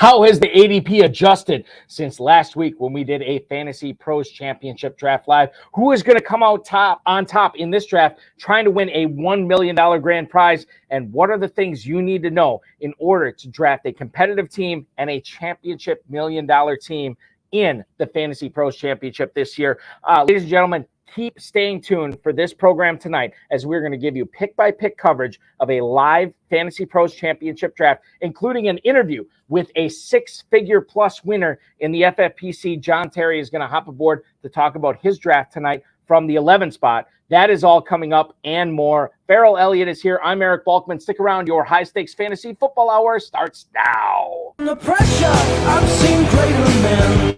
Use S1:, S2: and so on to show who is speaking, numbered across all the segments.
S1: How has the ADP adjusted since last week when we did a Fantasy Pros Championship Draft Live? Who is going to come out on top in this draft trying to win a $1 million grand prize? And what are the things you need to know in order to draft a competitive team and a championship $1 million team in the Fantasy Pros Championship this year? Ladies and gentlemen, keep staying tuned for this program tonight as we're going to give you pick-by-pick coverage of a live Fantasy Pros Championship draft, including an interview with a six-figure-plus winner in the FFPC. John Terry is going to hop aboard to talk about his draft tonight from the 11th spot. That is all coming up and more. Farrell Elliott is here. I'm Eric Balkman. Stick around. Your high-stakes fantasy football hour starts now.
S2: The pressure, I've seen greater men.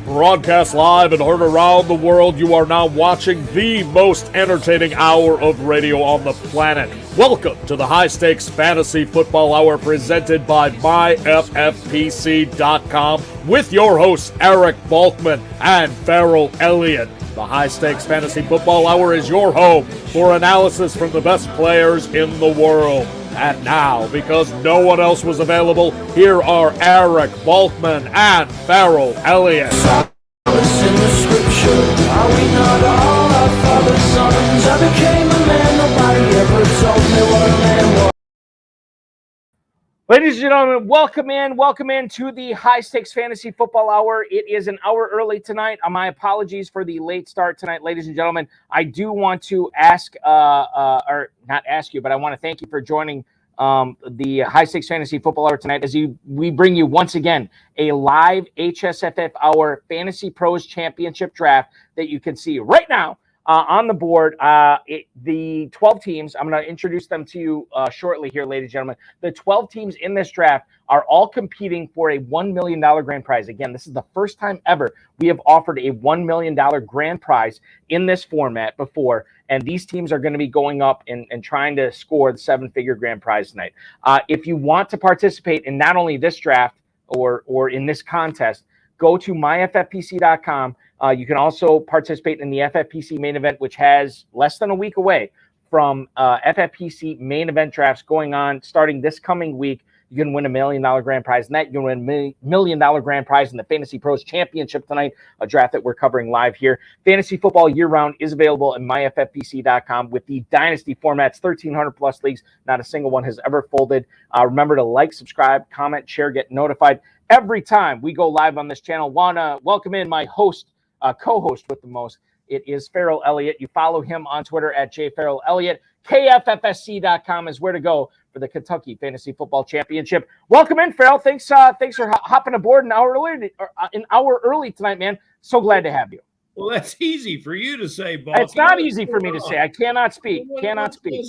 S3: Broadcast live and heard around the world, you are now watching the most entertaining hour of radio on the planet. Welcome to the High Stakes Fantasy Football Hour presented by MyFFPC.com with your hosts Eric Balkman and Farrell Elliott. The High Stakes Fantasy Football Hour is your home for analysis from the best players in the world. And now, because no one else was available, here are Eric Balkman and Farrell Elliott.
S2: In the scripture, are we not all our father's sons? I became a man, nobody ever told me what a man was.
S1: Ladies and gentlemen, welcome in to the High Stakes Fantasy Football Hour. It is an hour early tonight. My apologies for the late start tonight, ladies and gentlemen. I do want to ask, or not ask you, but I want to thank you for joining the High Stakes Fantasy Football Hour tonight as we bring you once again a live HSFF Hour Fantasy Pros Championship Draft that you can see right now on the board. The 12 teams, I'm going to introduce them to you shortly here, ladies and gentlemen. The 12 teams in this draft are all competing for a $1 million grand prize. Again, this is the first time ever we have offered a $1 million grand prize in this format before, and these teams are going to be going up and trying to score the seven-figure grand prize tonight. If you want to participate in not only this draft or in this contest, go to myffpc.com. You can also participate in the FFPC main event, which has less than a week away from FFPC main event drafts going on starting this coming week. You can win $1 million grand prize in that. You can win $1 million grand prize in the Fantasy Pros Championship tonight, a draft that we're covering live here. Fantasy football year-round is available at myffpc.com with the Dynasty formats, 1,300-plus leagues. Not a single one has ever folded. Remember to like, subscribe, comment, share, get notified every time we go live on this channel. Want to welcome in my host, co-host with the most. It is Farrell Elliott. You follow him on Twitter at jfarrellelliott. KFFSC.com is where to go for the Kentucky Fantasy Football Championship. Welcome in, Farrell. Thanks for hopping aboard an hour early tonight, man. So glad to have you.
S4: Well, that's easy for you to say, Bob.
S1: It's not easy for me to say. I cannot speak.
S4: What's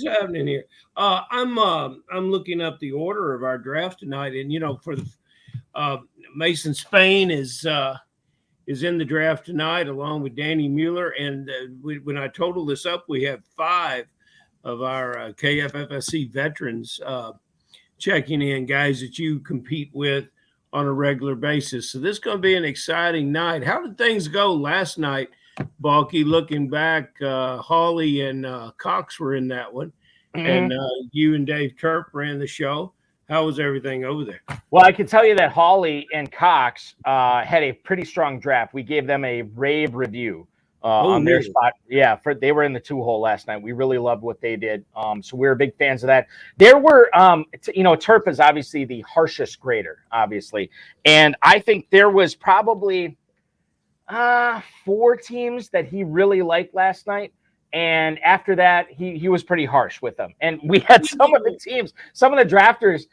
S4: happening here? I'm looking up the order of our draft tonight, and for the Mason Spain is in the draft tonight along with Danny Mueller, and when I total this up, we have 5 of our KFFSC veterans checking in, guys that you compete with on a regular basis. So this is going to be an exciting night. How did things go last night, Balky? Looking back, Hawley and Cox were in that one, and you and Dave Turp ran the show. How was everything over there?
S1: Well, I can tell you that Hawley and Cox had a pretty strong draft. We gave them a rave review on their spot. Yeah, they were in the 2-hole last night. We really loved what they did. So we were big fans of that. There were, Turp is obviously the harshest grader, obviously. And I think there was probably 4 teams that he really liked last night. And after that, he was pretty harsh with them. And we had some of the teams, some of the drafters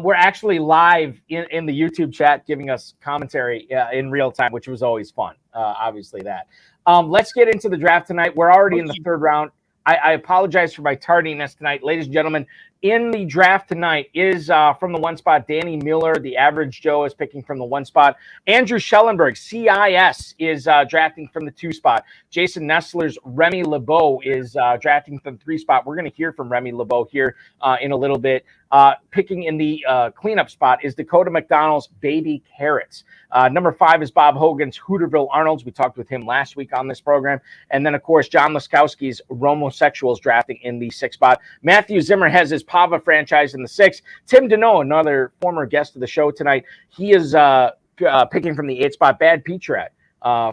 S1: were actually live in the YouTube chat giving us commentary in real time, which was always fun, obviously that. Let's get into the draft tonight. We're already in the third round. I apologize for my tardiness tonight. Ladies and gentlemen, in the draft tonight is from the 1 spot, Danny Mueller. The average Joe is picking from the 1 spot. Andrew Schellenberg, CIS, is drafting from the 2 spot. Jason Nestler's Remy LeBeau is drafting from the 3 spot. We're going to hear from Remy LeBeau here in a little bit. Picking in the cleanup spot is Dakota McDonald's Baby Carrots. Number 5 is Bob Hogan's Hooterville Arnolds. We talked with him last week on this program. And then, of course, John Laskowski's Romosexuals drafting in the 6th spot. Matthew Zimmer has his Pava franchise in the 6th. Tim Deneau, another former guest of the show tonight, he is picking from the 8th spot. Bad Petrat.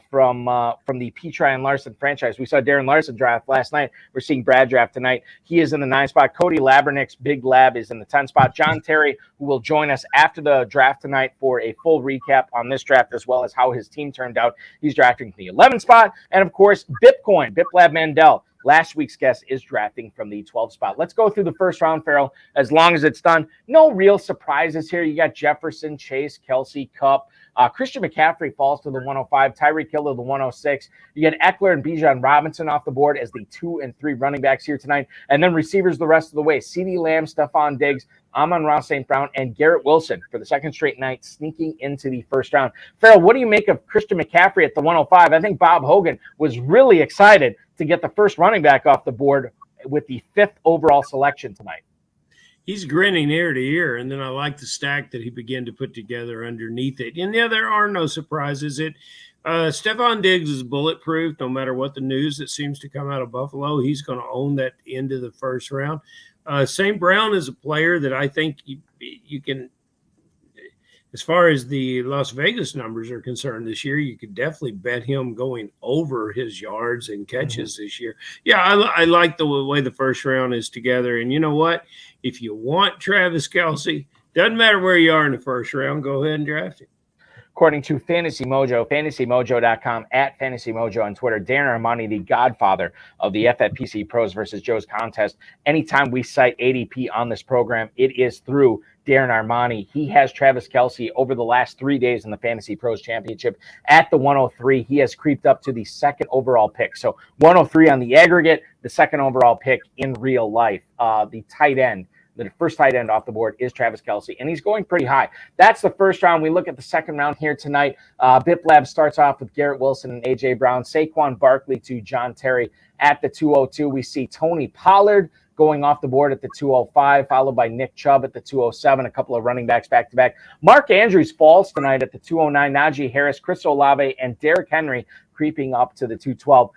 S1: From the Petri and Larson franchise. We saw Darren Larson draft last night. We're seeing Brad draft tonight. He is in the 9th spot. Cody Labernick's Big Lab is in the 10th spot. John Terry, who will join us after the draft tonight for a full recap on this draft, as well as how his team turned out. He's drafting the 11th spot. And, of course, Biplab Mandel, last week's guest, is drafting from the 12th spot. Let's go through the first round, Farrell, as long as it's done. No real surprises here. You got Jefferson, Chase, Kelsey, Kupp. Christian McCaffrey falls to the 105. Tyreek Hill to the 106. You get Eckler and Bijan Robinson off the board as the 2 and 3 running backs here tonight. And then receivers the rest of the way. CeeDee Lamb, Stephon Diggs, Amon-Ra St. Brown, and Garrett Wilson for the second straight night sneaking into the first round. Farrell, what do you make of Christian McCaffrey at the 105? I think Bob Hogan was really excited to get the first running back off the board with the 5th overall selection tonight.
S4: He's grinning ear to ear, and then I like the stack that he began to put together underneath it. And, yeah, there are no surprises. Stephon Diggs is bulletproof no matter what the news that seems to come out of Buffalo. He's going to own that end of the first round. St. Brown is a player that I think you can, as far as the Las Vegas numbers are concerned this year, you could definitely bet him going over his yards and catches this year. Yeah, I like the way the first round is together. And you know what? If you want Travis Kelce, doesn't matter where you are in the first round, go ahead and draft him.
S1: According to Fantasy Mojo, fantasymojo.com, at Fantasy Mojo on Twitter, Darren Armani, the godfather of the FFPC Pros versus Joe's contest. Anytime we cite ADP on this program, it is through Darren Armani. He has Travis Kelce over the last 3 days in the Fantasy Pros Championship at the 103. He has creeped up to the 2nd overall pick. So 103 on the aggregate, the 2nd overall pick in real life. The tight end. The first tight end off the board is Travis Kelce, and he's going pretty high. That's the first round. We look at the second round here tonight. Biplab starts off with Garrett Wilson and A.J. Brown, Saquon Barkley to John Terry at the 202. We see Tony Pollard going off the board at the 205, followed by Nick Chubb at the 207, a couple of running backs back-to-back. Mark Andrews falls tonight at the 209, Najee Harris, Chris Olave, and Derrick Henry creeping up to the 212.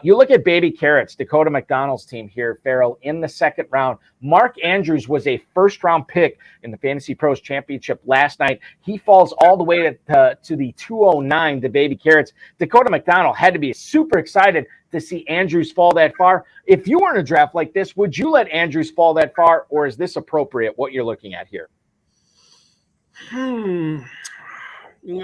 S1: You look at Baby Carrots, Dakota McDonald's team here, Farrell, in the second round. Mark Andrews was a first-round pick in the Fantasy Pros Championship last night. He falls all the way to the 209 to Baby Carrots. Dakota McDonald had to be super excited to see Andrews fall that far. If you were in a draft like this, would you let Andrews fall that far, or is this appropriate, what you're looking at here?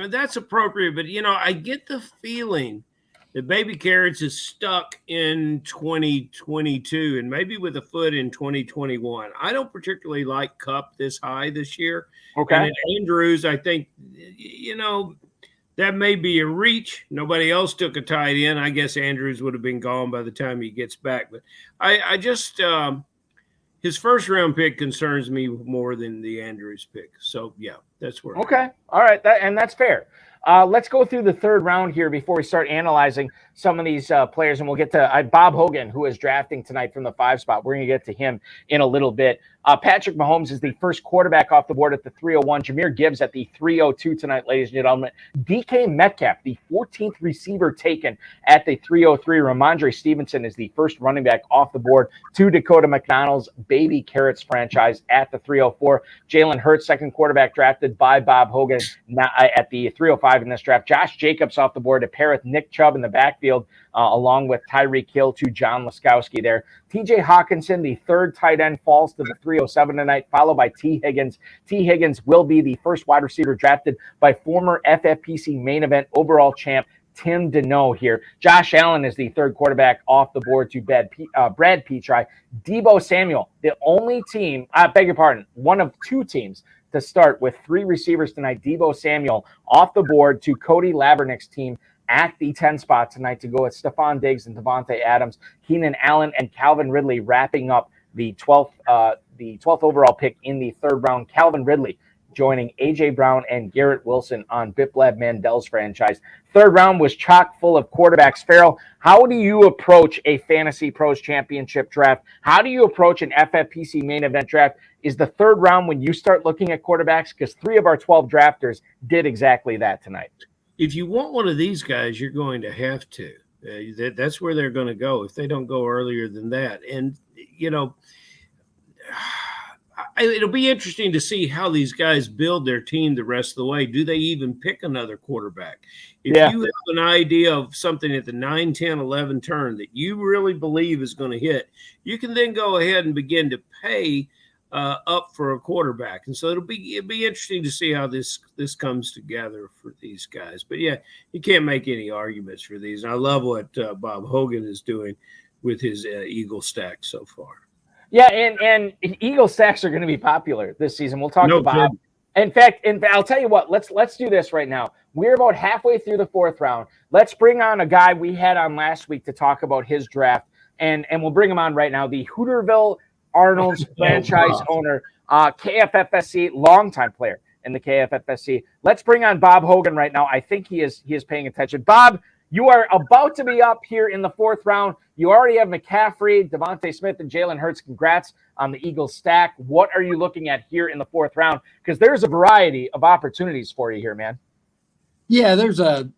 S4: That's appropriate, but, I get the feeling that Baby Carrots is stuck in 2022 and maybe with a foot in 2021. I don't particularly like Kupp this high this year.
S1: Okay.
S4: And Andrews, I think, that may be a reach. Nobody else took a tight end. I guess Andrews would have been gone by the time he gets back. But I just his first round pick concerns me more than the Andrews pick. So, yeah, that's where.
S1: Okay. All right. That's fair. Let's go through the third round here before we start analyzing some of these players, and we'll get to Bob Hogan, who is drafting tonight from the 5 spot. We're going to get to him in a little bit. Patrick Mahomes is the first quarterback off the board at the 301. Jahmyr Gibbs at the 302 tonight, ladies and gentlemen. DK Metcalf, the 14th receiver taken at the 303. Ramondre Stevenson is the first running back off the board to Dakota McDonald's Baby Carrots franchise at the 304. Jalen Hurts, second quarterback drafted by Bob Hogan at the 305 in this draft. Josh Jacobs off the board to pair with Nick Chubb in the backfield, along with Tyreek Hill to John Laskowski there. TJ Hawkinson, the third tight end, falls to the 307 tonight, followed by T. Higgins. T. Higgins will be the first wide receiver drafted by former FFPC main event overall champ Tim Deneau here. Josh Allen is the third quarterback off the board to Brad Petri. Deebo Samuel, the only team, I beg your pardon, one of 2 teams to start with 3 receivers tonight. Deebo Samuel off the board to Cody Labernick's team at the 10 spot tonight to go with Stephon Diggs and Devontae Adams, Keenan Allen, and Calvin Ridley wrapping up the 12th overall pick in the third round. Calvin Ridley joining A.J. Brown and Garrett Wilson on Biplab Mandel's franchise. Third round was chock full of quarterbacks. Farrell, how do you approach a Fantasy Pros Championship draft? How do you approach an FFPC main event draft? Is the third round when you start looking at quarterbacks? Because 3 of our 12 drafters did exactly that tonight.
S4: If you want one of these guys, you're going to have to. That's where they're going to go if they don't go earlier than that. And, it'll be interesting to see how these guys build their team the rest of the way. Do they even pick another quarterback? If you have an idea of something at the 9, 10, 11 turn that you really believe is going to hit, you can then go ahead and begin to pay up for a quarterback. And so it'll be interesting to see how this comes together for these guys. But yeah, you can't make any arguments for these. And I love what Bob Hogan is doing with his Eagle stack so far.
S1: Yeah, and Eagle stacks are going to be popular this season. We'll talk about. In fact, I'll tell you what. Let's do this right now. We're about halfway through the 4th round. Let's bring on a guy we had on last week to talk about his draft, and we'll bring him on right now. The Hooterville Arnold's franchise owner, KFFSC, longtime player in the KFFSC. Let's bring on Bob Hogan right now. I think he is paying attention. Bob, you are about to be up here in the 4th round. You already have McCaffrey, Devontae Smith, and Jalen Hurts. Congrats on the Eagles stack. What are you looking at here in the 4th round? Because there's a variety of opportunities for you here, man.
S5: Yeah, there's a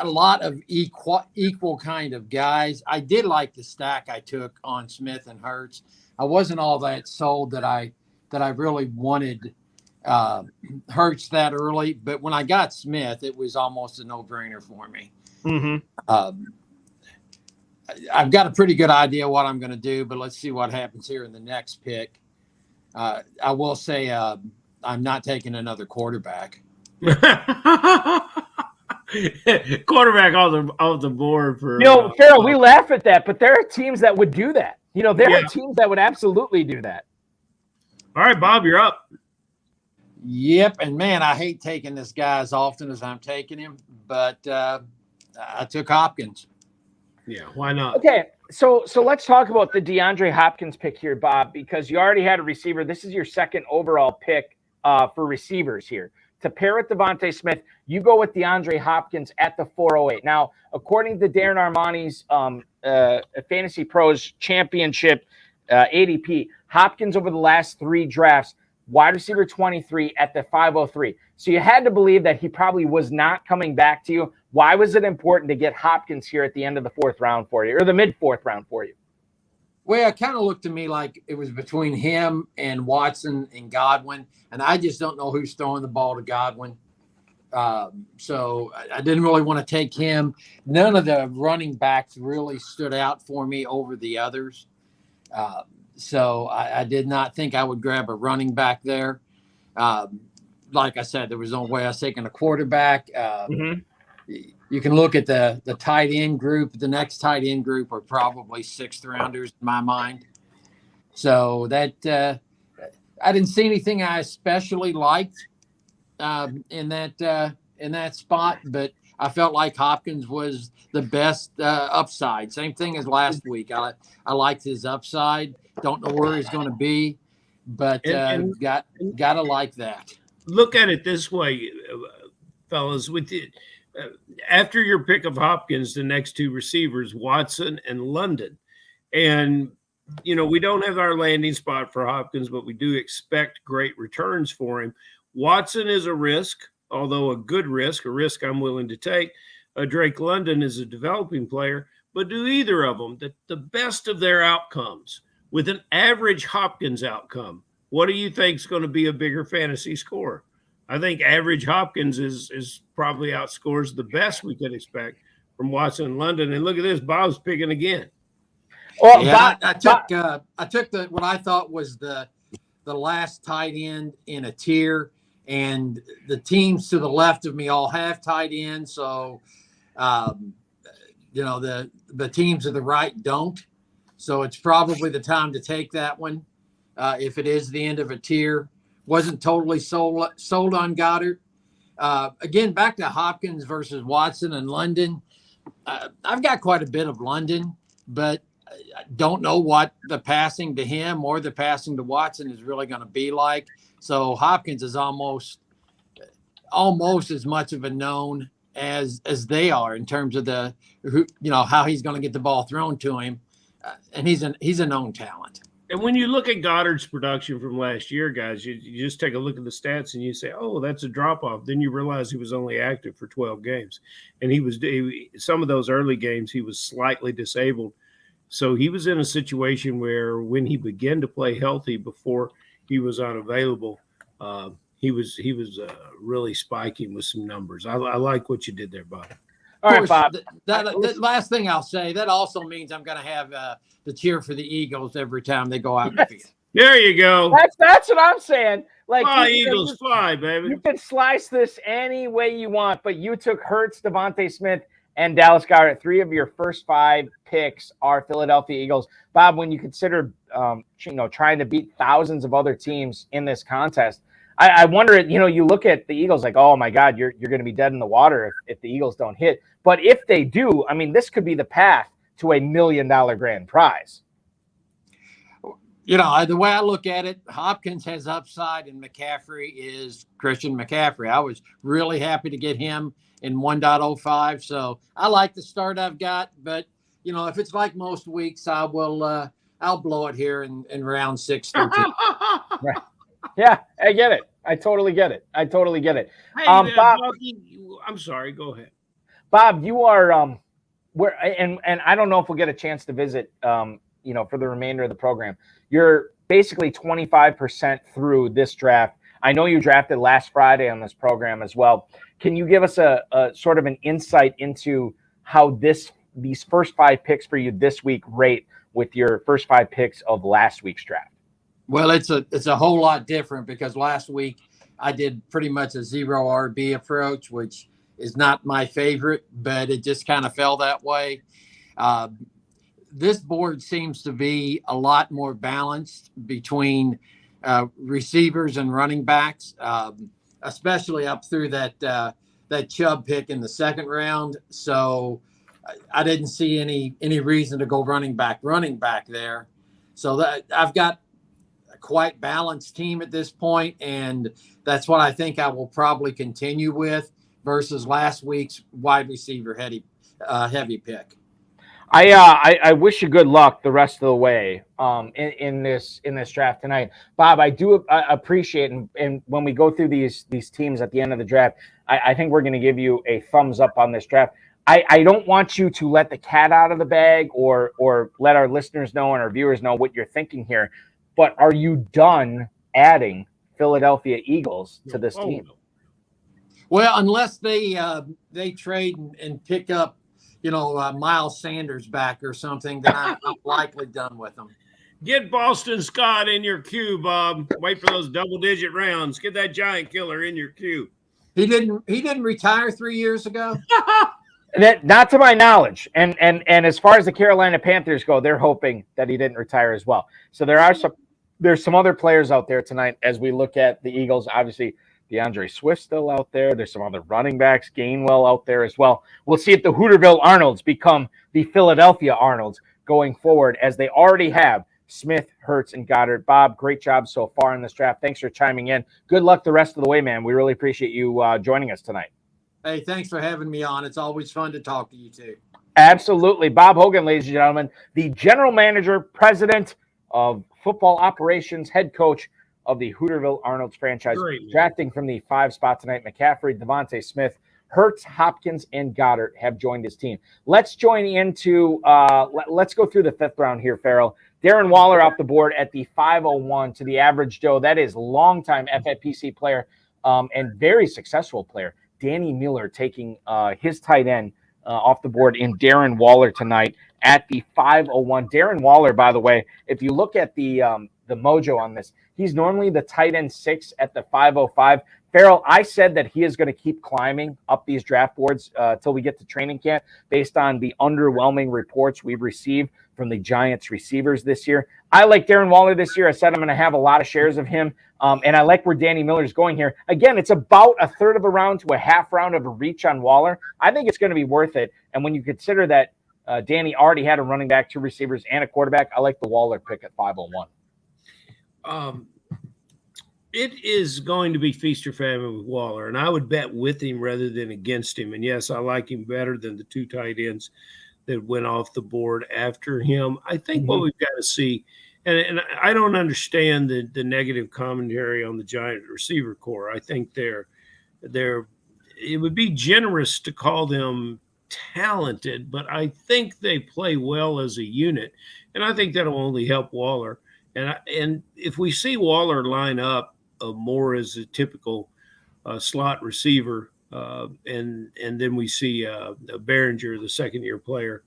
S5: lot of equal kind of guys. I did like the stack I took on Smith and Hurts. I wasn't all that sold that I really wanted Hurts that early, but when I got Smith, it was almost a no-brainer for me.
S1: Mm-hmm.
S5: I've got a pretty good idea what I'm going to do, but let's see what happens here in the next pick. I will say I'm not taking another quarterback.
S4: Quarterback off the board for
S1: Farrell, we laugh at that, but there are teams that would do that. There are teams that would absolutely do that.
S4: All right, Bob, you're up.
S5: Yep, and man, I hate taking this guy as often as I'm taking him, but I took Hopkins.
S4: Yeah, why not?
S1: Okay, so let's talk about the DeAndre Hopkins pick here, Bob, because you already had a receiver. This is your 2nd overall pick for receivers here. To pair with Devontae Smith, you go with DeAndre Hopkins at the 408. Now, according to Darren Armani's FantasyPros championship ADP, Hopkins over the last 3 drafts, wide receiver 23 at the 503. So you had to believe that he probably was not coming back to you. Why was it important to get Hopkins here at the end of the 4th round for you, or the mid-4th round for you?
S5: Well, it kind of looked to me like it was between him and Watson and Godwin, and I just don't know who's throwing the ball to Godwin. So I didn't really want to take him. None of the running backs really stood out for me over the others. So I did not think I would grab a running back there. Like I said, there was no way I was taking a quarterback. You can look at the tight end group. The next tight end group are probably 6th rounders in my mind. So that I didn't see anything I especially liked in that spot, but I felt like Hopkins was the best upside. Same thing as last week. I liked his upside. Don't know where he's going to be, but got to like that.
S4: Look at it this way, fellas. After your pick of Hopkins, the next 2 receivers, Watson and London. And, we don't have our landing spot for Hopkins, but we do expect great returns for him. Watson is a risk, although a good risk, a risk I'm willing to take. Drake London is a developing player, but do either of them the best of their outcomes with an average Hopkins outcome? What do you think is going to be a bigger fantasy score? I think average Hopkins is probably outscores the best we could expect from Watson and London. And look at this, Bob's picking again.
S5: Well, yeah, I took what I thought was the last tight end in a tier, and the teams to the left of me all have tight ends. So, the teams to the right don't. So it's probably the time to take that one if it is the end of a tier. Wasn't totally sold on Goddard. Again, back to Hopkins versus Watson and London. I've got quite a bit of London, but I don't know what the passing to him or the passing to Watson is really going to be like. So Hopkins is almost as much of a known as they are in terms of how he's going to get the ball thrown to him, and he's a known talent.
S4: And when you look at Goddard's production from last year, guys, you just take a look at the stats and you say, oh, that's a drop-off. Then you realize he was only active for 12 games. And some of those early games, he was slightly disabled. So he was in a situation where when he began to play healthy before he was unavailable. He was really spiking with some numbers. I like what you did there, Bob.
S1: All right, Bob.
S5: That last thing I'll say, that also means I'm going to have the cheer for the Eagles every time they go out in the field.
S4: There you go.
S1: That's what I'm saying. Like,
S4: fly, Eagles, fly, baby.
S1: You can slice this any way you want, but you took Hurts, Devontae Smith, and Dallas Goedert. 3 of your first 5 picks are Philadelphia Eagles. Bob, when you consider trying to beat thousands of other teams in this contest, I wonder, you look at the Eagles like, oh my God, you're going to be dead in the water if the Eagles don't hit. But if they do, I mean, this could be the path to $1 million grand prize.
S5: The way I look at it, Hopkins has upside and McCaffrey is Christian McCaffrey. I was really happy to get him in 1.05. So I like the start I've got, but if it's like most weeks, I'll blow it here in round 6.
S1: Right. Yeah, I get it. I totally get it.
S4: Hey,
S1: Bob,
S4: I'm sorry. Go ahead.
S1: Bob, you are where, and I don't know if we'll get a chance to visit, for the remainder of the program. You're basically 25% through this draft. I know you drafted last Friday on this program as well. Can you give us a sort of an insight into how these first 5 picks for you this week rate with your first 5 picks of last week's draft?
S5: Well, it's a whole lot different because last week I did pretty much a 0 RB approach, which is not my favorite, but it just kind of fell that way. This board seems to be a lot more balanced between receivers and running backs, especially up through that Chubb pick in the 2nd round. So I didn't see any reason to go running back there. So that I've got a quite balanced team at this point, and that's what I think I will probably continue with versus last week's wide receiver heavy pick.
S1: I wish you good luck the rest of the way in this draft tonight, Bob. I do appreciate and when we go through these teams at the end of the draft, I think we're going to give you a thumbs up on this draft. I don't want you to let the cat out of the bag or let our listeners know and our viewers know what you're thinking here. But are you done adding Philadelphia Eagles to this team?
S5: Well, unless they trade and pick up, Miles Sanders back or something, then I'm likely done with them.
S4: Get Boston Scott in your queue, Bob. Wait for those double-digit rounds. Get that giant killer in your queue.
S5: He didn't retire 3 years ago.
S1: That, not to my knowledge, and as far as the Carolina Panthers go, they're hoping that he didn't retire as well. So there's some other players out there tonight as we look at the Eagles. Obviously, DeAndre Swift still out there. There's some other running backs, Gainwell out there as well. We'll see if the Hooterville Arnolds become the Philadelphia Arnolds going forward, as they already have Smith, Hurts, and Goddard. Bob, great job so far in this draft. Thanks for chiming in. Good luck the rest of the way, man. We really appreciate you joining us tonight.
S5: Hey, thanks for having me on. It's always fun to talk to you too. Absolutely.
S1: Bob Hogan, ladies and gentlemen, the general manager, president of football operations, head coach of the Hooterville Arnolds franchise.
S4: Great.
S1: Drafting from the 5 spot tonight, McCaffrey, Devontae Smith, Hurts, Hopkins, and Goddard have joined his team. Let's join into let's go through the 5th round here, Farrell. Darren Waller off the board at the 501 to the average Joe. That is longtime FFPC player and very successful player. Danny Miller taking his tight end off the board in Darren Waller tonight at the 501. Darren Waller, by the way, if you look at the mojo on this, he's normally the tight end 6 at the 505. Farrell, I said that he is going to keep climbing up these draft boards till we get to training camp based on the underwhelming reports we've received from the Giants receivers this year. I like Darren Waller this year. I said I'm going to have a lot of shares of him, and I like where Danny Miller is going here. Again, it's about a third of a round to a half round of a reach on Waller. I think it's going to be worth it, and when you consider that Danny already had a running back, 2 receivers, and a quarterback, I like the Waller pick at 501.
S4: It is going to be feast or famine with Waller, and I would bet with him rather than against him. And yes, I like him better than the 2 tight ends that went off the board after him. I think what we've got to see, and I don't understand the negative commentary on the Giant receiver core. I think it would be generous to call them talented, but I think they play well as a unit, and I think that'll only help Waller. And if we see Waller line up more as a typical slot receiver, and then we see Behringer, the second-year player,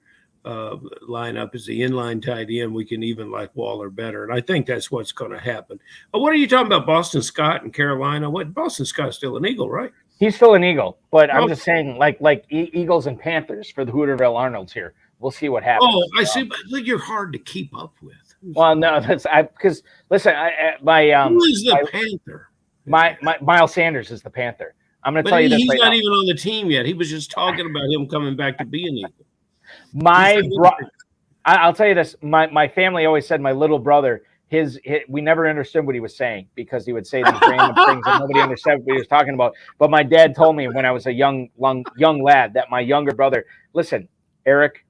S4: line up as the inline tight end, we can even like Waller better. And I think that's what's going to happen. But what are you talking about, Boston Scott and Carolina? What, Boston Scott's still an Eagle, right?
S1: He's still an Eagle, but I'm just saying, like Eagles and Panthers for the Hooterville Arnolds here. We'll see what happens.
S4: Oh, I see. But you're hard to keep up with.
S1: Well, no, that's because listen,
S4: who is the Panther?
S1: My Miles Sanders is the Panther. I'm going to tell you this.
S4: He's
S1: right
S4: not
S1: now.
S4: even on the team yet. He was just talking about him coming back to be an Eagle.
S1: I'll tell you this. My family always said my little brother. We never understood what he was saying because he would say these random things and nobody understood what he was talking about. But my dad told me when I was a young lad that my younger brother, listen, Eric,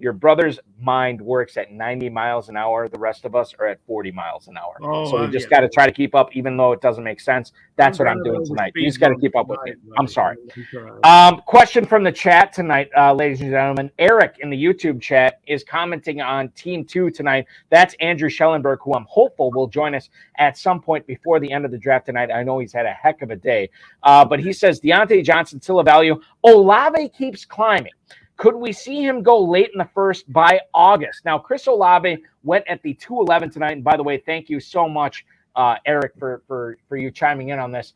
S1: your brother's mind works at 90 miles an hour. The rest of us are at 40 miles an hour. So we just got to try to keep up, even though it doesn't make sense. That's what I'm doing tonight. You just got to keep up with me. I'm sorry. Question from the chat tonight, ladies and gentlemen. Eric in the YouTube chat is commenting on Team 2 tonight. That's Andrew Schellenberg, who I'm hopeful will join us at some point before the end of the draft tonight. I know he's had a heck of a day. But he says, Deontay Johnson still a value. Olave keeps climbing. Could we see him go late in the first by August? Now, Chris Olave went at the 211 tonight. And by the way, thank you so much, Eric, for you chiming in on this.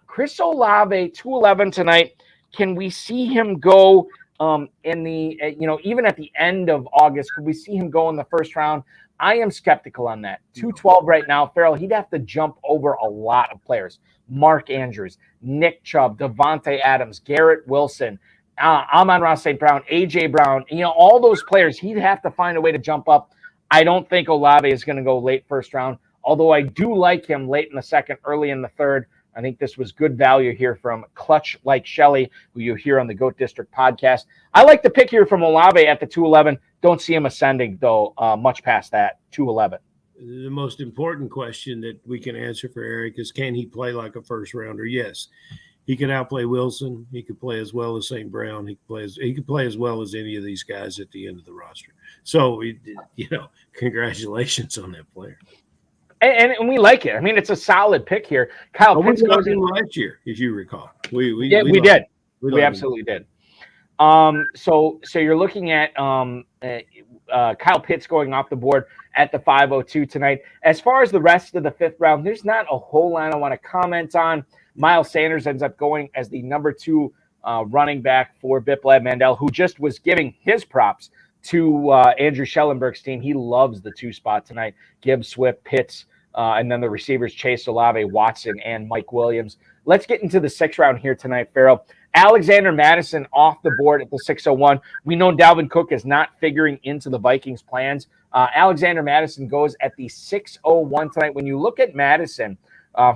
S1: Chris Olave, 211 tonight. Can we see him go in the, even at the end of August? Could we see him go in the first round? I am skeptical on that. 212 right now, Farrell, he'd have to jump over a lot of players. Mark Andrews, Nick Chubb, Devontae Adams, Garrett Wilson, Amon-Ra St. Brown, A.J. Brown, all those players, he'd have to find a way to jump up. I don't think Olave is going to go late first round, although I do like him late in the second, early in the third. I think this was good value here from Clutch Like Shelley, who you hear on the GOAT District podcast. I like the pick here from Olave at the 211. Don't see him ascending, though, much past that, 211.
S4: The most important question that we can answer for Eric is, can he play like a first rounder? Yes. He can outplay Wilson. He could play as well as St. Brown. He could play as well as any of these guys at the end of the roster. So, congratulations on that player.
S1: And we like it. I mean, it's a solid pick here. Kyle Pitts
S4: goes in last year, if you recall. We
S1: did. We absolutely did. So you're looking at Kyle Pitts going off the board at the 502 tonight. As far as the rest of the fifth round, there's not a whole lot I want to comment on. Miles Sanders ends up going as the number 2 running back for Biplab Mandel, who just was giving his props to Andrew Schellenberg's team. He loves the 2 spot tonight. Gibbs, Swift, Pitts, and then the receivers Chase Olave, Watson, and Mike Williams. Let's get into the 6th round here tonight, Farrell. Alexander Madison off the board at the 601. We know Dalvin Cook is not figuring into the Vikings' plans. Alexander Madison goes at the 601 tonight. When you look at Madison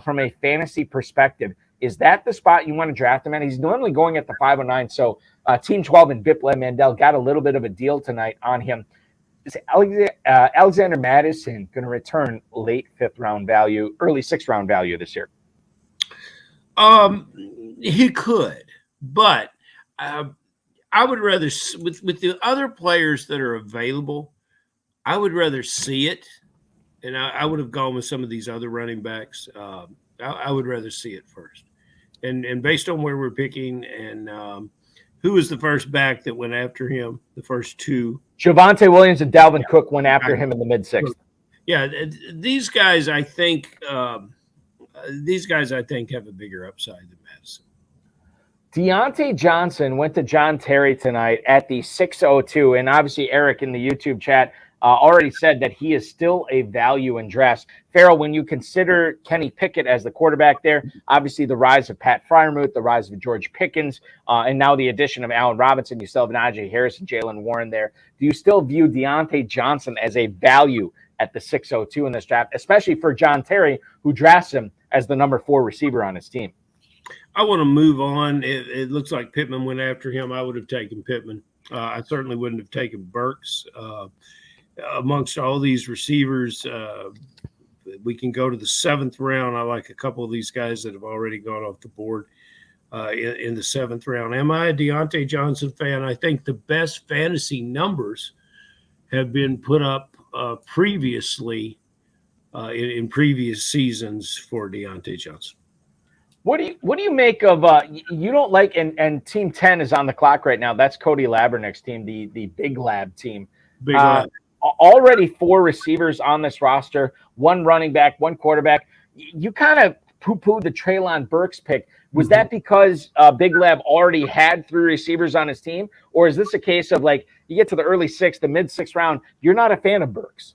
S1: from a fantasy perspective, is that the spot you want to draft him at? He's normally going at the 509. So Team 12 and Biplab Mandel got a little bit of a deal tonight on him. Is Alexander Madison going to return late 5th round value, early 6th round value this year?
S4: He could, but I would rather, with the other players that are available, I would rather see it. And I would have gone with some of these other running backs. I would rather see it first. And based on where we're picking and who was the first back that went after him, the first 2?
S1: Javonte Williams and Dalvin Cook went after him in the mid-6th.
S4: Yeah, these guys I think have a bigger upside than Madison.
S1: Deontay Johnson went to John Terry tonight at the 602, and obviously Eric in the YouTube chat already said that he is still a value in drafts. Farrell, when you consider Kenny Pickett as the quarterback there, obviously the rise of Pat Freiermuth, the rise of George Pickens, and now the addition of Allen Robinson, you still have Najee Harris and Jalen Warren there. Do you still view Deontay Johnson as a value at the 602 in this draft, especially for John Terry, who drafts him as the number 4 receiver on his team?
S4: I want to move on. It looks like Pittman went after him. I would have taken Pittman. I certainly wouldn't have taken Burks. Amongst all these receivers, we can go to the 7th round. I like a couple of these guys that have already gone off the board in the 7th round. Am I a Deontay Johnson fan? I think the best fantasy numbers have been put up previously in previous seasons for Deontay Johnson.
S1: What do you make of you don't like and Team 10 is on the clock right now. That's Cody Labernick's team, the Big Lab team.
S4: Big Lab.
S1: Already 4 receivers on this roster, 1 running back, 1 quarterback. You kind of poo-pooed the Treylon Burks pick. Was that because Big Lab already had 3 receivers on his team? Or is this a case of like you get to the early 6th, the mid-6th round, you're not a fan of Burks?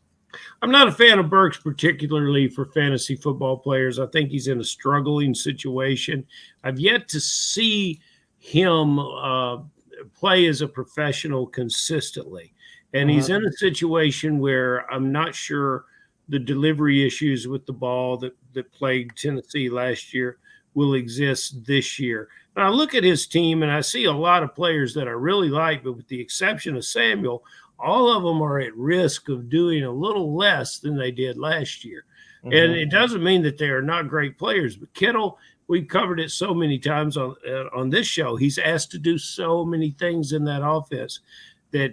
S4: I'm not a fan of Burks, particularly for fantasy football players. I think he's in a struggling situation. I've yet to see him play as a professional consistently. And he's in a situation where I'm not sure the delivery issues with the ball that plagued Tennessee last year will exist this year. And I look at his team and I see a lot of players that I really like, but with the exception of Samuel, all of them are at risk of doing a little less than they did last year. And it doesn't mean that they are not great players, but Kittle, we've covered it so many times on this show. He's asked to do so many things in that offense that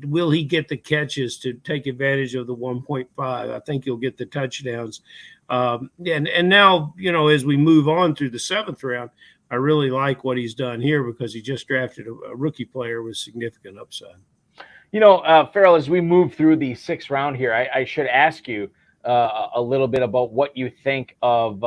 S4: will he get the catches to take advantage of the 1.5? I think he'll get the touchdowns. And now, as we move on through the 7th round, I really like what he's done here because he just drafted a rookie player with significant upside.
S1: Farrell, as we move through the 6th round here, I should ask you a little bit about what you think of.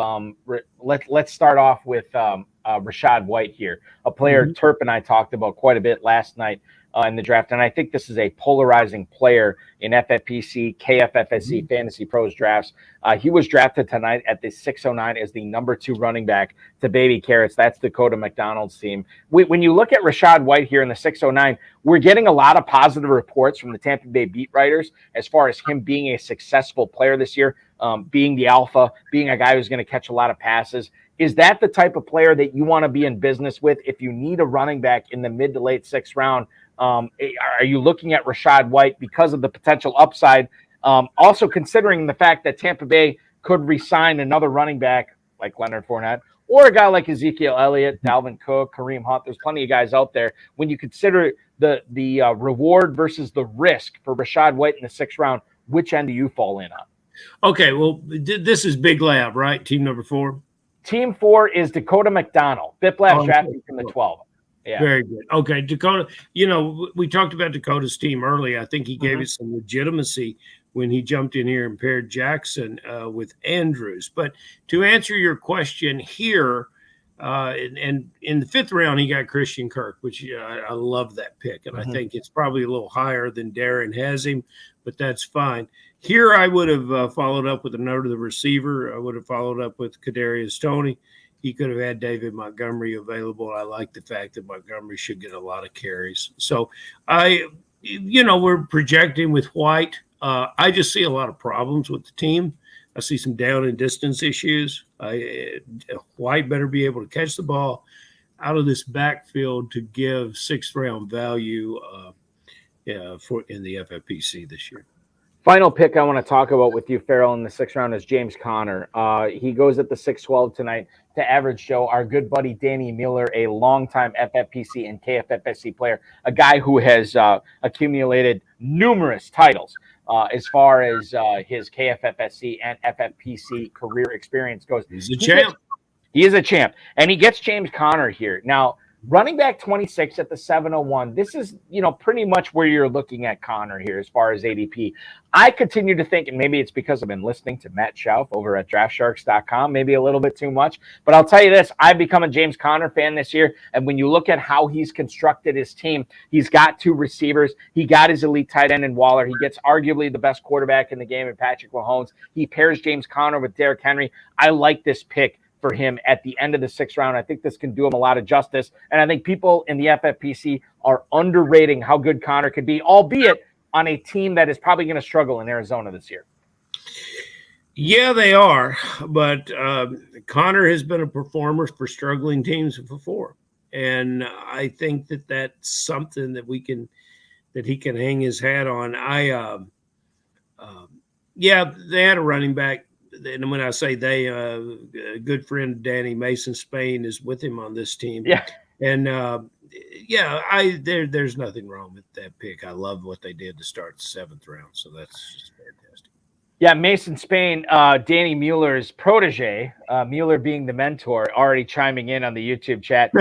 S1: Let's start off with Rachaad White here, a player Turp and I talked about quite a bit last night in the draft. And I think this is a polarizing player in FFPC, KFFSC, Fantasy Pros drafts. He was drafted tonight at the 609 as the number 2 running back to Baby Carrots. That's Dakota McDonald's team. When you look at Rachaad White here in the 609, we're getting a lot of positive reports from the Tampa Bay beat writers as far as him being a successful player this year, being the alpha, being a guy who's going to catch a lot of passes. Is that the type of player that you want to be in business with if you need a running back in the mid to late 6th round? Are you looking at Rachaad White because of the potential upside? Also considering the fact that Tampa Bay could re-sign another running back like Leonard Fournette or a guy like Ezekiel Elliott, Dalvin Cook, Kareem Hunt. There's plenty of guys out there. When you consider the reward versus the risk for Rachaad White in the 6th round, which end do you fall in on?
S4: Okay, well, this is Big Lab, right? Team number 4?
S1: Team 4 is Dakota McDonald. Biplab drafted from the 12. Yeah.
S4: Very good. Okay, Dakota, we talked about Dakota's team early. I think he gave it some legitimacy when he jumped in here and paired Jackson with Andrews. But to answer your question here, and in the 5th round, he got Christian Kirk, which I love that pick. And I think it's probably a little higher than Darren has him, but that's fine. Here, I would have followed up with another receiver. I would have followed up with Kadarius Toney. He could have had David Montgomery available. I like the fact that Montgomery should get a lot of carries. So we're projecting with White. I just see a lot of problems with the team. I see some down and distance issues. White better be able to catch the ball out of this backfield to give 6th round value for in the FFPC this year.
S1: Final pick I want to talk about with you, Farrell, in the 6th round is James Conner. He goes at the 612 tonight to Average Joe, our good buddy Danny Mueller, a longtime FFPC and KFFSC player, a guy who has accumulated numerous titles as far as his KFFSC and FFPC career experience goes.
S4: He's a champ.
S1: He is a champ, and he gets James Conner here. Now, running back 26 at the 701. This is, pretty much where you're looking at Conner here as far as ADP. I continue to think, and maybe it's because I've been listening to Matt Schauf over at DraftSharks.com, maybe a little bit too much. But I'll tell you this, I've become a James Conner fan this year. And when you look at how he's constructed his team, he's got 2 receivers. He got his elite tight end in Waller. He gets arguably the best quarterback in the game in Patrick Mahomes. He pairs James Conner with Derrick Henry. I like this pick for him at the end of the 6th round. I think this can do him a lot of justice. And I think people in the FFPC are underrating how good Conner could be, albeit on a team that is probably going to struggle in Arizona this year.
S4: Yeah, they are. But Conner has been a performer for struggling teams before. And I think that that's something that he can hang his hat on. They had a running back. And when I say they, a good friend, Danny Mason Spain, is with him on this team.
S1: Yeah.
S4: And, there's nothing wrong with that pick. I love what they did to start the 7th round. So that's just fantastic.
S1: Yeah, Mason Spain, Danny Mueller's protege, Mueller being the mentor, already chiming in on the YouTube chat.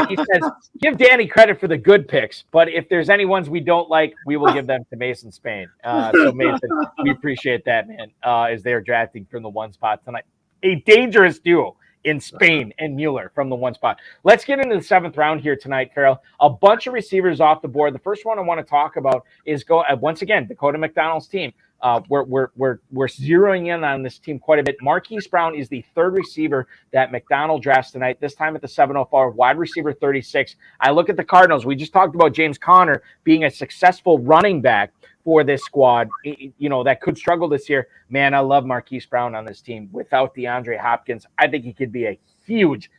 S1: He says, give Danny credit for the good picks, but if there's any ones we don't like, we will give them to Mason Spain. So, Mason, we appreciate that, man, as they're drafting from the one spot tonight. A dangerous duo in Spain and Mueller from the one spot. Let's get into the 7th round here tonight, Farrell. A bunch of receivers off the board. The first one I want to talk about is once again, Dakota McDonald's team. We're zeroing in on this team quite a bit. Marquise Brown is the 3rd receiver that McDonald drafts tonight, this time at the 704, wide receiver 36. I look at the Cardinals. We just talked about James Conner being a successful running back for this squad, that could struggle this year. Man, I love Marquise Brown on this team. Without DeAndre Hopkins, I think he could be a huge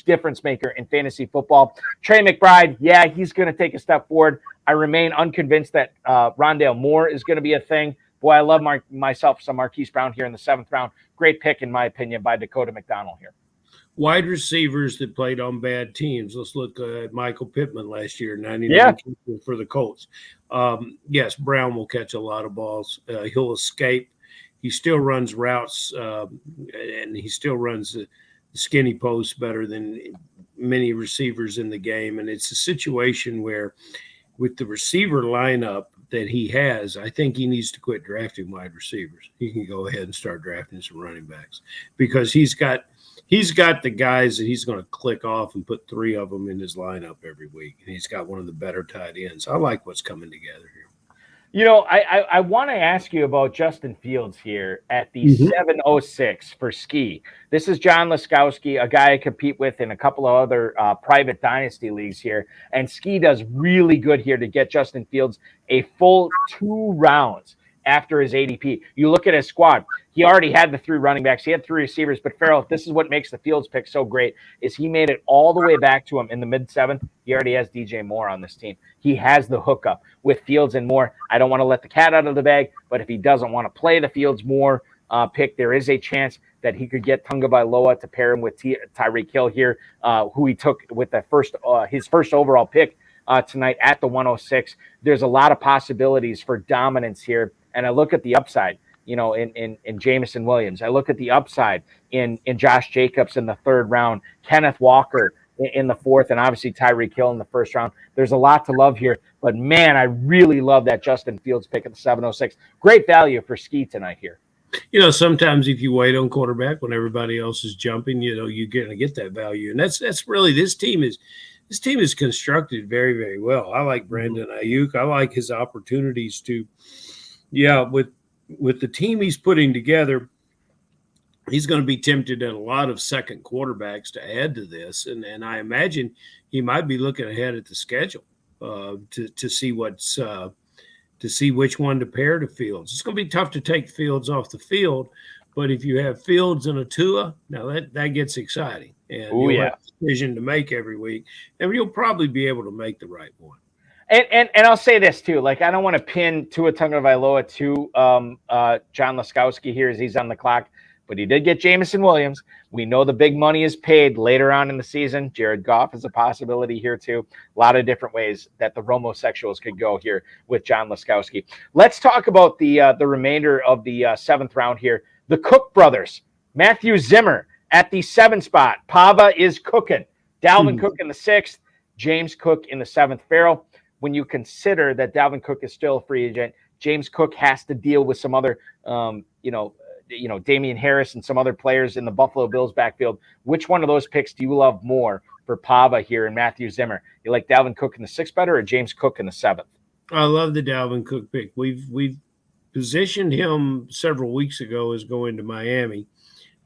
S1: difference maker in fantasy football. Trey McBride, yeah, he's going to take a step forward. I remain unconvinced that Rondale Moore is going to be a thing. Boy, I love myself some Marquise Brown here in the 7th round. Great pick, in my opinion, by Dakota McDonald here.
S4: Wide receivers that played on bad teams. Let's look at Michael Pittman last year, 99 for the Colts. Yes, Brown will catch a lot of balls. He'll escape. He still runs routes, and he still runs the skinny post better than many receivers in the game. And it's a situation where with the receiver lineup that he has, I think he needs to quit drafting wide receivers. He can go ahead and start drafting some running backs because he's got the guys that he's going to click off and put 3 of them in his lineup every week. And he's got one of the better tight ends. I like what's coming together here.
S1: I want to ask you about Justin Fields here at the 706 for Ski. This is John Laskowski, a guy I compete with in a couple of other private dynasty leagues here. And Ski does really good here to get Justin Fields a full 2 rounds after his ADP. You look at his squad. He already had the 3 running backs. He had 3 receivers. But, Farrell, this is what makes the Fields pick so great is he made it all the way back to him in the mid-7th. He already has DJ Moore on this team. He has the hookup with Fields and Moore. I don't want to let the cat out of the bag, but if he doesn't want to play the Fields Moore pick, there is a chance that he could get Tunga Bailoa to pair him with Tyreek Hill here, who he took with the his first overall pick tonight at the 106. There's a lot of possibilities for dominance here. And I look at the upside, in Jameson Williams. I look at the upside in Josh Jacobs in the 3rd round, Kenneth Walker in the 4th, and obviously Tyreek Hill in the 1st round. There's a lot to love here. But, man, I really love that Justin Fields pick at the 706. Great value for Ski tonight here.
S4: Sometimes if you wait on quarterback when everybody else is jumping, you're going to get that value. And that's really this team is constructed very, very well. I like Brandon Ayuk. I like his opportunities to with the team he's putting together, he's going to be tempted at a lot of second quarterbacks to add to this. And I imagine he might be looking ahead at the schedule to see to see which one to pair to Fields. It's going to be tough to take Fields off the field, but if you have Fields and a Tua, now that gets exciting. And you'll have a decision to make every week, and you'll probably be able to make the right one.
S1: And I'll say this too, I don't want to pin Tua Tagovailoa to John Laskowski here as he's on the clock, but he did get Jameson Williams. We know the big money is paid later on in the season. Jared Goff is a possibility here too. A lot of different ways that the Romosexuals could go here with John Laskowski. Let's talk about the remainder of the 7th round here. The Cook brothers, Matthew Zimmer at the 7 spot. Pava is cooking. Dalvin Cook in the 6th, James Cook in the 7th. Farrell, when you consider that Dalvin Cook is still a free agent, James Cook has to deal with some other, Damian Harris and some other players in the Buffalo Bills backfield. Which one of those picks do you love more for Pava here and Matthew Zimmer? You like Dalvin Cook in the 6th better or James Cook in the 7th?
S4: I love the Dalvin Cook pick. We've positioned him several weeks ago as going to Miami.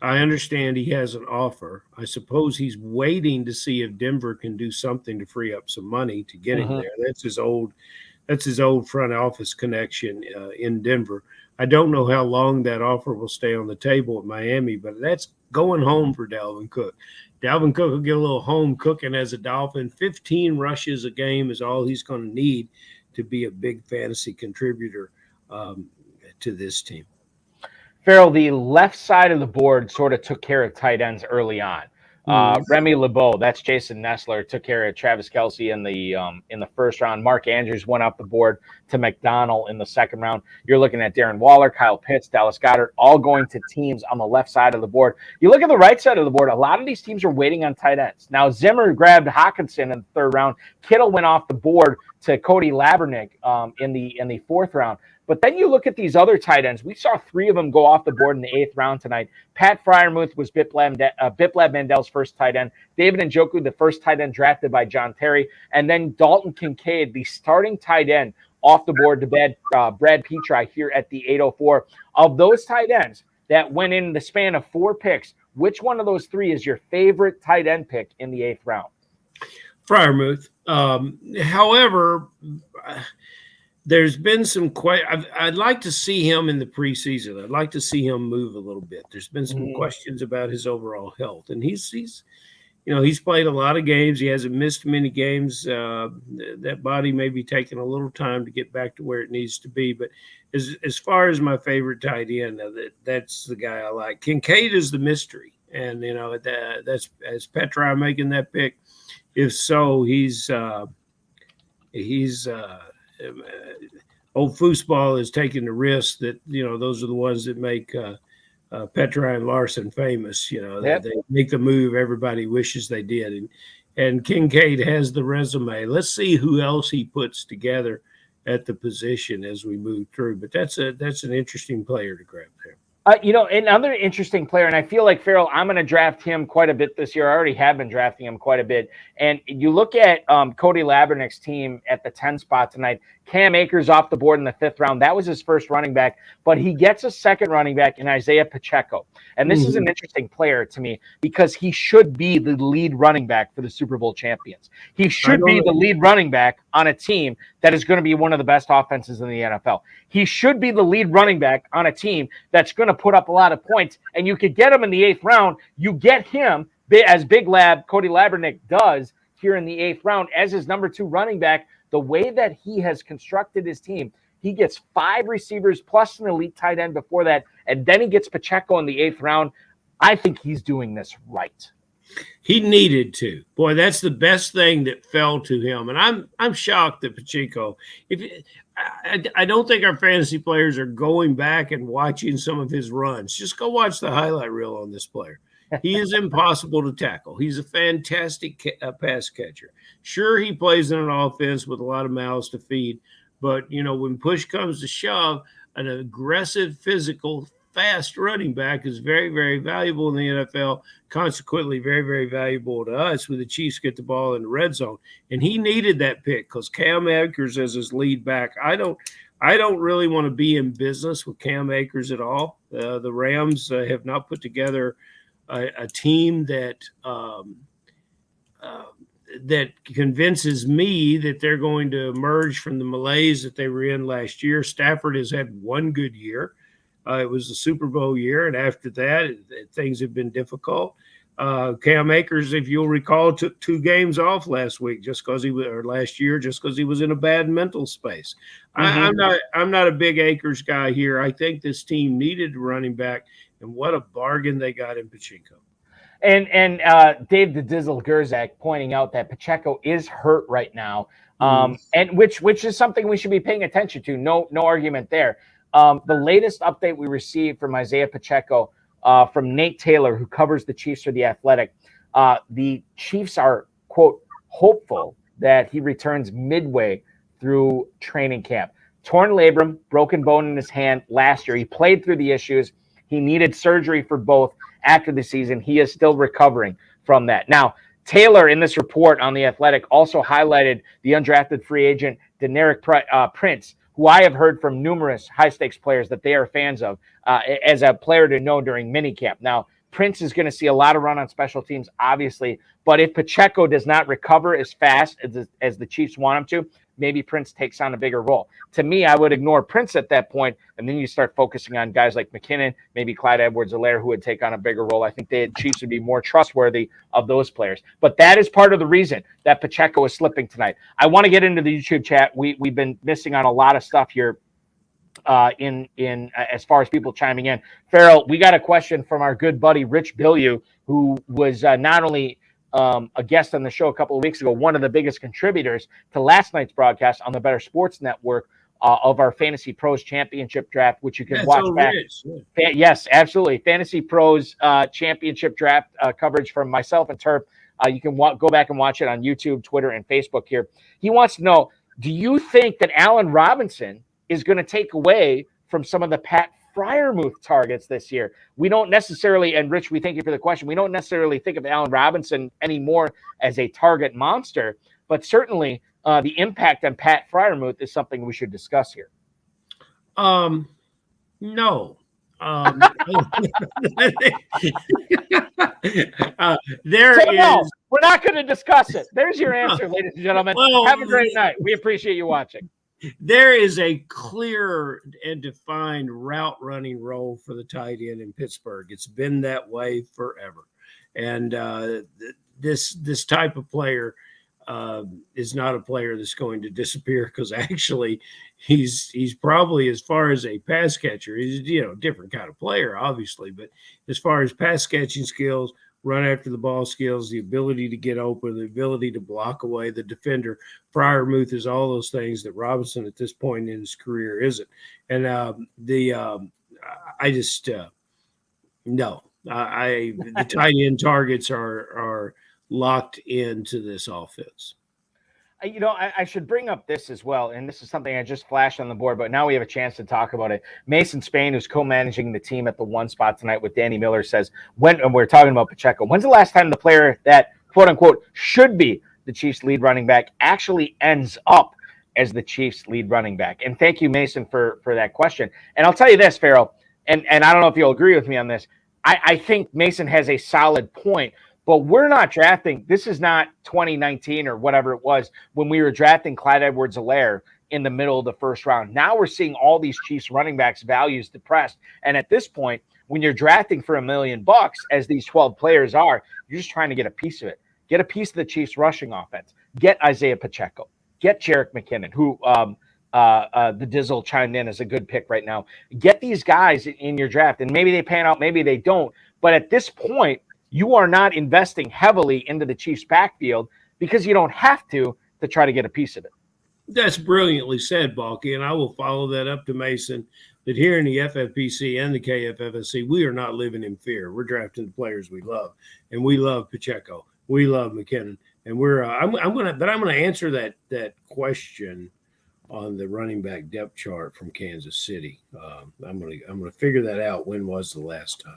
S4: I understand he has an offer. I suppose he's waiting to see if Denver can do something to free up some money to get him there. That's his old front office connection in Denver. I don't know how long that offer will stay on the table at Miami, but that's going home for Dalvin Cook. Dalvin Cook will get a little home cooking as a Dolphin. 15 rushes a game is all he's going to need to be a big fantasy contributor to this team.
S1: Farrell, the left side of the board sort of took care of tight ends early on. Remy LeBeau, that's Jason Nestler, took care of Travis Kelce in the first round. Mark Andrews went off the board to McDonald in the second round. You're looking at Darren Waller, Kyle Pitts, Dallas Goedert, all going to teams on the left side of the board. You look at the right side of the board, a lot of these teams are waiting on tight ends. Now, Zimmer grabbed Hawkinson in the third round. Kittle went off the board to Cody Labernick in the fourth round. But then you look at these other tight ends. We saw 3 of them go off the board in the 8th round tonight. Pat Freiermuth was Biplab Mandel's first tight end. David Njoku, the first tight end drafted by John Terry. And then Dalton Kincaid, the starting tight end, off the board to Brad Petri here at the 804. Of those tight ends that went in the span of 4 picks, which one of those 3 is your favorite tight end pick in the 8th round?
S4: Freiermuth. However, there's been some I'd like to see him in the preseason. I'd like to see him move a little bit. There's been some questions about his overall health, and he's played a lot of games. He hasn't missed many games. That body may be taking a little time to get back to where it needs to be. But as far as my favorite tight end, that's the guy I like. Kincaid is the mystery, and that's as Petri making that pick. If so, he's old foosball is taking the risk that those are the ones that make Petri and Larson famous. They make the move everybody wishes they did, and Kincaid has the resume. Let's see who else he puts together at the position as we move through. But that's an interesting player to grab there.
S1: Another interesting player, and I feel like, Farrell, I'm going to draft him quite a bit this year. I already have been drafting him quite a bit. And you look at Cody Labernick's team at the 10 spot tonight. Cam Akers off the board in the 5th round. That was his first running back, but he gets a second running back in Isaiah Pacheco. And this is an interesting player to me because he should be the lead running back for the Super Bowl champions. He should be the lead running back on a team that is going to be one of the best offenses in the NFL. He should be the lead running back on a team that's going to put up a lot of points, and you could get him in the 8th round. You get him as Cody Labernick does here in the 8th round as his number 2 running back. The way that he has constructed his team, he gets 5 receivers plus an elite tight end before that, and then he gets Pacheco in the 8th round. I think he's doing this right.
S4: He needed to. Boy, that's the best thing that fell to him. And I'm shocked that Pacheco. I don't think our fantasy players are going back and watching some of his runs. Just go watch the highlight reel on this player. He is impossible to tackle. He's a fantastic pass catcher. Sure, he plays in an offense with a lot of mouths to feed, but when push comes to shove, an aggressive, physical, fast running back is very, very valuable in the NFL. Consequently, very, very valuable to us when the Chiefs get the ball in the red zone. And he needed that pick because Cam Akers as his lead back. I don't really want to be in business with Cam Akers at all. The Rams have not put together a team that convinces me that they're going to emerge from the malaise that they were in last year. Stafford has had one good year. It was the Super Bowl year, and after that, things have been difficult. Cam Akers, if you'll recall, took 2 games off last week last year just because he was in a bad mental space. I'm not a big Akers guy here. I think this team needed a running back, and what a bargain they got in Pacheco.
S1: And Dave the Dizzle Gerzak pointing out that Pacheco is hurt right now, and which is something we should be paying attention to. No argument there. The latest update we received from Isaiah Pacheco from Nate Taylor, who covers the Chiefs for The Athletic, the Chiefs are, quote, hopeful that he returns midway through training camp. Torn labrum, broken bone in his hand last year. He played through the issues. He needed surgery for both after the season. He is still recovering from that. Now, Taylor, in this report on The Athletic, also highlighted the undrafted free agent, Deneric Prince, who I have heard from numerous high-stakes players that they are fans of as a player to know during minicamp. Now, Prince is going to see a lot of run on special teams, obviously, but if Pacheco does not recover as fast as the Chiefs want him to, maybe Prince takes on a bigger role. To me, I would ignore Prince at that point, and then you start focusing on guys like McKinnon, maybe Clyde Edwards-Helaire, who would take on a bigger role. I think the Chiefs would be more trustworthy of those players. But that is part of the reason that Pacheco is slipping tonight. I want to get into the YouTube chat. We've been missing on a lot of stuff here. in as far as people chiming in. Farrell, we got a question from our good buddy Rich Billieu, who was not only a guest on the show a couple of weeks ago, one of the biggest contributors to last night's broadcast on the Better Sports Network of our Fantasy Pros Championship Draft, which you can watch back. Yes, absolutely. Fantasy Pros Championship Draft coverage from myself and Terp. You can go back and watch it on YouTube, Twitter, and Facebook here. He wants to know, do you think that Allen Robinson is going to take away from some of the Pat Freiermuth targets this year? We don't necessarily, and Rich, we thank you for the question, we don't necessarily think of Allen Robinson anymore as a target monster, but certainly the impact on Pat Freiermuth is something we should discuss here.
S4: No.
S1: We're not going to discuss it. There's your answer, ladies and gentlemen. Have a great night. We appreciate you watching.
S4: There is a clear and defined route running role for the tight end in Pittsburgh. It's been that way forever. And this type of player is not a player that's going to disappear, because actually he's probably, as far as a pass catcher, he's a different kind of player, obviously, but as far as pass catching skills, run after the ball skills, the ability to get open, the ability to block away the defender, Freiermuth is all those things that Robinson at this point in his career isn't. And the tight end targets are locked into this offense.
S1: I should bring up this as well, and this is something I just flashed on the board, but now we have a chance to talk about it. Mason Spain, who's co-managing the team at the one spot tonight with Danny Miller, says, and we're talking about Pacheco, when's the last time the player that, quote-unquote, should be the Chiefs' lead running back actually ends up as the Chiefs' lead running back? And thank you, Mason, for that question. And I'll tell you this, Farrell, and I don't know if you'll agree with me on this. I think Mason has a solid point. But we're not drafting. This is not 2019 or whatever it was when we were drafting Clyde Edwards-Helaire in the middle of the first round. Now we're seeing all these Chiefs running backs values depressed. And at this point, when you're drafting for $1 million, as these 12 players are, you're just trying to get a piece of it. Get a piece of the Chiefs rushing offense. Get Isaiah Pacheco. Get Jerick McKinnon, who the Dizzle chimed in as a good pick right now. Get these guys in your draft, and maybe they pan out, maybe they don't. But at this point, you are not investing heavily into the Chiefs' backfield because you don't have to try to get a piece of it.
S4: That's brilliantly said, Balky, and I will follow that up to Mason, that here in the FFPC and the KFFSC, we are not living in fear. We're drafting the players we love, and we love Pacheco. We love McKinnon, and we're I'm going to answer that question on the running back depth chart from Kansas City. I'm going to figure that out. When was the last time?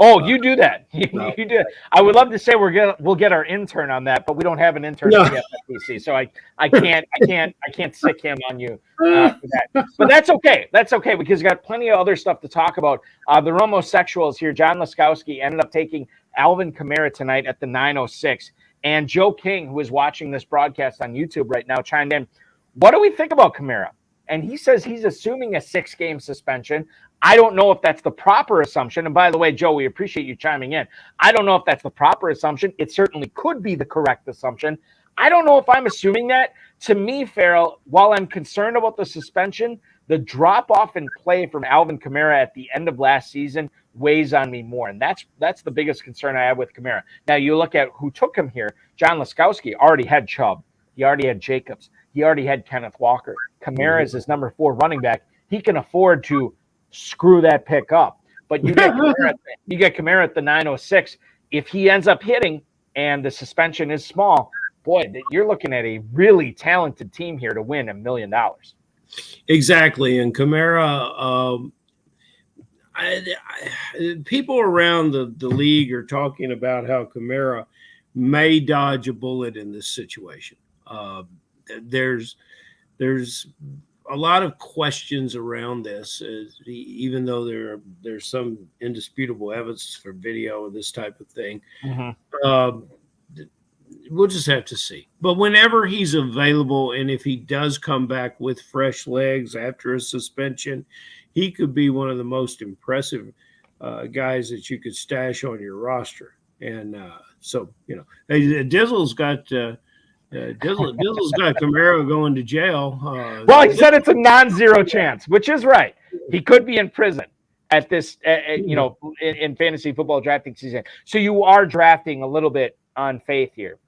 S1: Oh, you do that. You do it. I would love to say we'll get our intern on that, but we don't have an intern at the FFPC, so I can't sick him on you for that. But that's okay. That's okay, because we got plenty of other stuff to talk about. The Romosexuals here. John Laskowski ended up taking Alvin Kamara tonight at the 9:06, and Joe King, who is watching this broadcast on YouTube right now, chimed in. What do we think about Kamara? And he says he's assuming a 6-game suspension. I don't know if that's the proper assumption. And by the way, Joe, we appreciate you chiming in. I don't know if that's the proper assumption. It certainly could be the correct assumption. I don't know if I'm assuming that. To me, Farrell, while I'm concerned about the suspension, the drop-off in play from Alvin Kamara at the end of last season weighs on me more. And that's the biggest concern I have with Kamara. Now, you look at who took him here. John Laskowski already had Chubb. He already had Jacobs. He already had Kenneth Walker. Kamara is his number 4 running back. He can afford to screw that pick up. But you get Kamara at the 9:06. If he ends up hitting and the suspension is small, boy, you're looking at a really talented team here to win $1 million.
S4: Exactly. And Kamara, people around the league are talking about how Kamara may dodge a bullet in this situation. There's a lot of questions around this, even though there's some indisputable evidence for video and this type of thing. Mm-hmm. We'll just have to see. But whenever he's available, and if he does come back with fresh legs after a suspension, he could be one of the most impressive guys that you could stash on your roster. And so, Dizzle's got Dizzle's got Camaro going to jail.
S1: Well, he said it's a non-zero chance, which is right. He could be in prison at this, in fantasy football drafting season. So you are drafting a little bit on faith here.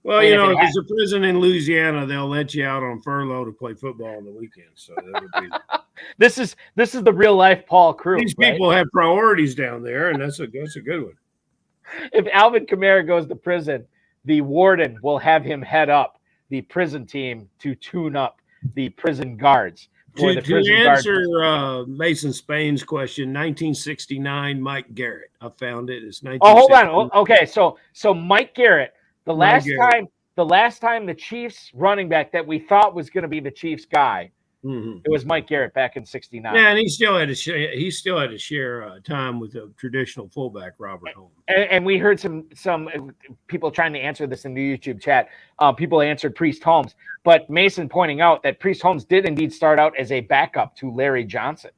S4: Well, if there's a prison in Louisiana, they'll let you out on furlough to play football on the weekend. So that would be.
S1: This is the real life Paul Crew.
S4: These people have priorities down there, and that's a good one.
S1: If Alvin Kamara goes to prison, the warden will have him head up the prison team to tune up the prison guards.
S4: To answer Mason Spain's question, 1969 Mike Garrett. I found it. It's 1969.
S1: Oh, hold on. Okay, so Mike Garrett, the last time the Chiefs running back that we thought was going to be the Chiefs guy, it was Mike Garrett back in '69.
S4: Yeah, and he still had to share time with a traditional fullback, Robert Holmes.
S1: And we heard some people trying to answer this in the YouTube chat. People answered Priest Holmes, but Mason pointing out that Priest Holmes did indeed start out as a backup to Larry Johnson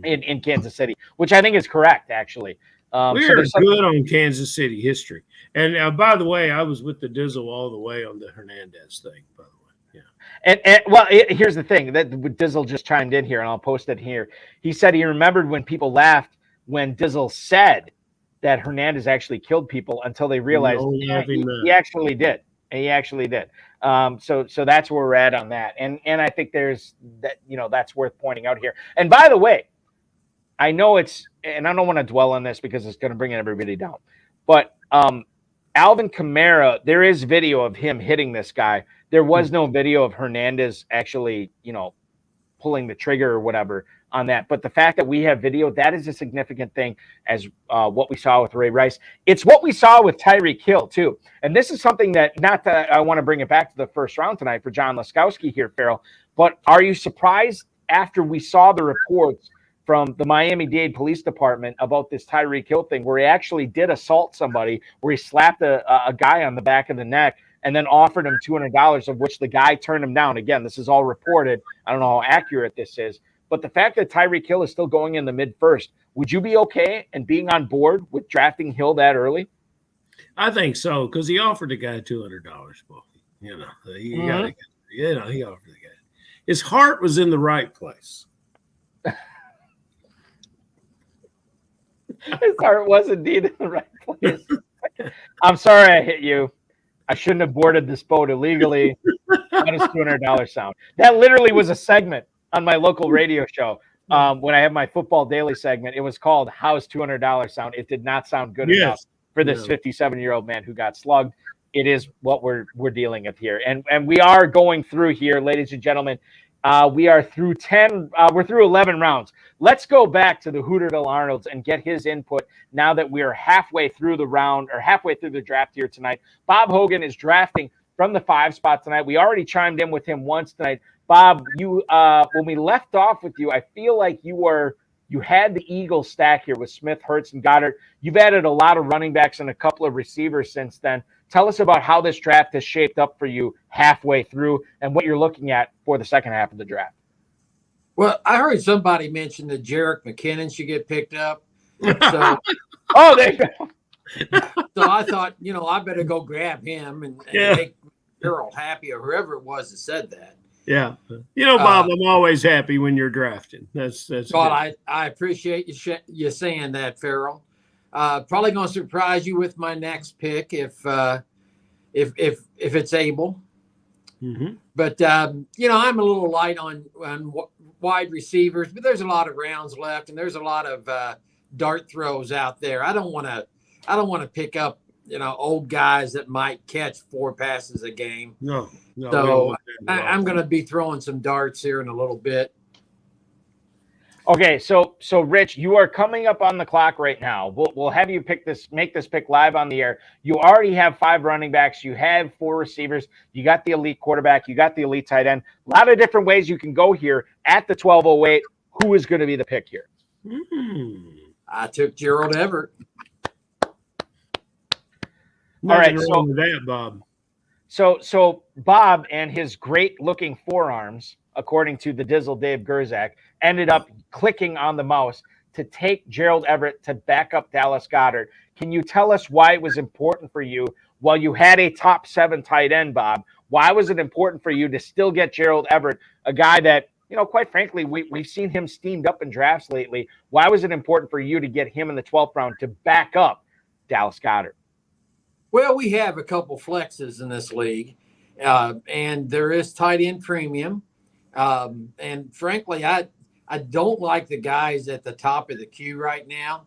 S1: in Kansas City, which I think is correct, actually.
S4: We are good on Kansas City history. And by the way, I was with the Dizzle all the way on the Hernandez thing, by the way. Yeah.
S1: Here's the thing that Dizzle just chimed in here, and I'll post it here. He said he remembered when people laughed when Dizzle said that Hernandez actually killed people until they realized he actually did. He actually did. So that's where we're at on that. And I think there's that, that's worth pointing out here. And by the way, I know and I don't want to dwell on this because it's going to bring everybody down, but Alvin Kamara, there is video of him hitting this guy. There was no video of Hernandez actually, pulling the trigger or whatever on that. But the fact that we have video, that is a significant thing as what we saw with Ray Rice. It's what we saw with Tyreek Hill too. And this is something that, not that I want to bring it back to the first round tonight for John Laskowski here, Farrell, but are you surprised after we saw the reports from the Miami-Dade Police Department about this Tyreek Hill thing where he actually did assault somebody, where he slapped a guy on the back of the neck and then offered him $200, of which the guy turned him down? Again, this is all reported. I don't know how accurate this is. But the fact that Tyreek Hill is still going in the mid-first, would you be okay and being on board with drafting Hill that early?
S4: I think so, because he offered the guy $200. Well, he offered the guy. His heart was in the right place.
S1: His heart was indeed in the right place. I'm sorry I hit you. I shouldn't have boarded this boat illegally. How does $200 sound? That literally was a segment on my local radio show. When I have my football daily segment, it was called "How's $200 Sound?" It did not sound good enough for this 57-year-old man who got slugged. It is what we're dealing with here, and we are going through here, ladies and gentlemen. We are through 10. We're through 11 rounds. Let's go back to the Hooterville Arnolds and get his input now that we are halfway through the round or halfway through the draft here tonight. Bob Hogan is drafting from the 5 spot tonight. We already chimed in with him once tonight. Bob, you when we left off with you, I feel like you had the Eagles stack here with Smith, Hurts, and Goddard. You've added a lot of running backs and a couple of receivers since then. Tell us about how this draft has shaped up for you halfway through and what you're looking at for the second half of the draft.
S5: Well, I heard somebody mention that Jerick McKinnon should get picked up. So,
S1: there you go.
S5: So I thought, I better go grab him and make Gerald happy, or whoever it was that said that.
S4: Yeah. Bob, I'm always happy when you're drafting. That's
S5: well, I appreciate you saying that, Farrell. Probably going to surprise you with my next pick if it's able.
S4: Mm-hmm.
S5: But I'm a little light on wide receivers, but there's a lot of rounds left, and there's a lot of dart throws out there. I don't want to pick up old guys that might catch 4 passes a game.
S4: No.
S5: So I'm going to be throwing some darts here in a little bit.
S1: Okay, so Rich, you are coming up on the clock right now. We'll have you make this pick live on the air. You already have 5 running backs. You have 4 receivers. You got the elite quarterback. You got the elite tight end. A lot of different ways you can go here at the 12:08. Who is going to be the pick here?
S5: I took Gerald Everett.
S1: All right,
S4: wrong with that, Bob.
S1: So Bob and his great-looking forearms, according to the Dizzle Dave Gerzak, ended up clicking on the mouse to take Gerald Everett to back up Dallas Goedert. Can you tell us why it was important for you, while you had a top 7 tight end, Bob? Why was it important for you to still get Gerald Everett, a guy that, quite frankly, we've seen him steamed up in drafts lately? Why was it important for you to get him in the 12th round to back up Dallas Goedert?
S5: Well, we have a couple flexes in this league, and there is tight end premium. And frankly, I don't like the guys at the top of the queue right now.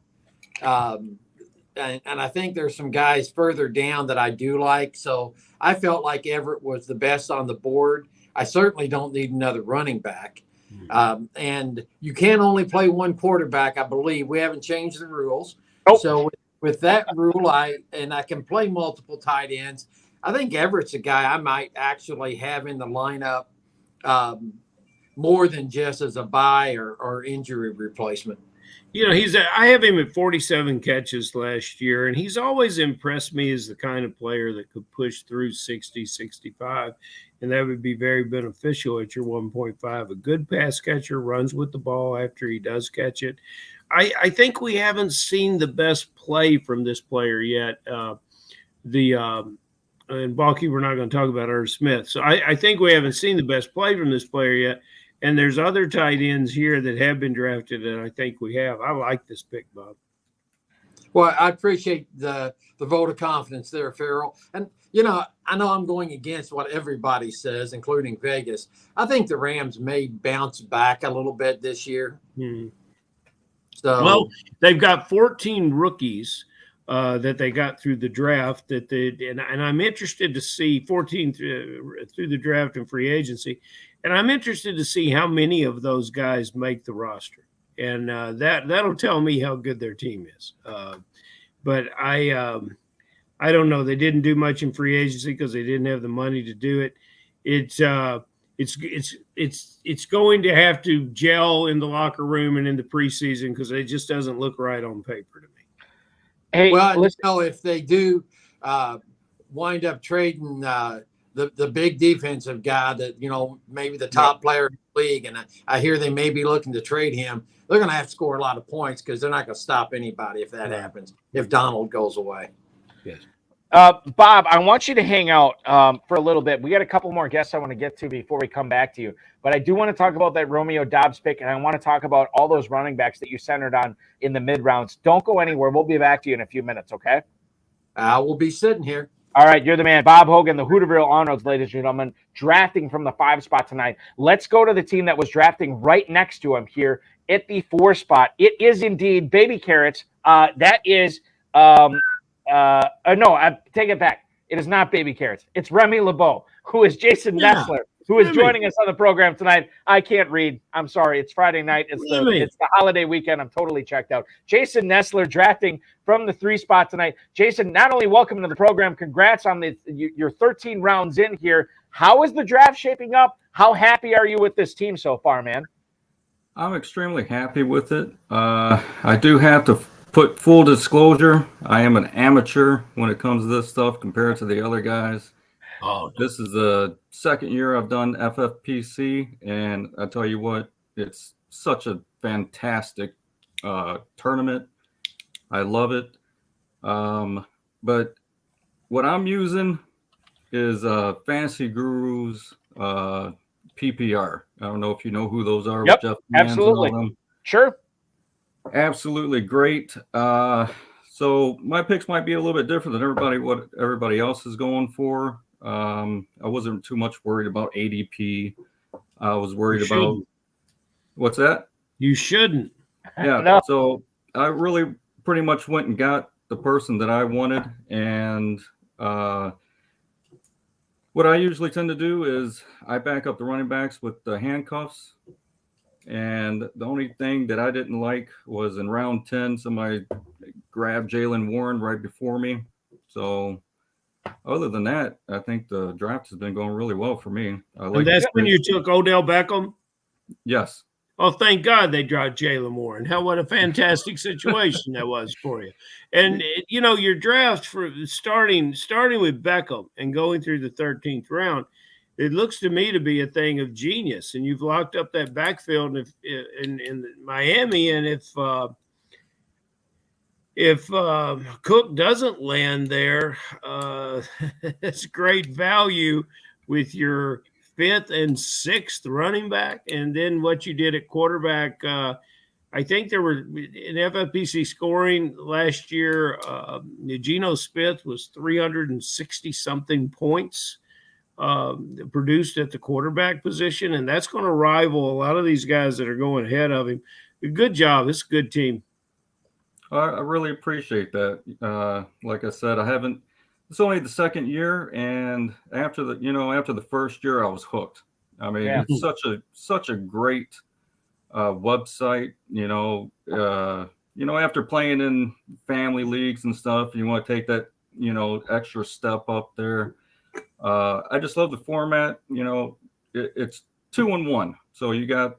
S5: And I think there's some guys further down that I do like. So I felt like Everett was the best on the board. I certainly don't need another running back. And you can only play one quarterback, I believe. We haven't changed the rules.
S1: Oh.
S5: So with that rule, I can play multiple tight ends. I think Everett's a guy I might actually have in the lineup more than just as a buy or injury replacement.
S4: I have him at 47 catches last year, and he's always impressed me as the kind of player that could push through 60, 65, and that would be very beneficial at your 1.5. A good pass catcher, runs with the ball after he does catch it. I think we haven't seen the best play from this player yet. And Balky, we're not going to talk about Irv Smith. So I think we haven't seen the best play from this player yet. And there's other tight ends here that have been drafted, and I think we have. I like this pick, Bob.
S5: Well, I appreciate the vote of confidence there, Farrell. And, I know I'm going against what everybody says, including Vegas. I think the Rams may bounce back a little bit this year. So,
S4: they've got 14 rookies that they got through the draft and I'm interested to see 14 through the draft and free agency. And I'm interested to see how many of those guys make the roster. And that'll tell me how good their team is. But I don't know. They didn't do much in free agency because they didn't have the money to do it. It's going to have to gel in the locker room and in the preseason because it just doesn't look right on paper to me.
S1: Hey,
S5: well, if they do wind up trading the big defensive guy that, maybe the top player in the league, and I hear they may be looking to trade him, they're going to have to score a lot of points because they're not going to stop anybody if that happens, if Donald goes away.
S4: Yes.
S1: Bob, I want you to hang out for a little bit. We got a couple more guests I want to get to before we come back to you. But I do want to talk about that Romeo Doubs pick, and I want to talk about all those running backs that you centered on in the mid-rounds. Don't go anywhere. We'll be back to you in a few minutes, okay?
S5: I will be sitting here.
S1: All right, you're the man. Bob Hogan, the Hooterville Arnolds, ladies and gentlemen, drafting from the 5 spot tonight. Let's go to the team that was drafting right next to him here at the 4 spot. It is indeed Baby Carrots. That is no, I take it back. It is not Baby Carrots. It's Remy LeBeau, who is Jason Nestler, who is joining us on the program tonight. I can't read. I'm sorry. It's Friday night. It's the holiday weekend. I'm totally checked out. Jason Nestler drafting from the 3 spot tonight. Jason, not only welcome to the program, congrats on your 13 rounds in here. How is the draft shaping up? How happy are you with this team so far, man?
S6: I'm extremely happy with it. I do have to put full disclosure. I am an amateur when it comes to this stuff compared to the other guys. This is the second year I've done FFPC, and I tell you what, it's such a fantastic tournament. I love it. But what I'm using is Fantasy Gurus PPR. I don't know if you know who those are.
S1: Yep,
S6: Jeff
S1: absolutely. Sure.
S6: Absolutely great. So my picks might be a little bit different than what everybody else is going for. I wasn't too much worried about ADP. I was worried about what's that?
S4: You shouldn't.
S6: Yeah.
S1: No.
S6: So I really pretty much went and got the person that I wanted. And what I usually tend to do is I back up the running backs with the handcuffs. And the only thing that I didn't like was in round 10, somebody grabbed Jaylen Warren right before me. So other than that, I think the draft has been going really well for me.
S4: And that's when you took Odell Beckham?
S6: Yes.
S4: Oh, thank God they dropped Jaylen Warren. What a fantastic situation that was for you. And, your draft for starting with Beckham and going through the 13th round, it looks to me to be a thing of genius. And you've locked up that backfield in Miami, and if Cook doesn't land there, it's great value with your 5th and 6th running back. And then what you did at quarterback, I think there were in FFPC scoring last year, Geno Smith was 360 something points produced at the quarterback position. And that's going to rival a lot of these guys that are going ahead of him. Good job. It's a good team.
S6: I really appreciate that. Like I said, it's only the second year, and after the first year, I was hooked. I mean, It's such a great website. After playing in family leagues and stuff, you want to take that, extra step up there. I just love the format. It's 2-1, so you got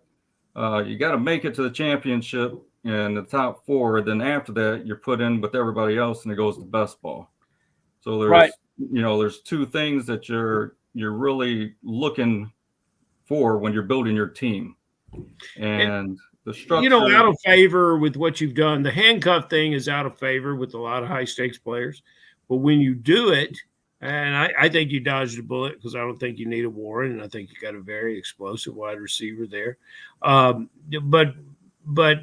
S6: to make it to the championship and the top 4. Then after that, you're put in with everybody else, and it goes to best ball. So there's 2 things that you're really looking for when you're building your team, and the structure.
S4: Out of favor with what you've done. The handcuff thing is out of favor with a lot of high stakes players, but when you do it, and I think you dodged a bullet because I don't think you need a Warren, and I think you got a very explosive wide receiver there. But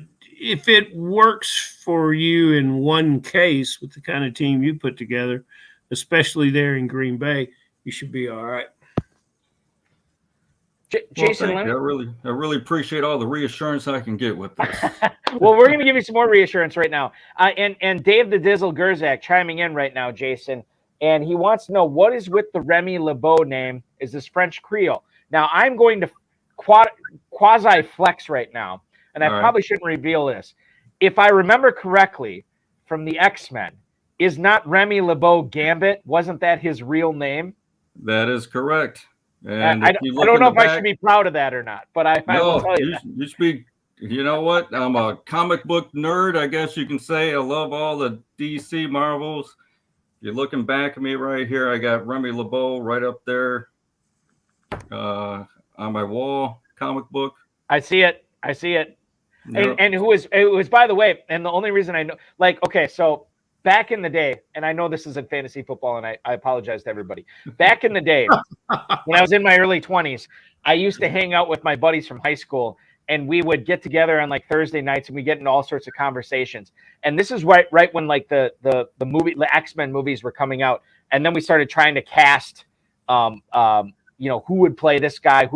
S4: if it works for you in one case with the kind of team you put together, especially there in Green Bay, you should be all right.
S1: Jason,
S6: I really appreciate all the reassurance I can get with this.
S1: Well, we're going to give you some more reassurance right now. And Dave the Dizzle Gerzak chiming in right now, Jason, and he wants to know what is with the Remy LeBeau name. Is this French Creole? Now, I'm going to quasi flex right now, and I probably shouldn't reveal this. If I remember correctly from the X-Men, is not Remy LeBeau Gambit? Wasn't that his real name?
S6: That is correct. And
S1: I don't know if I should be proud of that or not, but I will tell you that.
S6: You should be. You know what? I'm a comic book nerd, I guess you can say. I love all the DC Marvels. You're looking back at me right here. I got Remy LeBeau right up there on my wall, comic book.
S1: I see it. Yep. And it was, by the way, and the only reason I know, so back in the day, and I know this isn't fantasy football, and I apologize to everybody. Back in the day, when I was in my early 20s, I used to hang out with my buddies from high school, and we would get together on Thursday nights, and we get into all sorts of conversations. And this is right when the X-Men movies were coming out, and then we started trying to cast, who would play this guy,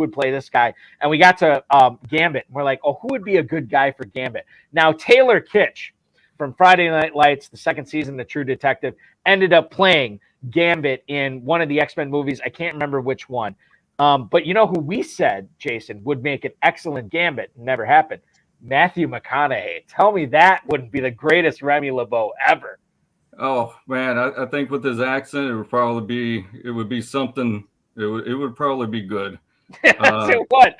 S1: and we got to Gambit. And we're like, oh, who would be a good guy for Gambit? Now Taylor Kitsch from Friday Night Lights, the second season, The True Detective, ended up playing Gambit in one of the X-Men movies. I can't remember which one. But you know who we said, Jason, would make an excellent Gambit? Never happened. Matthew McConaughey. Tell me that wouldn't be the greatest Remy LeBeau ever.
S6: Oh, man, I think with his accent, it would be something. It would probably be good.
S1: What?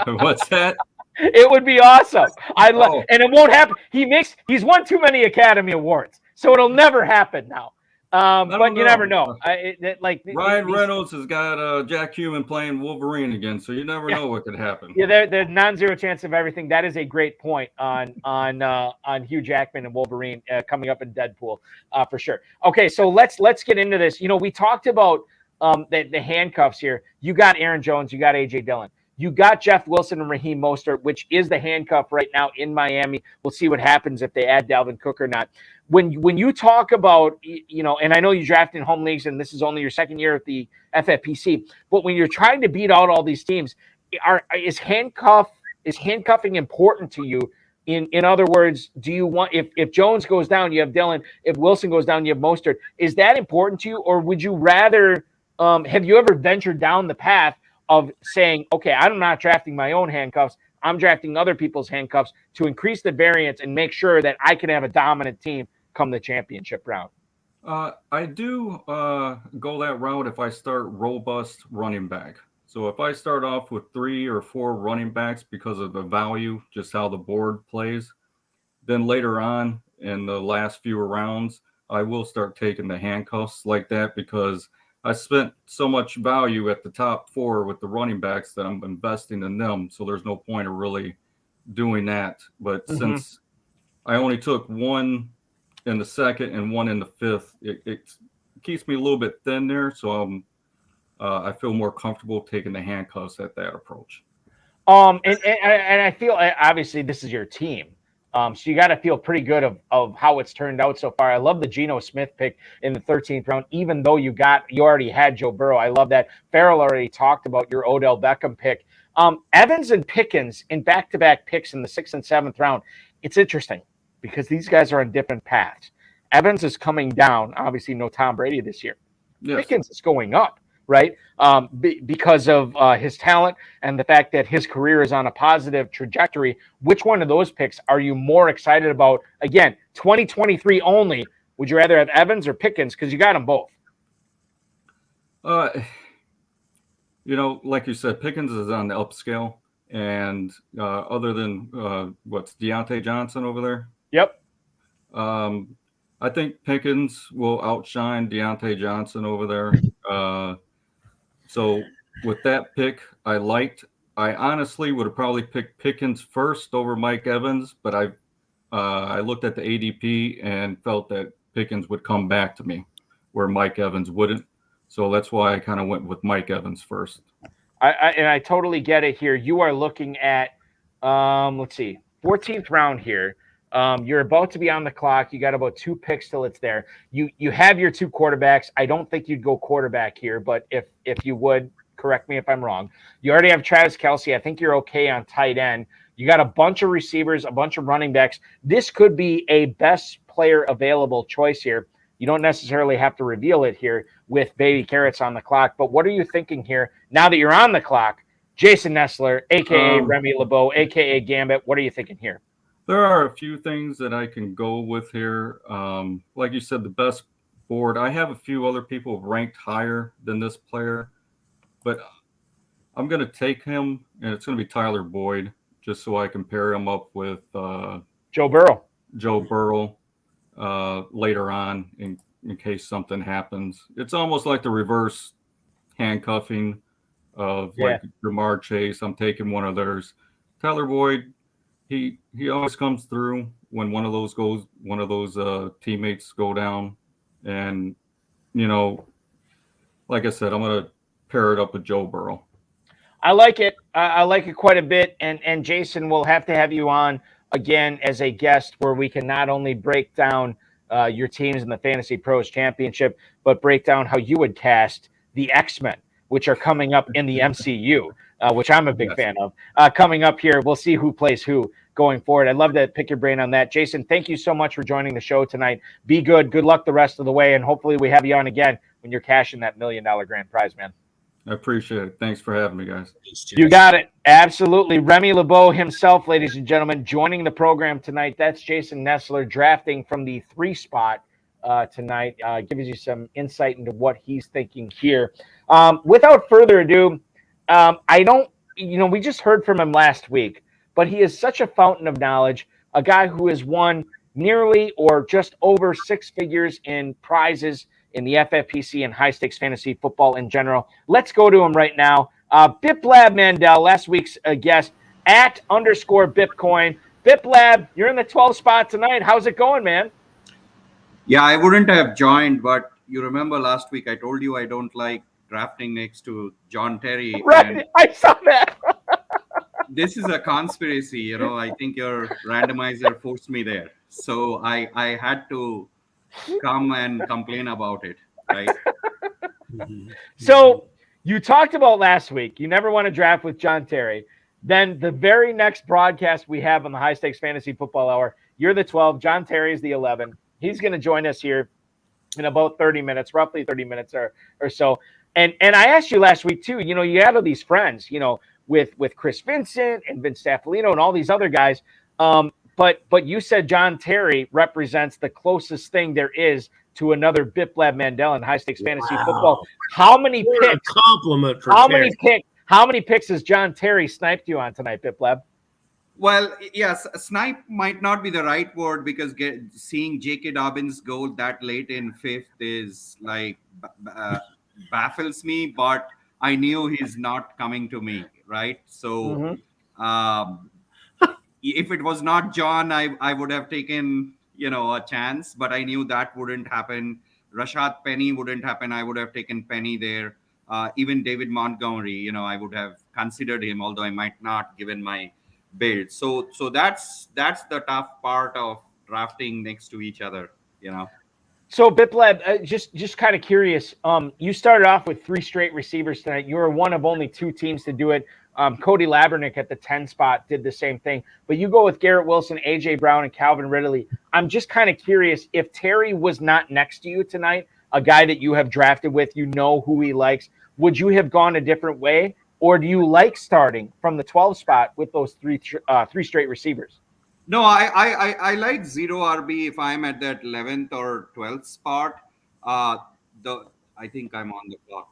S6: What's that?
S1: It would be awesome. And it won't happen. He's won too many Academy Awards, so it'll never happen now. But you never know.
S6: Ryan Reynolds has got Jack Human playing Wolverine again, so you never know what could happen.
S1: Yeah, there's non-zero chance of everything. That is a great point on Hugh Jackman and Wolverine coming up in Deadpool for sure. Okay, so let's get into this. We talked about the handcuffs here. You got Aaron Jones, you got AJ Dillon. You got Jeff Wilson and Raheem Mostert, which is the handcuff right now in Miami. We'll see what happens if they add Dalvin Cook or not. When you talk about, and I know you drafted in home leagues, and this is only your second year at the FFPC, but when you're trying to beat out all these teams, is handcuffing important to you? In other words, do you want, if Jones goes down, you have Dillon. If Wilson goes down, you have Mostert. Is that important to you, or would you rather? Have you ever ventured down the path of saying, okay, I'm not drafting my own handcuffs, I'm drafting other people's handcuffs to increase the variance and make sure that I can have a dominant team come the championship round?
S6: I do go that route if I start robust running back. So if I start off with 3 or 4 running backs because of the value, just how the board plays, then later on in the last few rounds, I will start taking the handcuffs like that because I spent so much value at the top 4 with the running backs that I'm investing in them. So there's no point of really doing that. But since I only took 1 in the 2nd and 1 in the 5th, it keeps me a little bit thin there. So I feel more comfortable taking the handcuffs at that approach.
S1: And I feel obviously this is your team. So you got to feel pretty good of how it's turned out so far. I love the Geno Smith pick in the 13th round, even though you already had Joe Burrow. I love that. Farrell already talked about your Odell Beckham pick. Evans and Pickens in back-to-back picks in the 6th and 7th round. It's interesting because these guys are on different paths. Evans is coming down. Obviously, no Tom Brady this year. Yes. Pickens is going up, right? Because of his talent and the fact that his career is on a positive trajectory. Which one of those picks are you more excited about? Again, 2023 only. Would you rather have Evans or Pickens? Because you got them both.
S6: Like you said, Pickens is on the upscale. And other than what's Deontay Johnson over there?
S1: Yep.
S6: I think Pickens will outshine Deontay Johnson over there. So with that pick, I honestly would have probably picked Pickens first over Mike Evans, but I looked at the ADP and felt that Pickens would come back to me where Mike Evans wouldn't. So that's why I kind of went with Mike Evans first.
S1: I totally get it here. You are looking at, 14th round here. You're about to be on the clock. You got about 2 picks till it's there. You have your 2 quarterbacks. I don't think you'd go quarterback here, but if you would, correct me if I'm wrong. You already have Travis Kelce. I think you're okay on tight end. You got a bunch of receivers, a bunch of running backs. This could be a best player available choice here. You don't necessarily have to reveal it here with baby carrots on the clock. But what are you thinking here now that you're on the clock? Jason Nestler, a.k.a. Remy LeBeau, a.k.a. Gambit. What are you thinking here?
S6: There are a few things that I can go with here. Like you said, the best board. I have a few other people ranked higher than this player, but I'm going to take him, and it's going to be Tyler Boyd, just so I can pair him up with
S1: Joe Burrow.
S6: Later on in case something happens. It's almost like the reverse handcuffing of like Jamar Chase. I'm taking one of theirs. Tyler Boyd, he always comes through when one of those teammates go down. And, like I said, I'm going to pair it up with Joe Burrow.
S1: I like it. I like it quite a bit. And Jason, we'll have to have you on again as a guest where we can not only break down your teams in the Fantasy Pros Championship, but break down how you would cast the X-Men, which are coming up in the MCU, which I'm a big fan of. Coming up here, we'll see who plays who going forward. I'd love to pick your brain on that. Jason, thank you so much for joining the show tonight. Be good. Good luck the rest of the way, and hopefully we have you on again when you're cashing that $1 million grand prize, man.
S6: I appreciate it. Thanks for having me, guys.
S1: You got it. Absolutely. Remy LeBeau himself, ladies and gentlemen, joining the program tonight. That's Jason Nestler drafting from the 3 spot tonight. Gives you some insight into what he's thinking here. Without further ado, we just heard from him last week, but he is such a fountain of knowledge, a guy who has won nearly or just over 6 figures in prizes in the FFPC and high-stakes fantasy football in general. Let's go to him right now. Biplab Mandel, last week's guest, @_Bitcoin. Biplab, you're in the 12th spot tonight. How's it going, man?
S7: Yeah, I wouldn't have joined, but you remember last week I told you I don't like drafting next to John Terry.
S1: Right, I saw that.
S7: This is a conspiracy, I think your randomizer forced me there. So I had to come and complain about it, right?
S1: So you talked about last week, you never want to draft with John Terry. Then the very next broadcast we have on the High Stakes Fantasy Football Hour, you're the 12, John Terry is the 11. He's going to join us here in about 30 minutes, roughly 30 minutes or so. And I asked you last week too, you had all these friends, with Chris Vincent and Vince Staffolino and all these other guys. But you said John Terry represents the closest thing there is to another Biplab Mandel in high stakes fantasy football. How many picks?
S4: A compliment for
S1: Terry. How many picks has John Terry sniped you on tonight, Biplab?
S7: Well, yes, snipe might not be the right word because seeing J.K. Dobbins go that late in 5th is like baffles me, but I knew he's not coming to me, right? So if it was not John, I would have taken, a chance, but I knew that wouldn't happen. Rashad Penny wouldn't happen. I would have taken Penny there. Even David Montgomery, I would have considered him, although I might not, given my build. So that's the tough part of drafting next to each other.
S1: So Biplab, just kind of curious. You started off with 3 straight receivers tonight. You were one of only 2 teams to do it. Cody Labernick at the 10 spot did the same thing. But you go with Garrett Wilson, A.J. Brown, and Calvin Ridley. I'm just kind of curious, if Terry was not next to you tonight, a guy that you have drafted with, you know who he likes, would you have gone a different way? Or do you like starting from the 12 spot with those three straight receivers?
S7: No, I like zero RB if I'm at that 11th or 12th spot. I think I'm on the clock.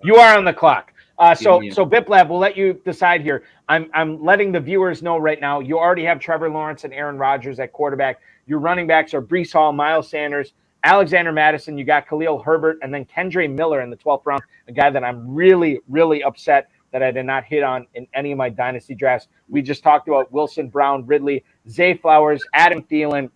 S1: You are on the clock. So Biplab, we'll let you decide here. I'm letting the viewers know right now. You already have Trevor Lawrence and Aaron Rodgers at quarterback. Your running backs are Breece Hall, Miles Sanders, Alexander Madison. You got Khalil Herbert, and then Kendre Miller in the 12th round, a guy that I'm really, really upset that I did not hit on in any of my dynasty drafts. We just talked about Wilson, Brown, Ridley, Zay Flowers, Adam Thielen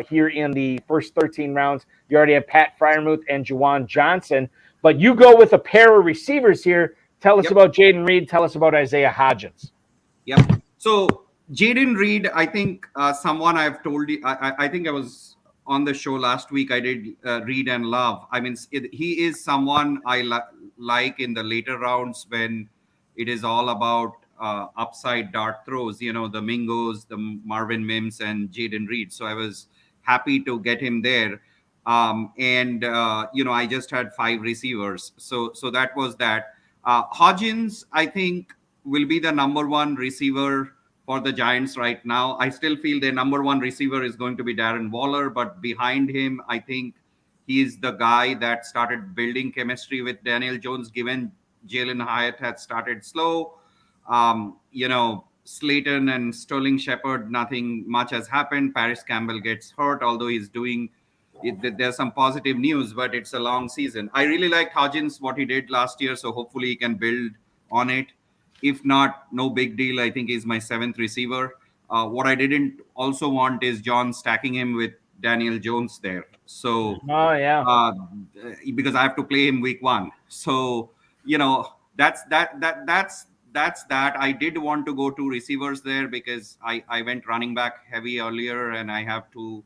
S1: here in the first 13 rounds. You already have Pat Freiermuth and Juwan Johnson. But you go with a pair of receivers here. Tell us about Jaden Reed. Tell us about Isaiah Hodgins.
S7: Yep. So Jaden Reed, I think someone I've told you, I think I was on the show last week. I did Read and Love. I mean, he is someone I like in the later rounds when it is all about upside dart throws, the Mingos, the Marvin Mims, and Jaden Reed. So I was happy to get him there. I just had 5 receivers. So that was that. Hodgins, I think, will be the number 1 receiver for the Giants right now. I still feel their number 1 receiver is going to be Darren Waller, but behind him, I think he is the guy that started building chemistry with Daniel Jones, given Jalen Hyatt had started slow. Slayton and Sterling Shepard, nothing much has happened. Paris Campbell gets hurt, although he's doing it. There's some positive news, but it's a long season. I really liked Hodgins, what he did last year, so hopefully he can build on it. If not, no big deal. I think he's my 7th receiver. What I didn't also want is John stacking him with Daniel Jones there. So, because I have to play him week 1. So, that's that. I did want to go 2 receivers there because I went running back heavy earlier, and I have 2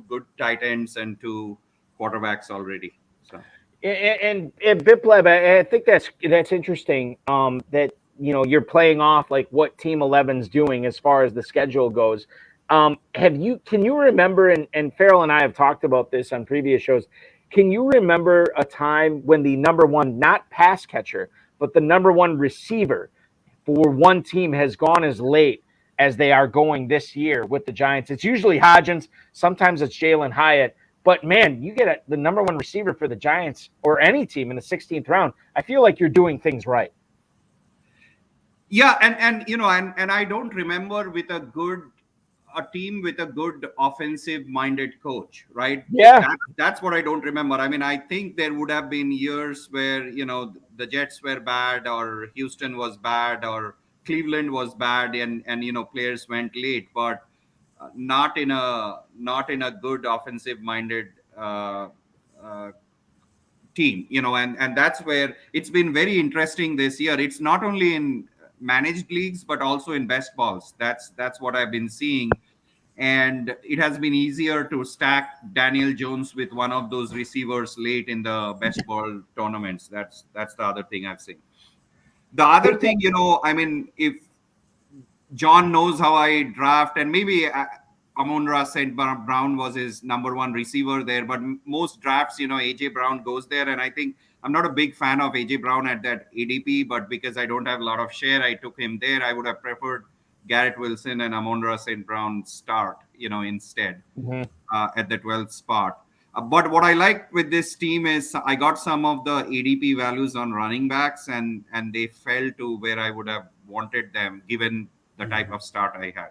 S7: good tight ends and 2 quarterbacks already. So,
S1: and Biplab, I think that's interesting. That you're playing off like what Team 11's doing as far as the schedule goes. Can you remember? And Farrell and I have talked about this on previous shows. Can you remember a time when the number 1, not pass catcher, but the number 1 receiver for one team has gone as late as they are going this year with the Giants? It's usually Hodgins. Sometimes it's Jalen Hyatt. But, man, you get the number 1 receiver for the Giants or any team in the 16th round. I feel like you're doing things right.
S7: Yeah, and I don't remember with a team with a good offensive-minded coach, right?
S1: Yeah.
S7: That's what I don't remember. I mean, I think there would have been years where, the Jets were bad, or Houston was bad, or Cleveland was bad, and players went late, but not in a good offensive-minded team, and that's where it's been very interesting this year. It's not only in managed leagues, but also in best balls. That's what I've been seeing. And it has been easier to stack Daniel Jones with one of those receivers late in the best ball tournaments. That's the other thing I've seen. The other thing, if John knows how I draft, and maybe Amon-Ra St. Brown was his number 1 receiver there, but most drafts, AJ Brown goes there. And I think I'm not a big fan of AJ Brown at that ADP, but because I don't have a lot of share, I took him there. I would have preferred Garrett Wilson and Amon-Ra St. Brown start, instead at the 12th spot. But what I liked with this team is I got some of the ADP values on running backs, and they fell to where I would have wanted them given the type of start I had.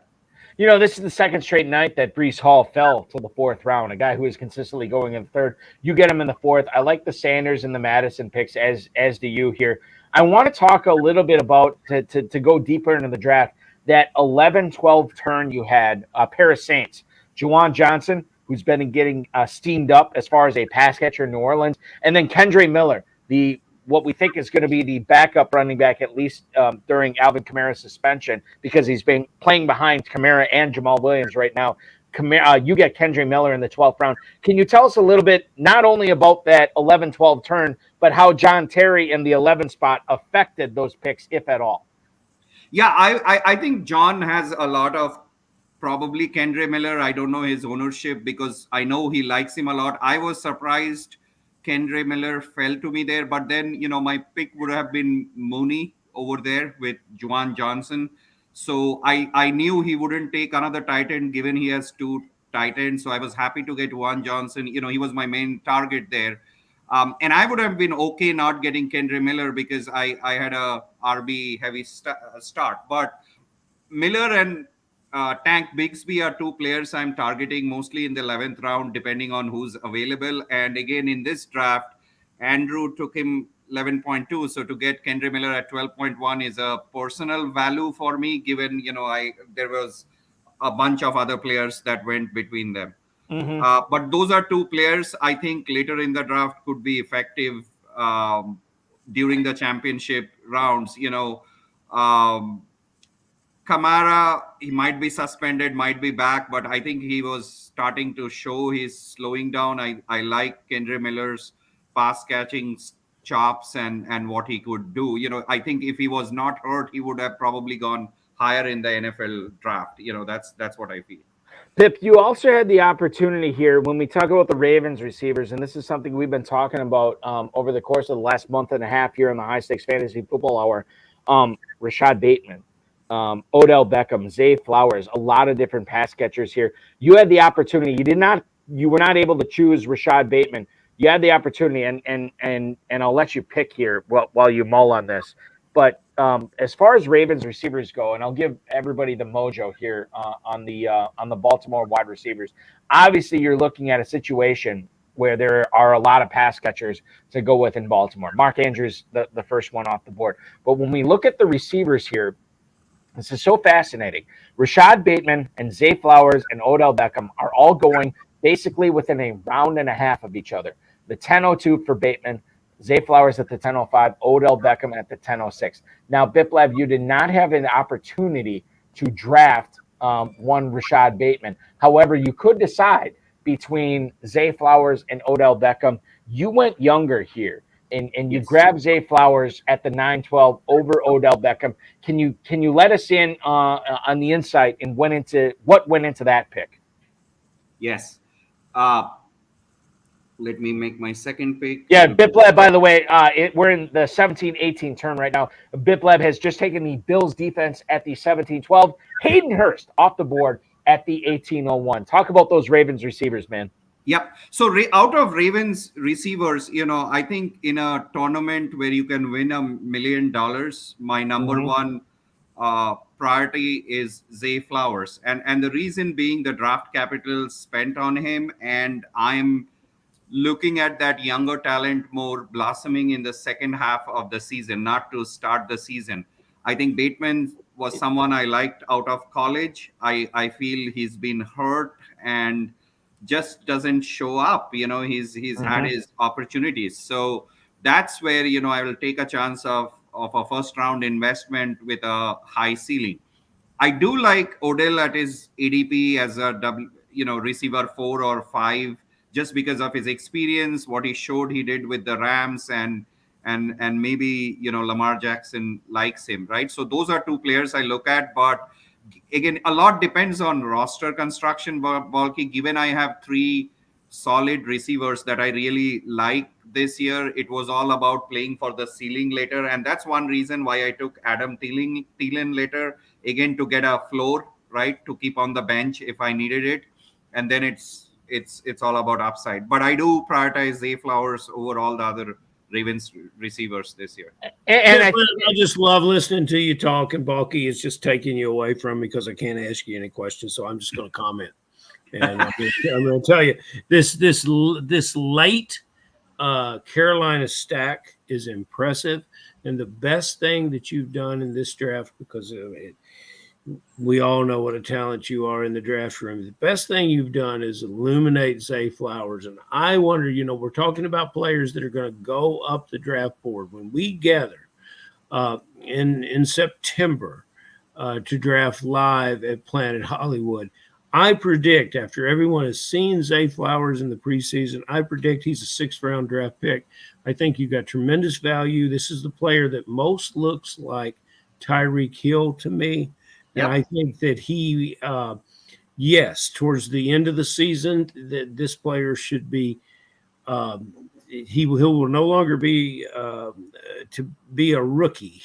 S1: This is the second straight night that Breece Hall fell to the fourth round, a guy who is consistently going in the third. You get him in the fourth. I like the Sanders and the Madison picks, as do you here. I want to talk a little bit about, to go deeper into the draft, that 11-12 turn you had, a pair of Saints, Juwan Johnson, who's been getting steamed up as far as a pass catcher in New Orleans, and then Kendre Miller, what we think is going to be the backup running back, at least during Alvin Kamara's suspension, because he's been playing behind Kamara and Jamal Williams right now. You get Kendre Miller in the 12th round. Can you tell us a little bit, not only about that 11-12 turn, but how John Terry in the 11 spot affected those picks, if at all?
S7: Yeah, I think John has a lot of probably Kendre Miller. I don't know his ownership because I know he likes him a lot. I was surprised Kendre Miller fell to me there, but then, my pick would have been Mooney over there with Juwan Johnson. So I knew he wouldn't take another tight end given he has two tight ends. So I was happy to get Juwan Johnson. He was my main target there. And I would have been okay not getting Kendre Miller because I had a RB heavy start. But Miller and Tank Bigsby are two players I'm targeting mostly in the 11th round, depending on who's available. And again, in this draft, Andrew took him 11.2. So to get Kendre Miller at 12.1 is a personal value for me, given, there was a bunch of other players that went between them.
S1: Mm-hmm.
S7: But those are two players I think later in the draft could be effective during the championship rounds. Kamara, he might be suspended, might be back, but I think he was starting to show he's slowing down. I like Kendre Miller's pass catching chops and what he could do. I think if he was not hurt, he would have probably gone higher in the NFL draft. That's what I feel.
S1: Pip, you also had the opportunity here when we talk about the Ravens receivers, and this is something we've been talking about over the course of the last month and a half here in the High Stakes Fantasy Football Hour. Rashad Bateman, Odell Beckham, Zay Flowers, a lot of different pass catchers here. You had the opportunity. You were not able to choose Rashad Bateman. You had the opportunity, and I'll let you pick here while you mull on this. But as far as Ravens receivers go, and I'll give everybody the mojo here on the Baltimore wide receivers. Obviously, you're looking at a situation where there are a lot of pass catchers to go with in Baltimore. Mark Andrews, the first one off the board. But when we look at the receivers here, this is so fascinating. Rashad Bateman and Zay Flowers and Odell Beckham are all going basically within a round and a half of each other. The 10:02 for Bateman, Zay Flowers at the 10:05, Odell Beckham at the 10:06. Now, Biplab, you did not have an opportunity to draft one Rashad Bateman. However, you could decide between Zay Flowers and Odell Beckham. You went younger here, and you grabbed Zay Flowers at the 9:12 over Odell Beckham. Can you let us in on the insight and what went into that pick?
S7: Yes. Let me make my second pick.
S1: Yeah, Biplab, by the way, we're in the 17-18 turn right now. Biplab has just taken the Bills defense at the 17-12. Hayden Hurst off the board at the 18-01. Talk about those Ravens receivers, man.
S7: Yep. So out of Ravens receivers, I think in a tournament where you can win $1 million, my number one priority is Zay Flowers. And the reason being the draft capital spent on him, and I'm looking at that younger talent more blossoming in the second half of the season, not to start the season. I think Bateman was someone I liked out of college. I feel he's been hurt and just doesn't show up. He's had his opportunities. So that's where, I will take a chance of a first round investment with a high ceiling. I do like Odell at his ADP as a receiver 4 or 5, just because of his experience, what he showed he did with the Rams, and maybe Lamar Jackson likes him, right? So those are two players I look at. But again, a lot depends on roster construction, Balky. Given I have 3 solid receivers that I really like this year, it was all about playing for the ceiling later, and that's one reason why I took Adam Thielen later, again to get a floor, right, to keep on the bench if I needed it, and then it's all about upside. But I do prioritize Zay Flowers over all the other Ravens receivers this year.
S1: And
S4: I just love listening to you talk, and Bulky is just taking you away from me because I can't ask you any questions. So I'm just going to comment, and I'm going to tell you this late Carolina stack is impressive, and the best thing that you've done in this draft, because we all know what a talent you are in the draft room. The best thing you've done is illuminate Zay Flowers. And I wonder, we're talking about players that are going to go up the draft board. When we gather in September to draft live at Planet Hollywood, I predict, after everyone has seen Zay Flowers in the preseason, I predict he's a 6th-round draft pick. I think you've got tremendous value. This is the player that most looks like Tyreek Hill to me. And I think that he, towards the end of the season, that this player should be, he will no longer be to be a rookie.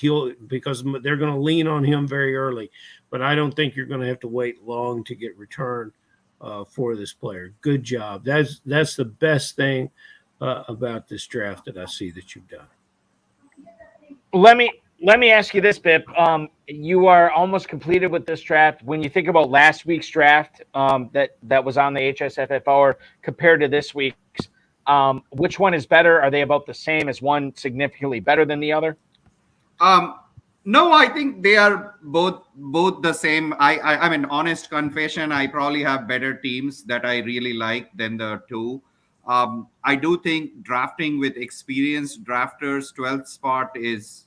S4: Because they're going to lean on him very early. But I don't think you're going to have to wait long to get return for this player. Good job. That's the best thing about this draft that I see that you've done.
S1: Let me ask you this, Bip. You are almost completed with this draft. When you think about last week's draft that was on the HSFF Hour compared to this week's, which one is better? Are they about the same? Is one significantly better than the other?
S7: No, I think they are both the same. I mean, honest confession, I probably have better teams that I really like than the two. I do think drafting with experienced drafters, 12th spot is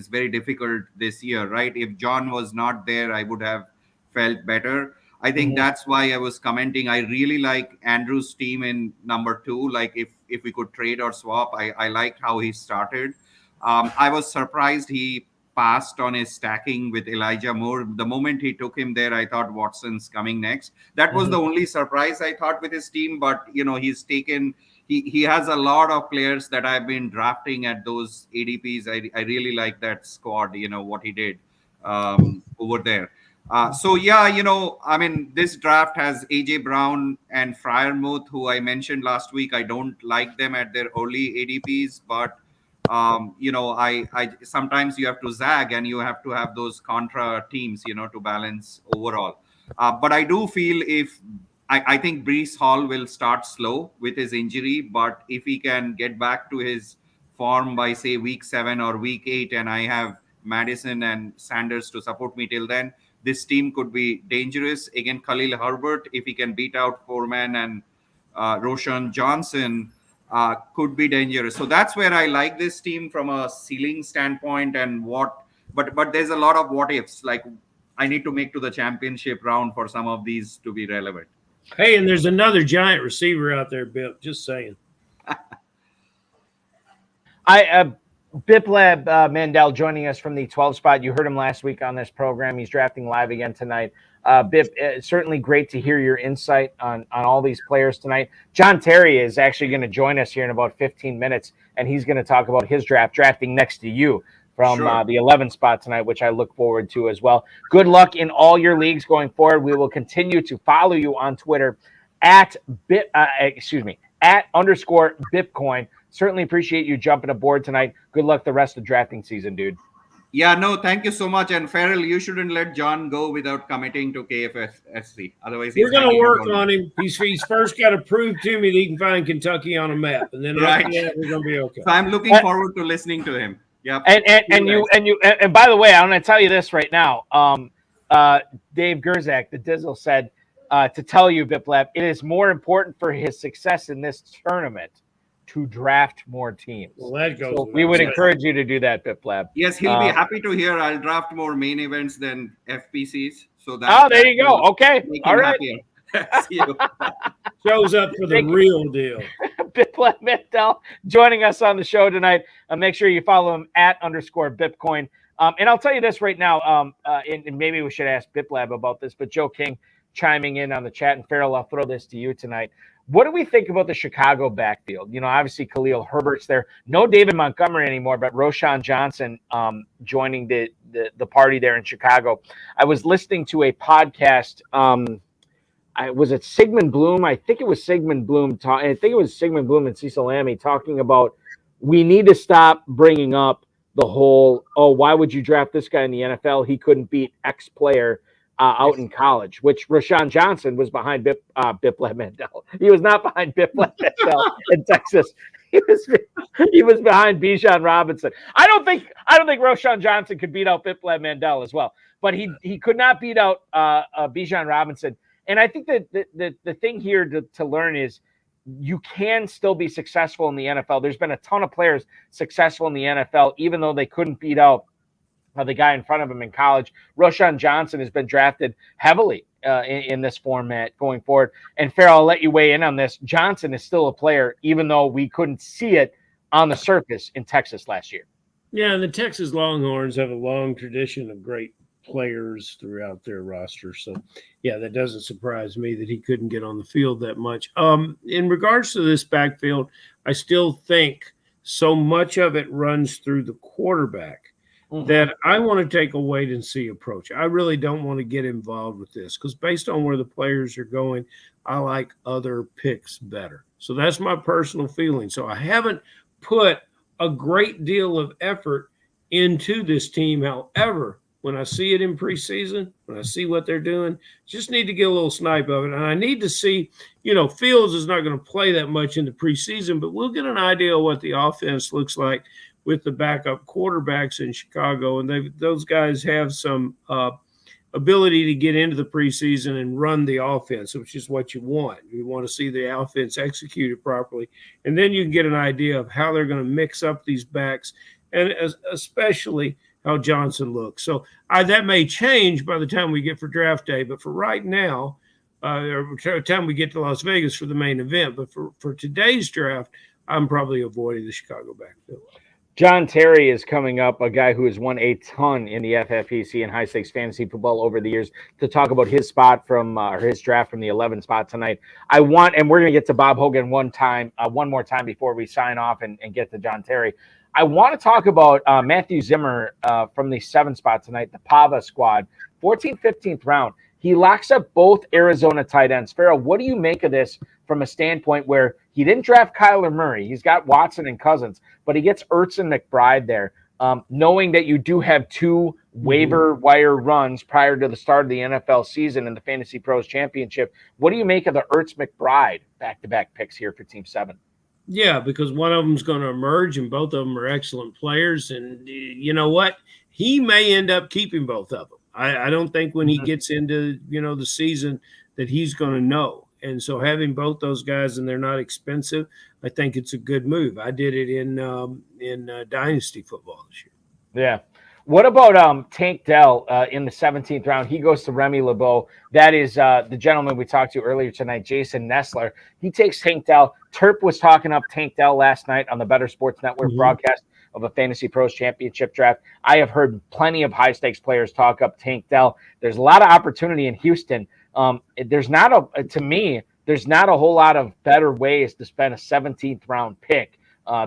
S7: very difficult this year, right? If John was not there, I would have felt better. I think that's why I was commenting. I really like Andrew's team in number 2. Like if we could trade or swap, I liked how he started. I was surprised he passed on his stacking with Elijah Moore. The moment he took him there, I thought Watson's coming next. That was the only surprise I thought with his team. But, he's taken, he has a lot of players that I've been drafting at those ADPs. I really like that squad, what he did over there. I mean, this draft has AJ Brown and Freiermuth, who I mentioned last week. I don't like them at their early ADPs, but I sometimes you have to zag and you have to have those contra teams, to balance overall. But I do feel I think Breece Hall will start slow with his injury, but if he can get back to his form by say week 7 or week 8, and I have Madison and Sanders to support me till then, this team could be dangerous. Again, Khalil Herbert, if he can beat out Foreman and Roshan Johnson, could be dangerous. So that's where I like this team from a ceiling standpoint but there's a lot of what ifs. Like I need to make to the championship round for some of these to be relevant.
S4: Hey, and there's another giant receiver out there, Bip. Just saying.
S1: Biplab Mandel joining us from the 12 spot. You heard him last week on this program. He's drafting live again tonight. Bip, certainly great to hear your insight on all these players tonight. John Terry is actually going to join us here in about 15 minutes, and he's going to talk about his drafting next to you from the 11 spot tonight, which I look forward to as well. Good luck in all your leagues going forward. We will continue to follow you on Twitter at @_Bipcoin. Certainly appreciate you jumping aboard tonight. Good luck the rest of drafting season, dude.
S7: Yeah, no, thank you so much. And Farrell, you shouldn't let John go without committing to KFSC. Otherwise,
S4: we're going to work on him. He's first got to prove to me that he can find Kentucky on a map, and then
S7: right.
S4: We're going to be okay.
S7: So I'm looking forward to listening to him. Yeah.
S1: And by the way, I'm going to tell you this right now. Dave Gerzak, the Dizzle, said to tell you, Biplab, it is more important for his success in this tournament to draft more teams.
S4: Well, that goes.
S1: So we would encourage you to do that, Biplab.
S7: Yes, he'll be happy to hear. I'll draft more main events than FPCs. So that.
S1: There you go. Okay. All right.
S7: See you.
S4: Shows up for the real deal.
S1: Biplab Mandel joining us on the show tonight. Make sure you follow him at _Bipcoin. And I'll tell you this right now, and maybe we should ask Biplab about this, but Joe King chiming in on the chat, and Farrell, I'll throw this to you tonight. What do we think about the Chicago backfield? Obviously Khalil Herbert's there. No David Montgomery anymore, but Roshan Johnson joining the party there in Chicago. I was listening to a podcast. Was it Sigmund Bloom? I think it was Sigmund Bloom. I think it was Sigmund Bloom and Cecil Lammey talking about we need to stop bringing up the whole, oh, why would you draft this guy in the NFL? He couldn't beat X player out in college, which Rashawn Johnson was behind Biplab Mandel. He was not behind Biplab Mandel in Texas. He was behind Bijan Robinson. I don't think Rashawn Johnson could beat out Biplab Mandel as well, but he could not beat out Bijan Robinson. And I think that the thing here to learn is you can still be successful in the NFL. There's been a ton of players successful in the NFL, even though they couldn't beat out the guy in front of him in college. Rashawn Johnson has been drafted heavily in this format going forward. And Farrell, I'll let you weigh in on this. Johnson is still a player, even though we couldn't see it on the surface in Texas last year.
S4: Yeah, and the Texas Longhorns have a long tradition of great players throughout their roster. So, yeah, that doesn't surprise me that he couldn't get on the field that much. In regards to this backfield, I still think so much of it runs through the quarterback that I want to take a wait-and-see approach. I really don't want to get involved with this because based on where the players are going, I like other picks better. So that's my personal feeling. So I haven't put a great deal of effort into this team. However, when I see it in preseason, when I see what they're doing, just need to get a little snipe of it. And I need to see, Fields is not going to play that much in the preseason, but we'll get an idea of what the offense looks like with the backup quarterbacks in Chicago. And those guys have some ability to get into the preseason and run the offense, which is what you want. You want to see the offense executed properly. And then you can get an idea of how they're going to mix up these backs and especially how Johnson looks. So that may change by the time we get for draft day. But for right now, or by the time we get to Las Vegas for the main event, but for today's draft, I'm probably avoiding the Chicago backfield.
S1: John Terry is coming up, a guy who has won a ton in the FFPC and high-stakes fantasy football over the years, to talk about his spot or his draft from the 11 spot tonight. And we're going to get to Bob Hogan one more time before we sign off and get to John Terry. I want to talk about Matthew Zimmer from the 7 spot tonight, the Pava squad, 14th, 15th round. He locks up both Arizona tight ends. Farrell, what do you make of this from a standpoint where he didn't draft Kyler Murray? He's got Watson and Cousins, but he gets Ertz and McBride there, knowing that you do have 2 waiver wire runs prior to the start of the NFL season in the Fantasy Pros Championship. What do you make of the Ertz McBride back-to-back picks here for Team 7?
S4: Yeah, because one of them is going to emerge, and both of them are excellent players. And you know what? He may end up keeping both of them. I don't think when he gets into, the season that he's going to know. And so having both those guys, and they're not expensive, I think it's a good move. I did it in Dynasty football this year.
S1: Yeah. What about Tank Dell in the 17th round? He goes to Remy LeBeau. That is the gentleman we talked to earlier tonight, Jason Nestler. He takes Tank Dell. Terp was talking up Tank Dell last night on the Better Sports Network broadcast of a Fantasy Pros Championship draft. I have heard plenty of high-stakes players talk up Tank Dell. There's a lot of opportunity in Houston. There's not a whole lot of better ways to spend a 17th round pick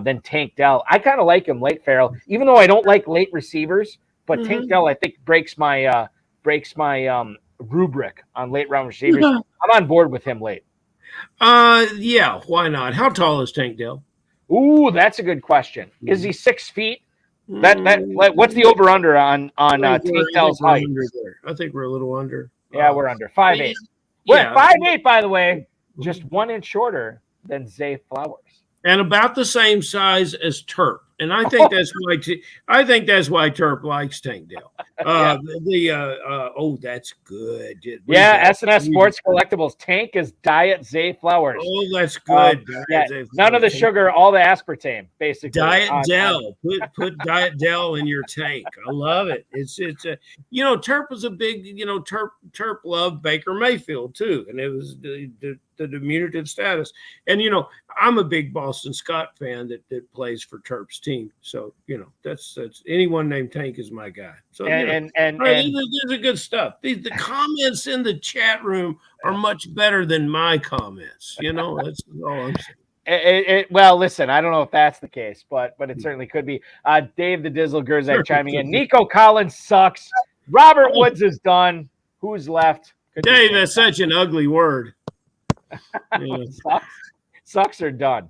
S1: than Tank Dell. I kind of like him late, Farrell, even though I don't like late receivers. But Tank Dell, I think, breaks my rubric on late round receivers. I'm on board with him late.
S4: Yeah, why not? How tall is Tank Dell?
S1: Ooh, that's a good question. Is he 6 feet? What's the over under on Tank Dell's height?
S4: I think we're a little under.
S1: Yeah, we're under 5'8".
S4: Yeah.
S1: 5'8", by the way, just 1 inch shorter than Zay Flowers.
S4: And about the same size as Terp. And I think that's why Terp likes Tank Dell. That's good.
S1: Yeah, S&S Sports Collectibles. Tank is Diet Zay Flowers.
S4: Oh, that's good.
S1: None of the sugar, all the aspartame, basically.
S4: Diet Dell. Put Diet Dell in your tank. I love it. It's Terp was a big, Terp loved Baker Mayfield too, and it was the diminutive status. And I'm a big Boston Scott fan that plays for Terp's team. So that's anyone named Tank is my guy. So these are good stuff. The comments in the chat room are much better than my comments. That's all I'm saying.
S1: Well, listen, I don't know if that's the case, but it certainly could be. Dave the Dizzle Gerzak chiming in. Nico Collins sucks. Robert Woods is done. Who's left?
S4: Dave, that's such an ugly word.
S1: Sucks are done.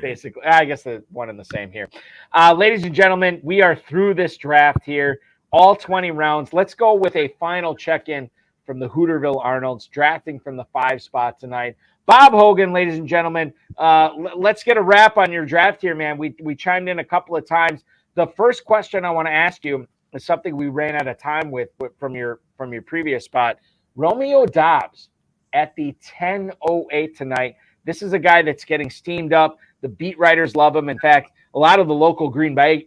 S1: Basically, I guess the one and the same here. Ladies and gentlemen, we are through this draft here, all 20 rounds. Let's go with a final check-in from the Hooterville Arnolds, drafting from the 5 spot tonight. Bob Hogan, ladies and gentlemen, let's get a wrap on your draft here, man. We chimed in a couple of times. The first question I want to ask you is something we ran out of time with from your previous spot. Romeo Dobbs at the 10:08 tonight. This is a guy that's getting steamed up. The beat writers love him. In fact, a lot of the local Green Bay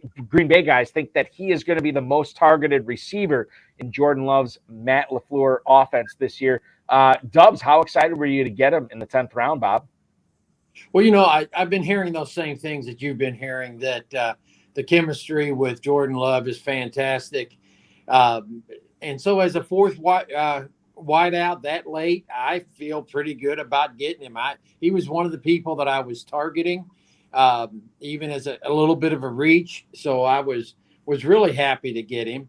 S1: guys think that he is going to be the most targeted receiver in Jordan Love's Matt LaFleur offense this year. Dubs, how excited were you to get him in the 10th round, Bob?
S5: Well, I've been hearing those same things that you've been hearing, that the chemistry with Jordan Love is fantastic. And so as a fourth wideout that late, I feel pretty good about getting him. He was one of the people that I was targeting, even as a little bit of a reach. So I was really happy to get him.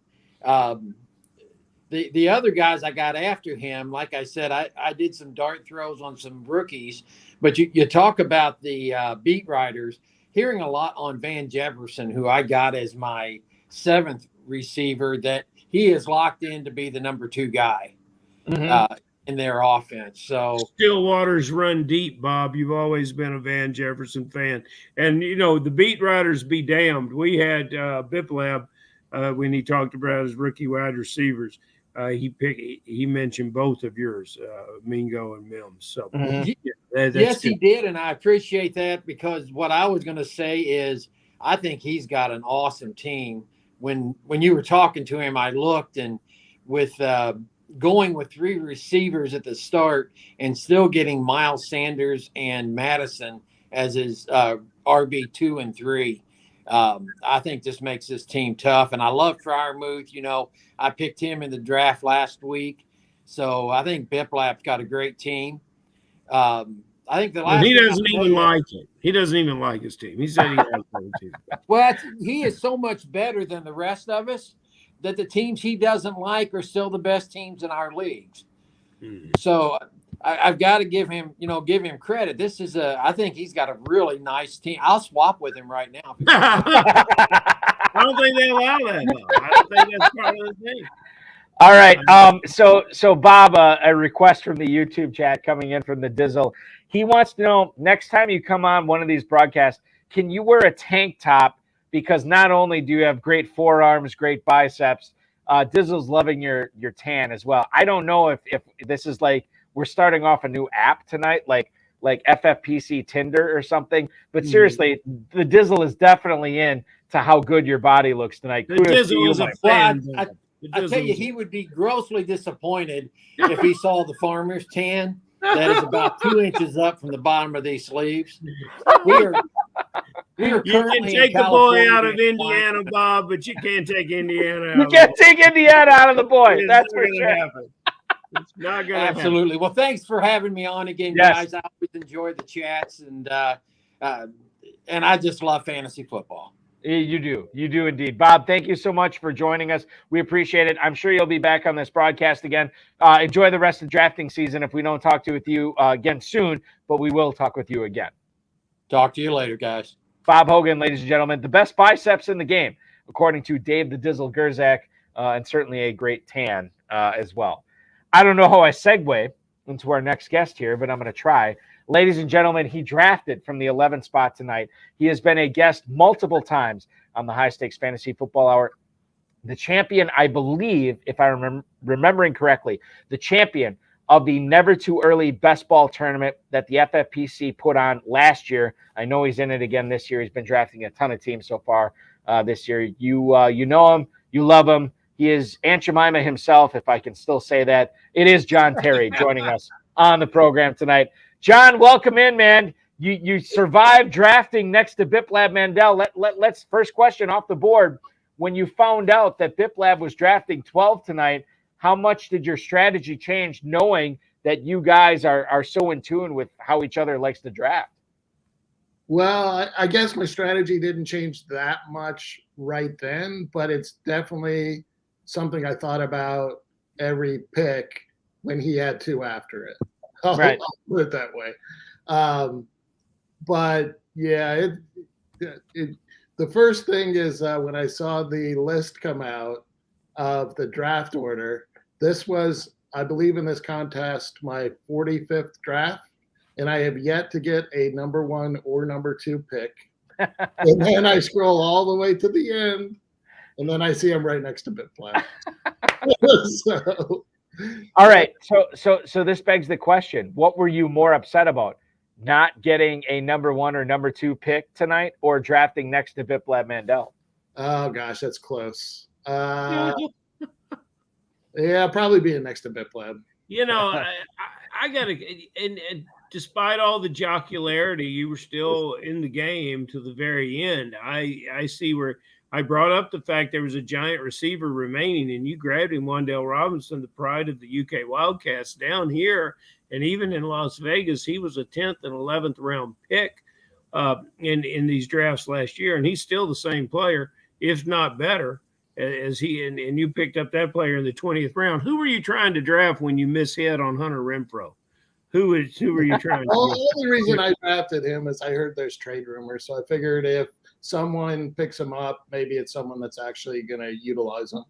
S5: The other guys I got after him, like I said, I did some dart throws on some rookies, but you talk about the beat writers, hearing a lot on Van Jefferson, who I got as my 7th receiver, that he is locked in to be the number 2 guy in their offense. So
S4: still waters run deep, Bob. You've always been a Van Jefferson fan. And, the beat writers be damned. We had Biplab when he talked about his rookie wide receivers. He mentioned both of yours, Mingo and Mims. So
S5: yes, he did, and I appreciate that, because what I was going to say is I think he's got an awesome team. When you were talking to him, I looked, and with going with 3 receivers at the start and still getting Miles Sanders and Madison as his RB2 and 3. I think this makes this team tough, and I love Freiermuth. I picked him in the draft last week, so I think Biplab's got a great team. I think the last
S4: he doesn't even like it. He doesn't even like his team. He said he has no team.
S5: Well, he is so much better than the rest of us that the teams he doesn't like are still the best teams in our leagues. So I've got to give him credit. This is I think he's got a really nice team. I'll swap with him right now.
S4: I don't think they allow that, though. I don't think that's part of the thing.
S1: All right. So Bob, a request from the YouTube chat coming in from the Dizzle. He wants to know, next time you come on one of these broadcasts, can you wear a tank top? Because not only do you have great forearms, great biceps, Dizzle's loving your tan as well. I don't know if this is like we're starting off a new app tonight, like FFPC Tinder or something. But seriously, the Dizzle is definitely in to how good your body looks tonight.
S4: The Dizzle is a fan.
S5: I tell you, he would be grossly disappointed if he saw the farmer's tan that is about 2 inches up from the bottom of these sleeves. We are
S4: you can take the boy out of Indiana, Bob, but you can't take Indiana out.
S1: You can't take Indiana out of the boy. That's for sure.
S4: Happen. It's not going to happen.
S5: Absolutely. Well, thanks for having me on again, guys. I always enjoy the chats, and I just love fantasy football.
S1: You do indeed. Bob, thank you so much for joining us. We appreciate it. I'm sure you'll be back on this broadcast again. Enjoy the rest of the drafting season if we don't talk to you again soon, but we will talk with you again.
S5: Talk to you later, guys.
S1: Bob Hogan, ladies and gentlemen, the best biceps in the game, according to Dave the Dizzle Gerzak, and certainly a great tan as well. I don't know how I segue into our next guest here, but I'm going to try. Ladies and gentlemen, he drafted from the 11th spot tonight. He has been a guest multiple times on the High Stakes Fantasy Football Hour. The champion, I believe, if I'm remembering correctly, the champion of the Never Too Early Best Ball Tournament that the FFPC put on last year. I know he's in it again this year. He's been drafting a ton of teams so far this year. You know him. You love him. He is Aunt Jemima himself, if I can still say that. It is John Terry joining us on the program tonight. John, welcome in, man. You survived drafting next to Biplab Mandel. Let's first question off the board. When you found out that Biplab was drafting 12 tonight, how much did your strategy change knowing that you guys are so in tune with how each other likes to draft?
S8: Well, I guess my strategy didn't change that much right then, but it's definitely something I thought about every pick when he had 2 after it.
S1: Right.
S8: I'll put it that way. But Yeah, the first thing is when I saw the list come out of the draft order, this was, I believe, in this contest, my 45th draft, and I have yet to get a number 1 or number 2 pick. And then I scroll all the way to the end, and then I see I'm right next to Biplab. So,
S1: all right. So this begs the question: what were you more upset about? Not getting a number 1 or number 2 pick tonight, or drafting next to Biplab Mandel?
S8: Oh gosh, that's close. Yeah, probably being next to Biplab.
S4: You know, I gotta, and despite all the jocularity, you were still in the game to the very end. I see where I brought up the fact there was a giant receiver remaining, and you grabbed him, Wan'Dale Robinson, the pride of the UK Wildcats down here. And even in Las Vegas, he was a 10th and 11th round pick in these drafts last year. And he's still the same player, if not better, as he, and you picked up that player in the 20th round. Who were you trying to draft when you mishit on Hunter Renfrow? Who were you trying to
S8: Well, the only reason I drafted him is I heard there's trade rumors. So I figured if someone picks him up, maybe it's someone that's actually going to utilize him.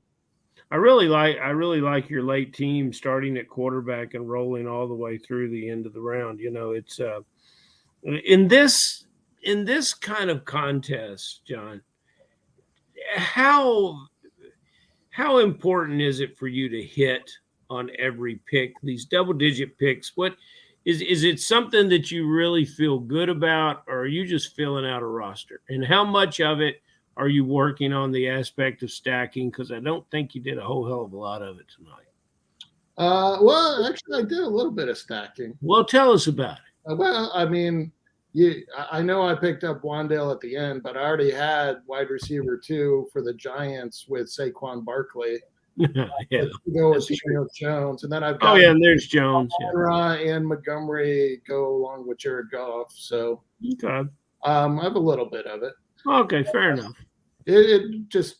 S4: I really like your late team starting at quarterback and rolling all the way through the end of the round. You know, it's in this kind of contest, John, how important is it for you to hit on every pick, these double-digit picks? What is it something that you really feel good about, or are you just filling out a roster? And how much of it are you working on the aspect of stacking? Because I don't think you did a whole hell of a lot of it tonight.
S8: Well, actually, I did a little bit of stacking.
S4: Well, tell us about it.
S8: Well, I mean, I know I picked up Wan'Dale at the end, but I already had wide receiver 2 for the Giants with Saquon Barkley.
S4: Yeah,
S8: go with Daniel Jones, and then I've got
S4: and there's Jones,
S8: and Montgomery go along with Jared Goff. So
S4: okay,
S8: I have a little bit of it.
S4: Okay, fair enough.
S8: It just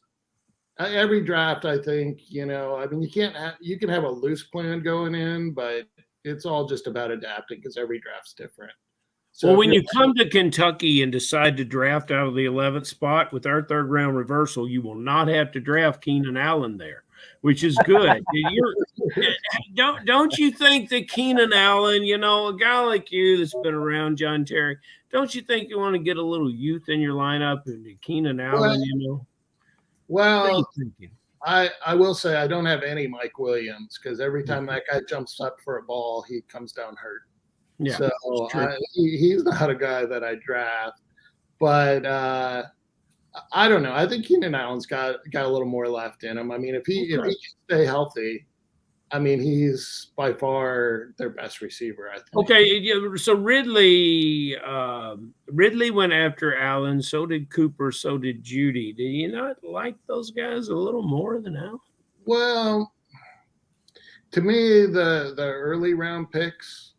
S8: every draft, I think, you know, I mean, you can have a loose plan going in, but it's all just about adapting because every draft's different. So
S4: well, when you come to Kentucky and decide to draft out of the 11th spot with our 3rd round reversal, you will not have to draft Keenan Allen there, which is good. Don't you think that Keenan Allen, you know, a guy like you that's been around, John Terry, don't you think you want to get a little youth in your lineup and Keenan Allen, you know?
S8: Well, I will say I don't have any Mike Williams because every time that guy jumps up for a ball, he comes down hurt.
S4: Yeah,
S8: so he's not a guy that I draft. But I don't know. I think Keenan Allen's got a little more left in him. I mean, if he can stay healthy, I mean, he's by far their best receiver, I think.
S4: Okay, so Ridley went after Allen. So did Cooper. So did Judy. Do you not like those guys a little more than Allen?
S8: Well, to me, the early round picks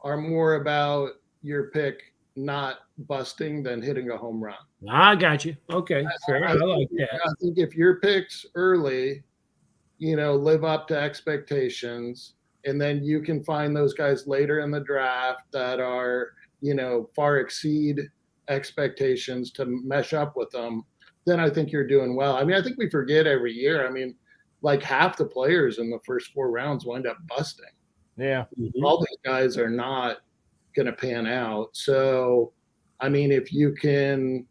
S8: are more about your pick not busting than hitting a home run.
S4: I got you. Okay, fair. I like that.
S8: I think if your picks early, you know, live up to expectations, and then you can find those guys later in the draft that are, you know, far exceed expectations to mesh up with them, then I think you're doing well. I mean, I think we forget every year. I mean, like half the players in the first 4 rounds wind up busting.
S1: Yeah.
S8: All these guys are not going to pan out. So, I mean, if you can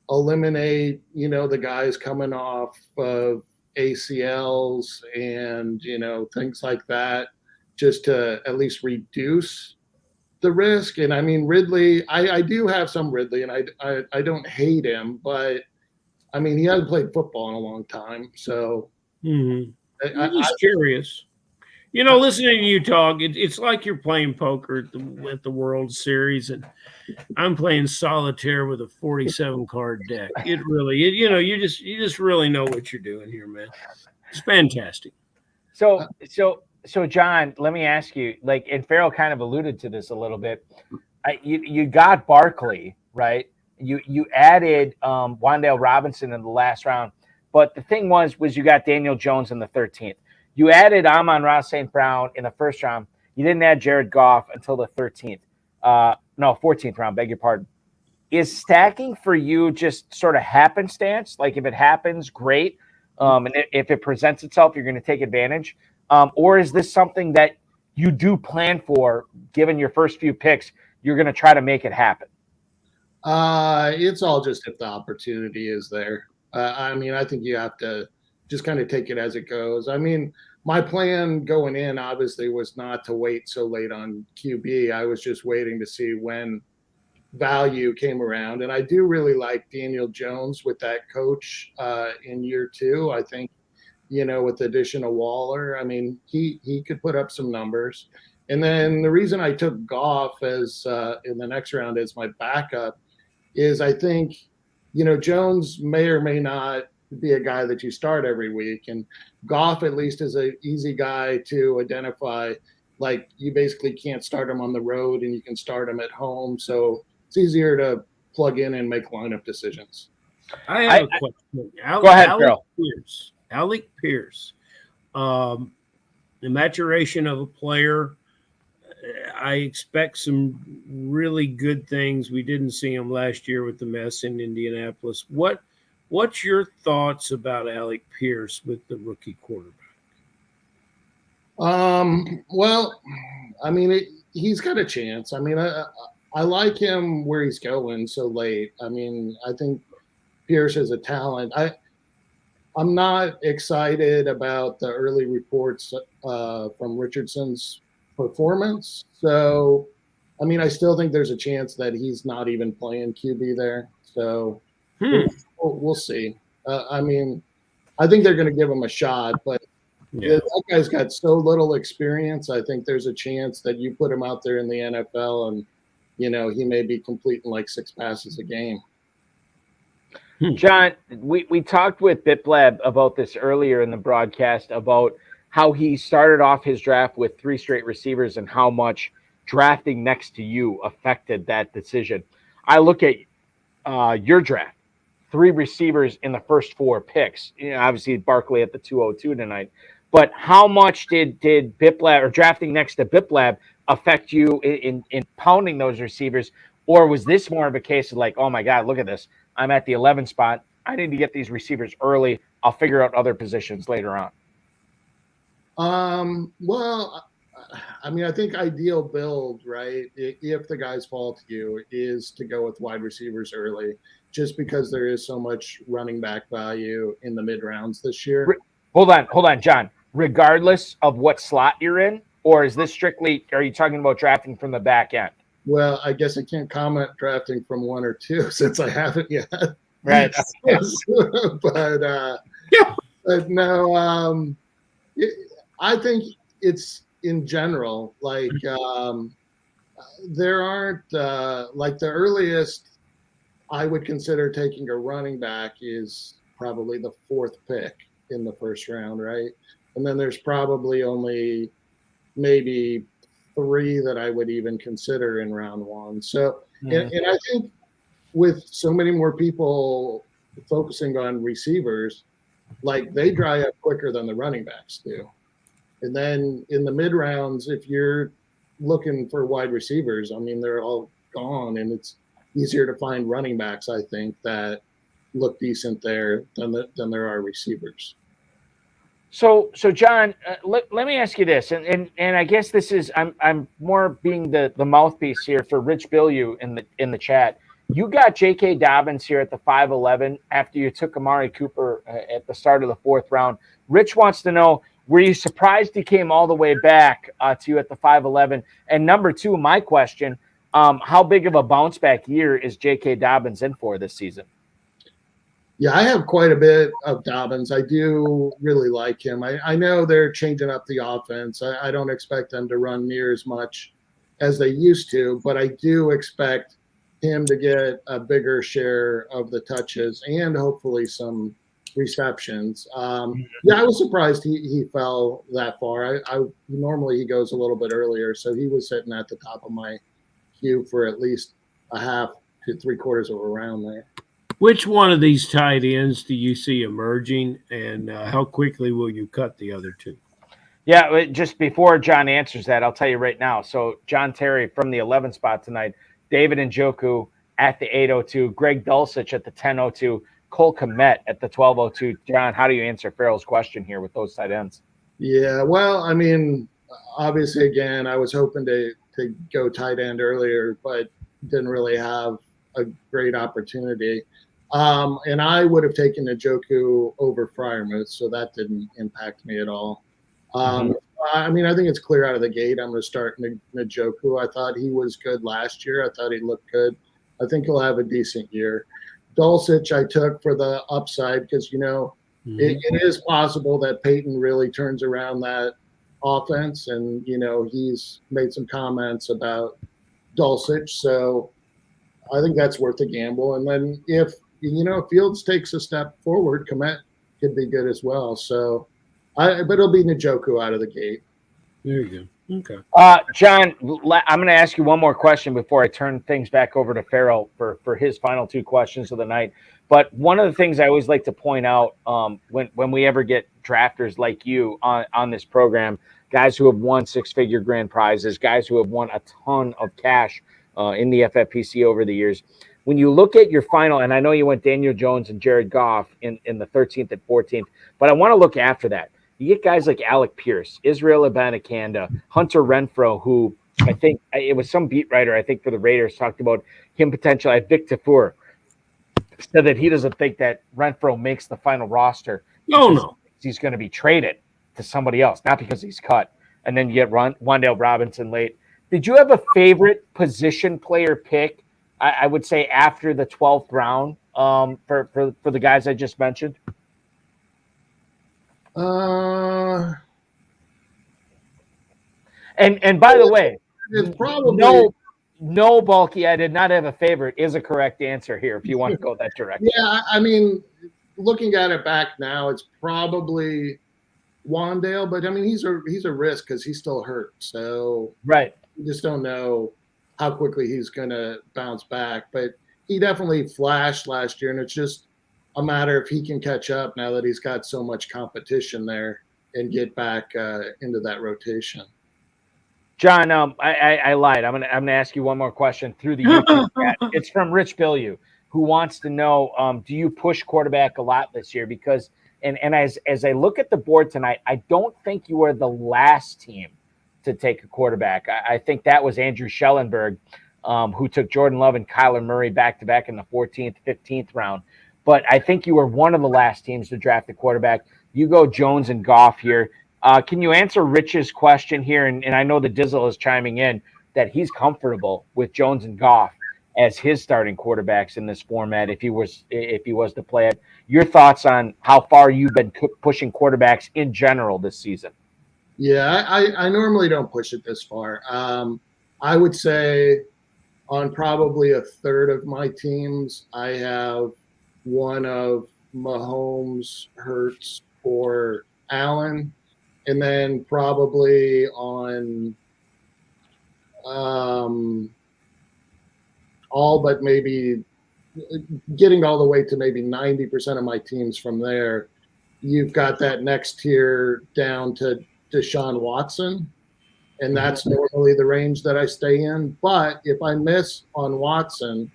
S8: eliminate, you know, the guys coming off of ACLs and, you know, things like that, just to at least reduce the risk. And I mean, Ridley, I do have some Ridley, and I don't hate him, but I mean, he hasn't played football in a long time. So
S4: I'm just curious. You know, listening to you talk, it's like you're playing poker at the World Series, and I'm playing solitaire with a 47 card deck. It really, you know, you just really know what you're doing here, man. It's fantastic.
S1: So John, let me ask you, like, and Farrell kind of alluded to this a little bit. You got Barkley, right? You added Wan'Dale Robinson in the last round, but the thing was you got Daniel Jones in the 13th. You added Amon-Ra St. Brown in the first round. You didn't add Jared Goff until the 14th round, beg your pardon. is stacking for you just sort of happenstance? Like if it happens, great. And if it presents itself, you're going to take advantage. Or is this something that you do plan for, given your first few picks, you're going to try to make it happen?
S8: It's all just if the opportunity is there. I mean, I think you have to just kind of take it as it goes. I mean, my plan going in obviously was not to wait so late on QB. I was just waiting to see when value came around. And I do really like Daniel Jones with that coach in year 2. I think, with the addition of Waller, I mean, he could put up some numbers. And then the reason I took Goff as in the next round as my backup is I think, Jones may or may not be a guy that you start every week. And Goff at least is an easy guy to identify. Like you basically can't start him on the road and you can start him at home. So it's easier to plug in and make lineup decisions.
S4: I have a question.
S1: Go ahead, Carol.
S4: Alec Pierce. The maturation of a player, I expect some really good things. We didn't see him last year with the mess in Indianapolis. What's your thoughts about Alec Pierce with the rookie quarterback?
S8: Well, I mean, he's got a chance. I mean, I like him where he's going so late. I mean, I think Pierce is a talent. I'm not excited about the early reports from Richardson's performance. So, I mean, I still think there's a chance that he's not even playing QB there. So we'll see. I mean, I think they're going to give him a shot, but that guy's got so little experience. I think there's a chance that you put him out there in the NFL and, he may be completing like 6 passes a game.
S1: John, we talked with Biplab about this earlier in the broadcast about how he started off his draft with 3 straight receivers and how much drafting next to you affected that decision. I look at your draft, 3 receivers in the first 4 picks. Obviously Barkley at the 202 tonight. But how much did Biplab or drafting next to Biplab affect you in pounding those receivers? Or was this more of a case of like, oh my God, look at this. I'm at the 11 spot. I need to get these receivers early. I'll figure out other positions later on.
S8: Well, I mean, I think ideal build, right? If the guys fall to you, is to go with wide receivers early, just because there is so much running back value in the mid rounds this year.
S1: Hold on, John. Regardless of what slot you're in, or is this strictly? Are you talking about drafting from the back end?
S8: Well, I guess I can't comment drafting from 1 or 2 since I haven't yet.
S1: Right.
S8: But no, I think it's in general, like there aren't like the earliest I would consider taking a running back is probably the 4th pick in the first round, right? And then there's probably only maybe 3 that I would even consider in round 1. So, and I think with so many more people focusing on receivers, like they dry up quicker than the running backs do. And then in the mid rounds, if you're looking for wide receivers, I mean, they're all gone, and it's easier to find running backs, I think, that look decent there than there are receivers.
S1: So John, let me ask you this, and I guess this is I'm more being the mouthpiece here for Rich Billieu in the chat. You got J.K. Dobbins here at the 5'11" after you took Amari Cooper at the start of the 4th round. Rich wants to know, were you surprised he came all the way back to you at the 5'11"? And number 2, my question, how big of a bounce back year is J.K. Dobbins in for this season?
S8: Yeah, I have quite a bit of Dobbins. I do really like him. I know they're changing up the offense. I don't expect them to run near as much as they used to, but I do expect him to get a bigger share of the touches and hopefully some receptions. Yeah, I was surprised he fell that far. Normally he goes a little bit earlier, so he was sitting at the top of my queue for at least a half to 3/4 of a round there.
S4: Which one of these tight ends do you see emerging, and how quickly will you cut the other 2?
S1: Yeah, just before John answers that, I'll tell you right now. So John Terry from the 11 spot tonight, David Njoku at the 802, Greg Dulcich at the 1002, Cole Kmet at the 1202. John, how do you answer Farrell's question here with those tight ends?
S8: Yeah, well, I mean, obviously, again, I was hoping to go tight end earlier, but didn't really have a great opportunity. And I would have taken Njoku over Freiermuth, so that didn't impact me at all. I mean, I think it's clear out of the gate. I'm going to start Njoku. I thought he was good last year. I thought he looked good. I think he'll have a decent year. Dulcich I took for the upside because, you know, it is possible that Peyton really turns around that offense. And, you know, he's made some comments about Dulcich. So I think that's worth a gamble. And then if, you know, Fields takes a step forward, Kmet could be good as well. So, but it'll be Njoku out of the gate.
S4: There you go. Okay.
S1: John, I'm going to ask you one more question before I turn things back over to Farrell for his final two questions of the night. But one of the things I always like to point out when we ever get drafters like you on this program, guys who have won six-figure grand prizes, guys who have won a ton of cash in the FFPC over the years, when you look at your final, and I know you went Daniel Jones and Jared Goff in the 13th and 14th, but I want to look after that. You get guys like Alec Pierce, Israel Abanikanda, Hunter Renfrow, who I think it was some beat writer, I think for the Raiders, talked about him potentially. Vic Tafur said that he doesn't think that Renfrow makes the final roster.
S4: No.
S1: He's going to be traded to somebody else, not because he's cut. And then you get Wan'Dale Robinson late. Did you have a favorite position player pick, I would say, after the 12th round for the guys I just mentioned?
S8: And
S1: by the way,
S8: it's probably
S1: no bulky. I did not have a favorite is a correct answer here if you want to go that direction.
S8: Yeah, I mean, looking at it back now, it's probably Wan'Dale, but I mean he's a risk because he's still hurt. So
S1: right,
S8: you just don't know how quickly he's gonna bounce back. But he definitely flashed last year, and it's just a matter if he can catch up now that he's got so much competition there and get back into that rotation.
S1: John, I lied. I'm gonna ask you one more question through the YouTube chat. It's from Rich Billieu, who wants to know, do you push quarterback a lot this year? Because and as I look at the board tonight, I don't think you are the last team to take a quarterback. I think that was Andrew Schellenberg, who took Jordan Love and Kyler Murray back-to-back in the 14th, 15th round. But I think you were one of the last teams to draft a quarterback. You go Jones and Goff here. Can you answer Rich's question here? And I know the Dizzle is chiming in that he's comfortable with Jones and Goff as his starting quarterbacks in this format if he was to play it. Your thoughts on how far you've been pushing quarterbacks in general this season?
S8: Yeah, I normally don't push it this far. I would say on probably a third of my teams, I have one of Mahomes, Hurts, or Allen, and then probably on all but maybe getting all the way to maybe 90% of my teams from there, you've got that next tier down to Deshaun Watson, and that's normally the range that I stay in. But if I miss on Watson,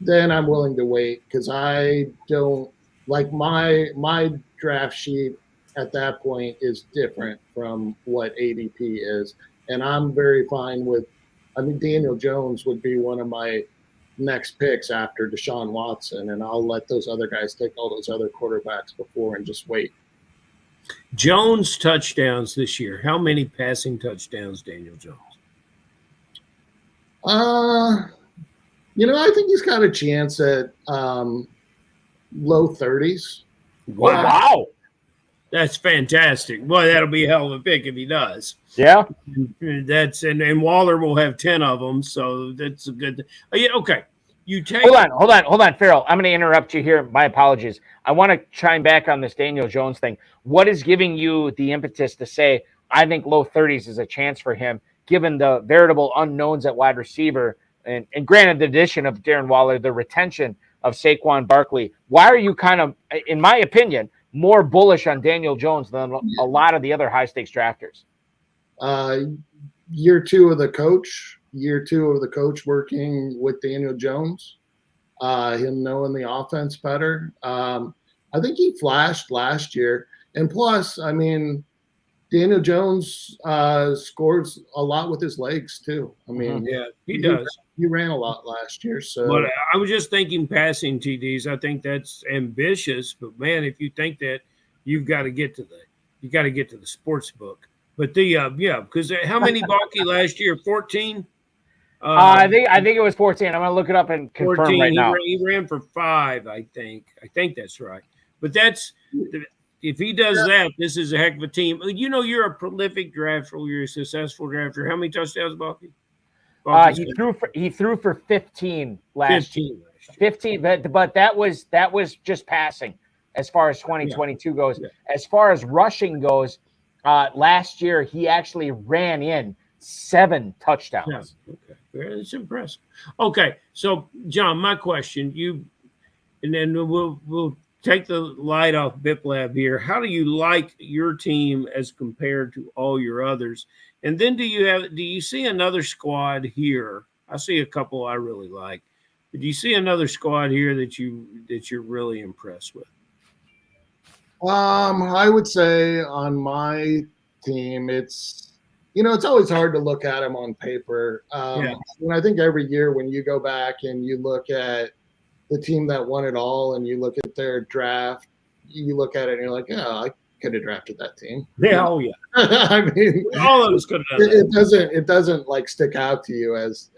S8: then I'm willing to wait because I don't like my draft sheet at that point is different from what ADP is. And I'm very fine with, I mean, Daniel Jones would be one of my next picks after Deshaun Watson, and I'll let those other guys take all those other quarterbacks before and just wait.
S4: Jones touchdowns this year. How many passing touchdowns, Daniel Jones?
S8: You know, I think he's got a chance at low 30s.
S1: Wow.
S4: That's fantastic. Boy, that'll be a hell of a pick if he does.
S1: Yeah.
S4: That's and Waller will have 10 of them, so that's a good. Yeah, okay. You take.
S1: Hold on, Farrell. I'm going to interrupt you here. My apologies. I want to chime back on this Daniel Jones thing. What is giving you the impetus to say I think low 30s is a chance for him, given the veritable unknowns at wide receiver, and granted the addition of Darren Waller, the retention of Saquon Barkley? Why are you kind of, in my opinion, more bullish on Daniel Jones than a lot of the other high stakes drafters?
S8: Year two of the coach, year 2 of the coach working with Daniel Jones, him knowing the offense better. I think he flashed last year. And plus, I mean, Daniel Jones scores a lot with his legs too. I mean,
S4: yeah, he does.
S8: He ran a lot last year. So,
S4: but I was just thinking passing TDs. I think that's ambitious, but man, if you think that, you've got to get to the sports book. But because how many Balky last year? 14.
S1: I think it was 14. I'm going to look it up and confirm
S4: 14,
S1: right now.
S4: He ran for 5, I think. I think that's right. But if he does that, this is a heck of a team. You know, you're a prolific drafter. You're a successful drafter. How many touchdowns, Balky?
S1: He threw for 15 last year. 15, but that was just passing as far as 2022 goes. Yeah. As far as rushing goes, last year he actually ran in 7 touchdowns.
S4: Yeah. Okay, that's impressive. Okay, so John, my question, and then we'll take the light off Biplab here. How do you like your team as compared to all your others? And then do you see another squad here? I see a couple I really like. But do you see another squad here that you're really impressed with?
S8: I would say on my team, it's always hard to look at them on paper. And I think every year when you go back and you look at the team that won it all and you look at their draft, you look at it and you're like, I could have drafted that team.
S4: Yeah, oh yeah.
S8: I mean,
S4: all of us could have done that.
S8: It doesn't like stick out to you as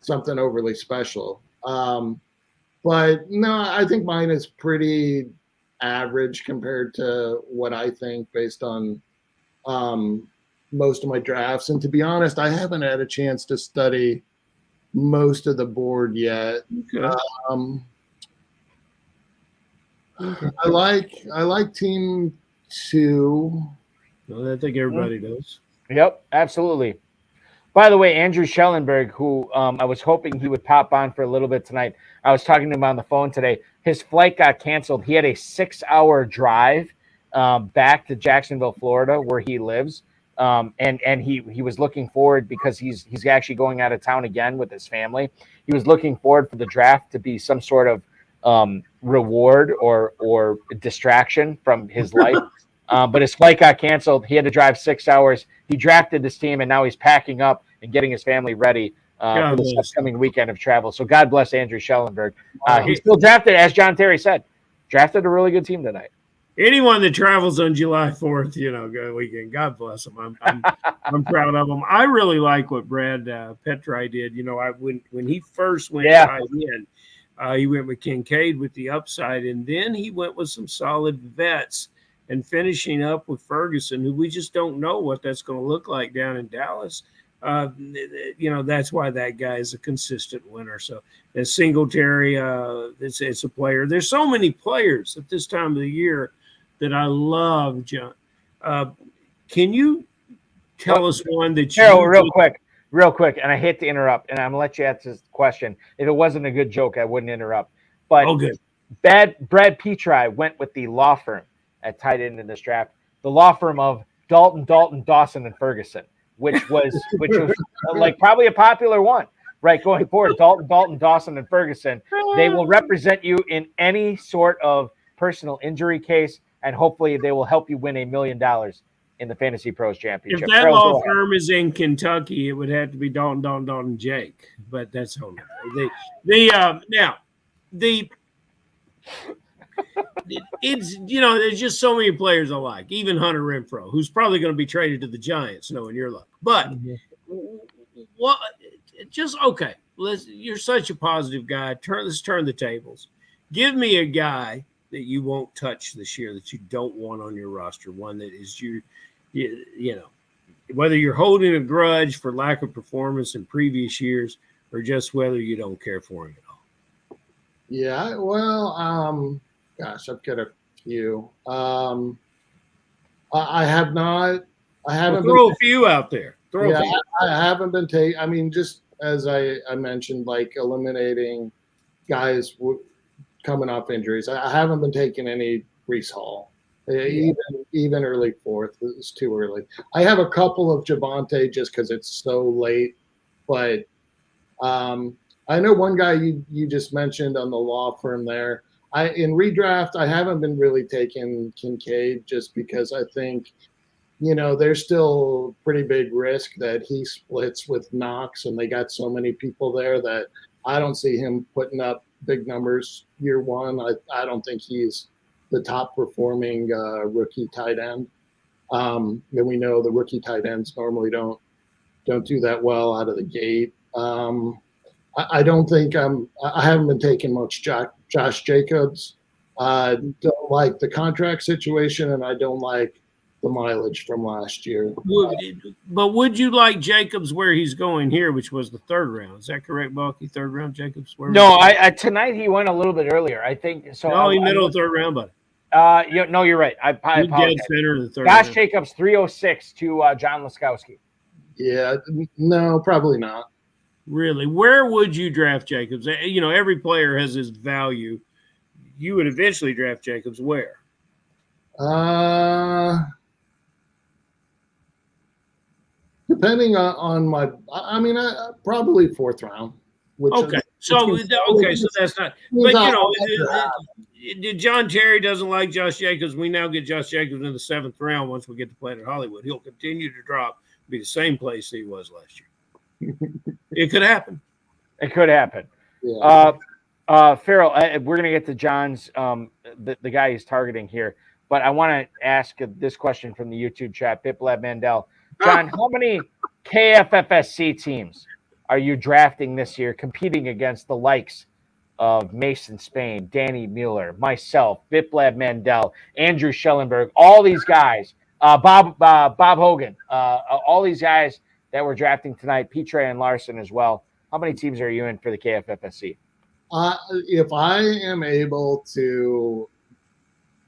S8: something overly special. But no, I think mine is pretty average compared to what I think based on most of my drafts. And to be honest, I haven't had a chance to study most of the board yet.
S4: Okay.
S8: I like team 2.
S4: Well, I think everybody does.
S1: Yep, absolutely. By the way, Andrew Schellenberg, who I was hoping he would pop on for a little bit tonight. I was talking to him on the phone today. His flight got canceled. He had a 6-hour drive back to Jacksonville, Florida, where he lives. And he was looking forward because he's actually going out of town again with his family. He was looking forward for the draft to be some sort of reward or distraction from his life. But his flight got canceled. He had to drive 6 hours. He drafted this team, and now he's packing up and getting his family ready for this upcoming weekend of travel. So God bless Andrew Schellenberg. He still drafted, as John Terry said, drafted a really good team tonight.
S4: Anyone that travels on July 4th, weekend, God bless them. I'm proud of them. I really like what Brad Petri did. When he first went in, he went with Kincaid with the upside, and then he went with some solid vets and finishing up with Ferguson, who we just don't know what that's going to look like down in Dallas. That's why that guy is a consistent winner. So as Singletary, it's a player. There's so many players at this time of the year that I love, John. Can you tell us one that you
S1: real quick, and I hate to interrupt, and I'm gonna let you answer this question. If it wasn't a good joke, I wouldn't interrupt. But Brad Petri went with the law firm at tight end in this draft, the law firm of Dalton, Dawson, and Ferguson, which was like probably a popular one, right? Going forward, Dalton, Dawson, and Ferguson, they will represent you in any sort of personal injury case, and hopefully they will help you win $1 million in the Fantasy Pros Championship.
S4: If that law firm is in Kentucky, it would have to be Dalton, Jake, but that's all. There's just so many players I like, even Hunter Renfrow, who's probably going to be traded to the Giants, knowing your luck. But you're such a positive guy. Let's turn the tables. Give me a guy that you won't touch this year, that you don't want on your roster, one that is whether you're holding a grudge for lack of performance in previous years or just whether you don't care for him at all.
S8: Yeah, well, gosh, I've got a few. I haven't
S4: throw a few out there.
S8: I haven't been taking. I mean, just as I mentioned, like eliminating guys coming off injuries. I haven't been taking any Breece Hall. Even early fourth is too early. I have a couple of Javante just because it's so late, but I know one guy you just mentioned on the law firm there. In redraft, I haven't been really taking Kincaid just because I think, there's still pretty big risk that he splits with Knox, and they got so many people there that I don't see him putting up big numbers year one. I don't think he's the top performing rookie tight end. And we know the rookie tight ends normally don't do that well out of the gate. I don't think I haven't been taking much Josh Jacobs. Don't like the contract situation, and I don't like the mileage from last year.
S4: But would you like Jacobs where he's going here, which was the third round? Is that correct, Bucky? Third round Jacobs?
S1: No, tonight he went a little bit earlier. I think so.
S4: No, he middle of third round, buddy.
S1: No, you're right. I apologize.
S4: Dead center in the third
S1: Josh
S4: round.
S1: Jacobs 306 to John Laskowski.
S8: Yeah, no, probably not.
S4: Really, where would you draft Jacobs? Every player has his value. You would eventually draft Jacobs where?
S8: Depending on my, probably fourth round.
S4: So that's not. But John Terry doesn't like Josh Jacobs. We now get Josh Jacobs in the seventh round. Once we get to Planet Hollywood, he'll continue to drop, be the same place he was last year. It could happen.
S1: It could happen.
S8: Yeah.
S1: Farrell, we're gonna get to John's the guy he's targeting here, but I want to ask this question from the YouTube chat. Biplab Mandel. John, how many KFFSC teams are you drafting this year, competing against the likes of Mason Spain, Danny Mueller, myself, Biplab Mandel, Andrew Schellenberg, all these guys, Bob Hogan, all these guys that we're drafting tonight, Petre and Larson as well. How many teams are you in for the KFFSC?
S8: If I am able to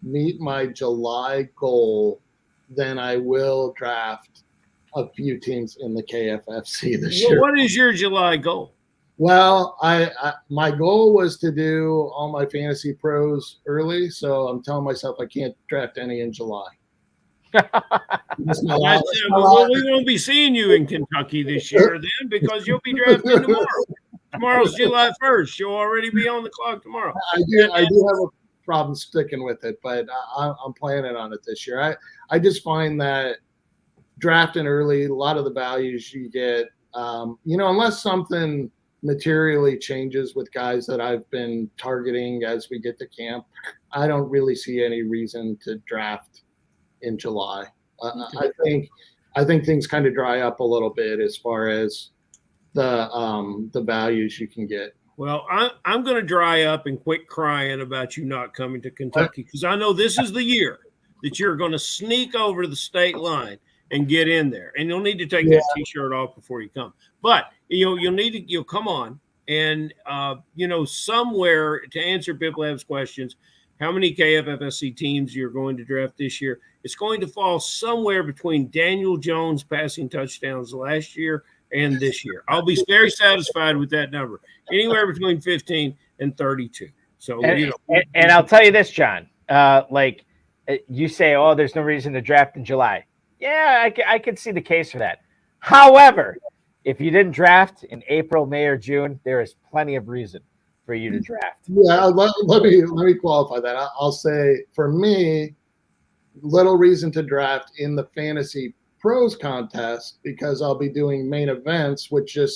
S8: meet my July goal, then I will draft a few teams in the KFFC this year.
S4: What is your July goal?
S8: Well, my goal was to do all my fantasy pros early, so I'm telling myself I can't draft any in July.
S4: We won't be seeing you in Kentucky this year then, because you'll be drafting tomorrow. Tomorrow's July 1st. You'll already be on the clock tomorrow.
S8: I do have a problem sticking with it, but I'm planning on it this year. I just find that drafting early, a lot of the values you get, unless something materially changes with guys that I've been targeting as we get to camp, I don't really see any reason to draft in July. I think things kind of dry up a little bit as far as the values you can get.
S4: Well, I'm going to dry up and quit crying about you not coming to Kentucky, because I know this is the year that you're going to sneak over the state line and get in there, and you'll need to take that T-shirt off before you come. But you'll come on, and somewhere to answer Biplab's questions, how many KFFSC teams you're going to draft this year? It's going to fall somewhere between Daniel Jones passing touchdowns last year and this year. I'll be very satisfied with that number, anywhere between 15 and 32. So,
S1: and I'll tell you this, John, you say, oh, there's no reason to draft in July. Yeah, I could see the case for that. However, if you didn't draft in April, May, or June, there is plenty of reason for you to draft.
S8: Yeah, let me qualify that. I'll say, for me, little reason to draft in the Fantasy Pros contest, because I'll be doing main events, which are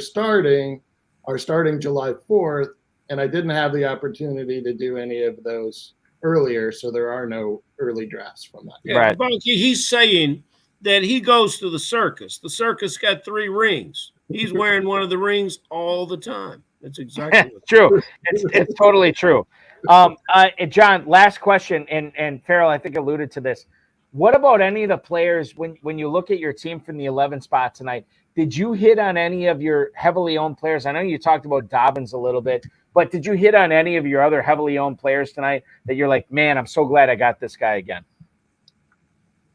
S8: starting July 4th, and I didn't have the opportunity to do any of those earlier, so there are no early drafts from that.
S4: Yeah, right. Bunky, he's saying that he goes to the circus. The circus got 3 rings. He's wearing one of the rings all the time. That's exactly
S1: true. It's totally true. John, last question, and Farrell, I think, alluded to this. What about any of the players, when you look at your team from the 11 spot tonight, did you hit on any of your heavily owned players? I know you talked about Dobbins a little bit, but did you hit on any of your other heavily owned players tonight that you're like, man, I'm so glad I got this guy again?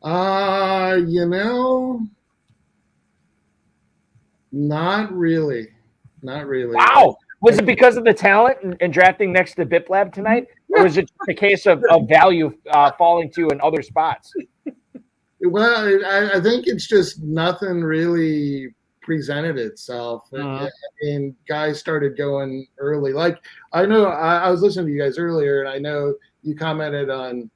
S8: Not really.
S1: Wow. Was it because of the talent and drafting next to Biplab tonight or is it a case of value falling to you in other spots?
S8: Well, I think it's just nothing really presented itself, and guys started going early. Like I know I was listening to you guys earlier, and I know you commented on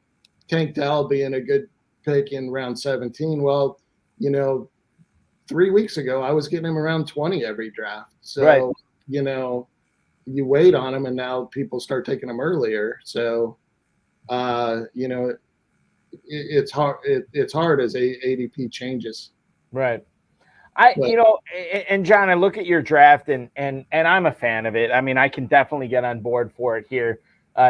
S8: Tank Dell being a good pick in round 17. Well, 3 weeks ago I was getting him around 20 every draft. So
S1: right.
S8: You wait on him, and now people start taking him earlier. So it's hard. It's hard as ADP changes.
S1: Right. And John, I look at your draft and I'm a fan of it. I mean, I can definitely get on board for it here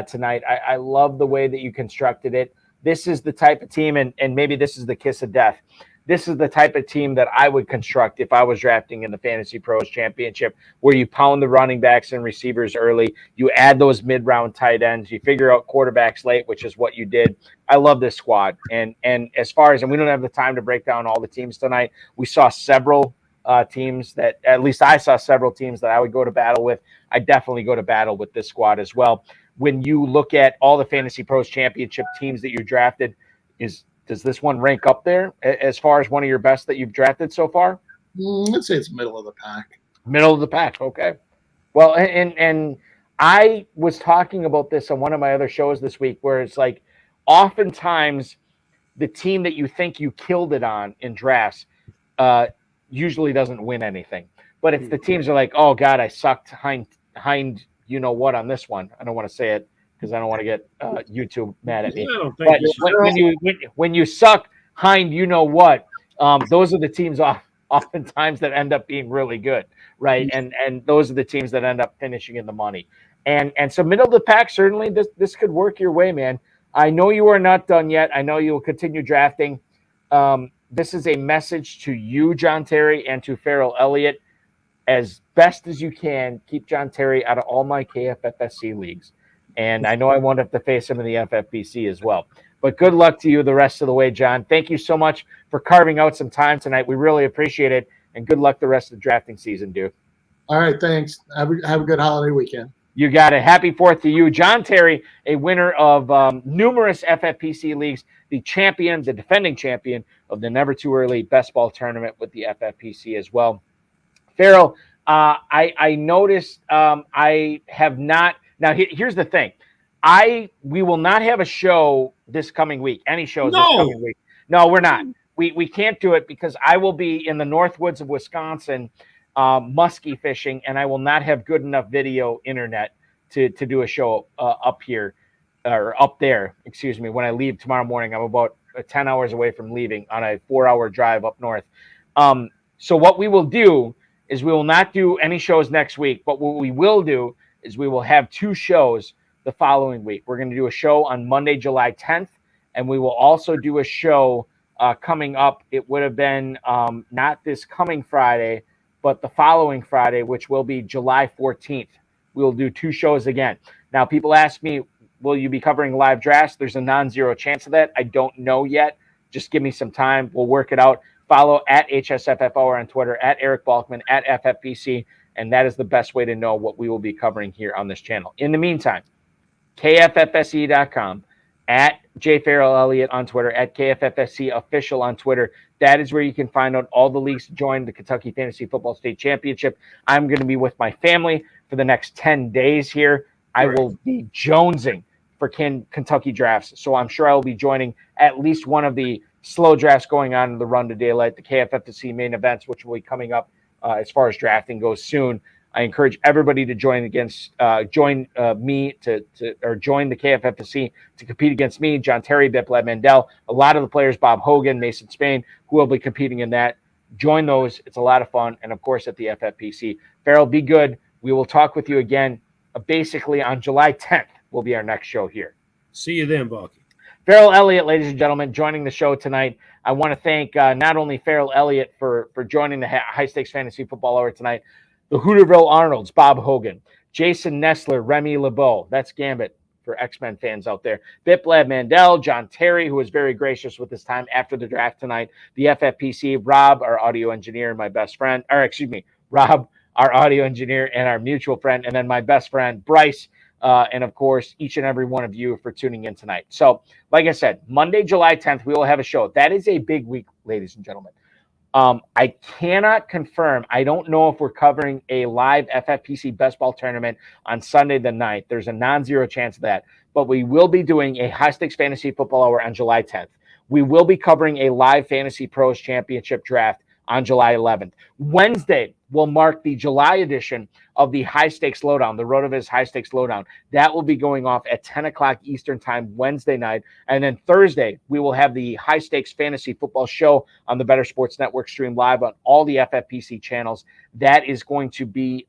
S1: tonight. I love the way that you constructed it. This is the type of team, and maybe this is the kiss of death. This is the type of team that I would construct if I was drafting in the Fantasy Pros Championship, where you pound the running backs and receivers early, you add those mid-round tight ends, you figure out quarterbacks late, which is what you did. I love this squad. And as far as, and we don't have the time to break down all the teams tonight, we saw several teams that, at least I saw several teams that I would go to battle with. I definitely go to battle with this squad as well. When you look at all the Fantasy Pros Championship teams that you drafted, does this one rank up there as far as one of your best that you've drafted so far?
S8: Let's say it's middle of the pack.
S1: Middle of the pack. Okay. Well, and I was talking about this on one of my other shows this week, where it's like, oftentimes the team that you think you killed it on in drafts usually doesn't win anything. But it's the teams that are like, oh God, I sucked hind you know what on this one. I don't want to say it because I don't want to get YouTube mad at me. But when you suck hind you know what, those are the teams oftentimes that end up being really good, right? And those are the teams that end up finishing in the money. And so middle of the pack, certainly this could work your way, man. I know you are not done yet. I know you will continue drafting. This is a message to you, John Terry, and to Farrell Elliott. As best as you can, keep John Terry out of all my KFFSC leagues. And I know I won't have to face him in the FFPC as well. But good luck to you the rest of the way, John. Thank you so much for carving out some time tonight. We really appreciate it. And good luck the rest of the drafting season, dude.
S8: All right, thanks. Have a good holiday weekend.
S1: You got it. Happy 4th to you. John Terry, a winner of numerous FFPC leagues, the defending champion of the Never Too Early Best Ball Tournament with the FFPC as well. Farrell, I noticed I have not. Now, here's the thing. We will not have a show this coming week. Any shows this coming week. No, we're not. We can't do it because I will be in the North Woods of Wisconsin muskie fishing, and I will not have good enough video internet to do a show up here or up there, excuse me, when I leave tomorrow morning. I'm about 10 hours away from leaving on a 4-hour drive up north. So what we will do is we will not do any shows next week, but what we will do is we will have 2 shows the following week. We're going to do a show on Monday, July 10th, and we will also do a show coming up. It would have been not this coming Friday, but the following Friday, which will be July 14th. We will do 2 shows again. Now, people ask me, will you be covering live drafts? There's a non-zero chance of that. I don't know yet. Just give me some time. We'll work it out. Follow at HSFF on Twitter, at Eric Balkman, at FFPC, and that is the best way to know what we will be covering here on this channel. In the meantime, KFFSE.com, at JFarrellElliott on Twitter, at KFFSC Official on Twitter. That is where you can find out all the leagues to join the Kentucky Fantasy Football State Championship. I'm going to be with my family for the next 10 days here. I will be jonesing for Kentucky drafts, so I'm sure I will be joining at least one of the slow drafts going on in the Run to Daylight, the KFFC main events, which will be coming up as far as drafting goes soon. I encourage everybody to join me to join the KFFC to compete against me, John Terry, Biplab Mandel, a lot of the players, Bob Hogan, Mason Spain, who will be competing in that. Join those. It's a lot of fun. And, of course, at the FFPC. Farrell, be good. We will talk with you again basically on July 10th will be our next show here.
S4: See you then, Balky.
S1: Farrell Elliott, ladies and gentlemen, joining the show tonight. I want to thank not only Farrell Elliott for joining the High Stakes Fantasy Football Hour tonight, the Hooterville Arnolds, Bob Hogan, Jason Nestler, Remy LeBeau, that's Gambit for X-Men fans out there, Biplab Mandel, John Terry, who was very gracious with his time after the draft tonight, the FFPC, Rob, our audio engineer and my best friend, Rob, our audio engineer and our mutual friend, and then my best friend, Bryce, and of course, each and every one of you for tuning in tonight. So, like I said, Monday, July 10th, we will have a show. That is a big week, ladies and gentlemen. I cannot confirm. I don't know if we're covering a live FFPC best ball tournament on Sunday the 9th. There's a non-zero chance of that. But we will be doing a high-stakes fantasy football hour on July 10th. We will be covering a live Fantasy Pros Championship draft on July 11th. Wednesday will mark the July edition of the High Stakes Lowdown, the RotoViz High Stakes Lowdown. That will be going off at 10 o'clock Eastern Time Wednesday night. And then Thursday, we will have the High Stakes Fantasy Football Show on the Better Sports Network, stream live on all the FFPC channels. That is going to be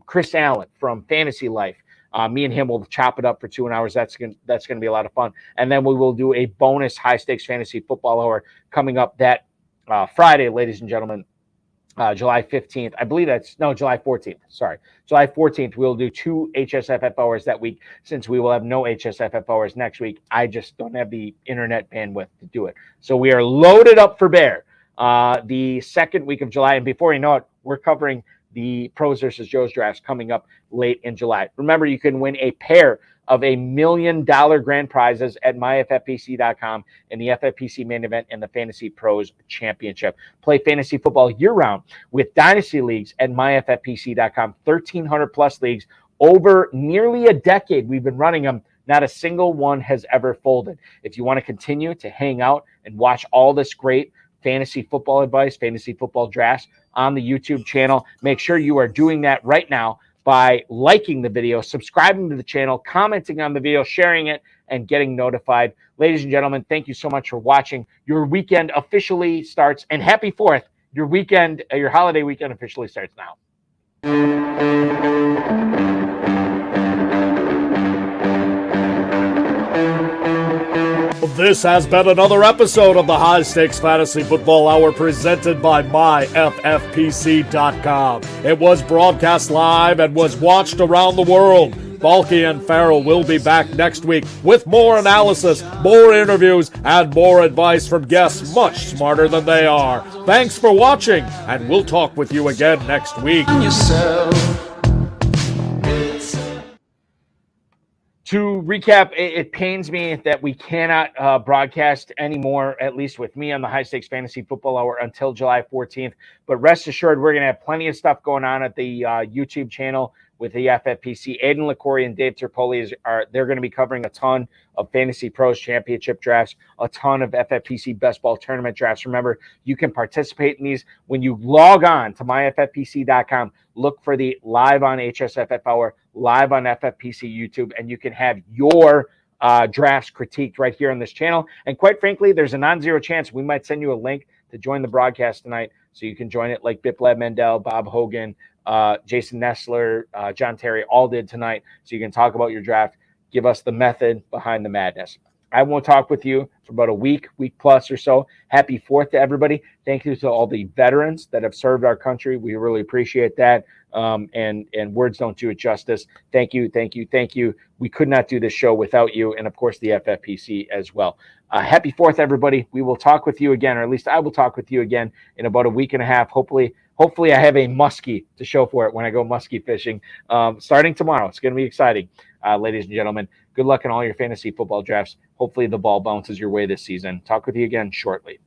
S1: Chris Allen from Fantasy Life. Me and him will chop it up for 2 hours. That's going to be a lot of fun. And then we will do a bonus High Stakes Fantasy Football Hour coming up that Friday, ladies and gentlemen, July 15th. I believe July 14th. Sorry. July 14th, we'll do 2 HSFF hours that week since we will have no HSFF hours next week. I just don't have the internet bandwidth to do it. So we are loaded up for bear the second week of July. And before you know it, we're covering the Pros versus Joe's drafts coming up late in July. Remember, you can win a pair of $1 million grand prizes at myffpc.com in the FFPC main event and the Fantasy Pros Championship. Play fantasy football year-round with Dynasty Leagues at myffpc.com. 1,300 plus leagues over nearly a decade. We've been running them. Not a single one has ever folded. If you want to continue to hang out and watch all this great fantasy football advice, fantasy football drafts on the YouTube channel, make sure you are doing that right now by liking the video, subscribing to the channel, commenting on the video, sharing it, and getting notified. Ladies and gentlemen, thank you so much for watching. Your weekend officially starts, and happy 4th. Your weekend, your holiday weekend officially starts now.
S3: This has been another episode of the High Stakes Fantasy Football Hour presented by myffpc.com. It was broadcast live and was watched around the world. Balky and Farrell will be back next week with more analysis, more interviews, and more advice from guests much smarter than they are. Thanks for watching, and we'll talk with you again next week.
S1: To recap, it pains me that we cannot broadcast anymore, at least with me on the High Stakes Fantasy Football Hour until July 14th. But rest assured, we're going to have plenty of stuff going on at the YouTube channel with the FFPC. Aiden LaCory and Dave Terpoli they're going to be covering a ton of Fantasy Pros Championship drafts, a ton of FFPC Best Ball Tournament drafts. Remember, you can participate in these when you log on to myffpc.com. Look for the live on HSFF Hour, live on FFPC YouTube, and you can have your drafts critiqued right here on this channel. And quite frankly, there's a non-zero chance we might send you a link to join the broadcast tonight so you can join it like Biplab Mandel, Bob Hogan, Jason Nestler, John Terry all did tonight, so you can talk about your draft, give us the method behind the madness. I won't talk with you for about a week plus or so. Happy 4th to everybody. Thank you to all the veterans that have served our country. We really appreciate that. And words don't do it justice. Thank you. We could not do this show without you, and of course the FFPC as well. Happy 4th, everybody. We will talk with you again, or at least I will talk with you again in about a week and a half. Hopefully I have a muskie to show for it when I go muskie fishing starting tomorrow. It's going to be exciting, ladies and gentlemen. Good luck in all your fantasy football drafts. Hopefully the ball bounces your way this season. Talk with you again shortly.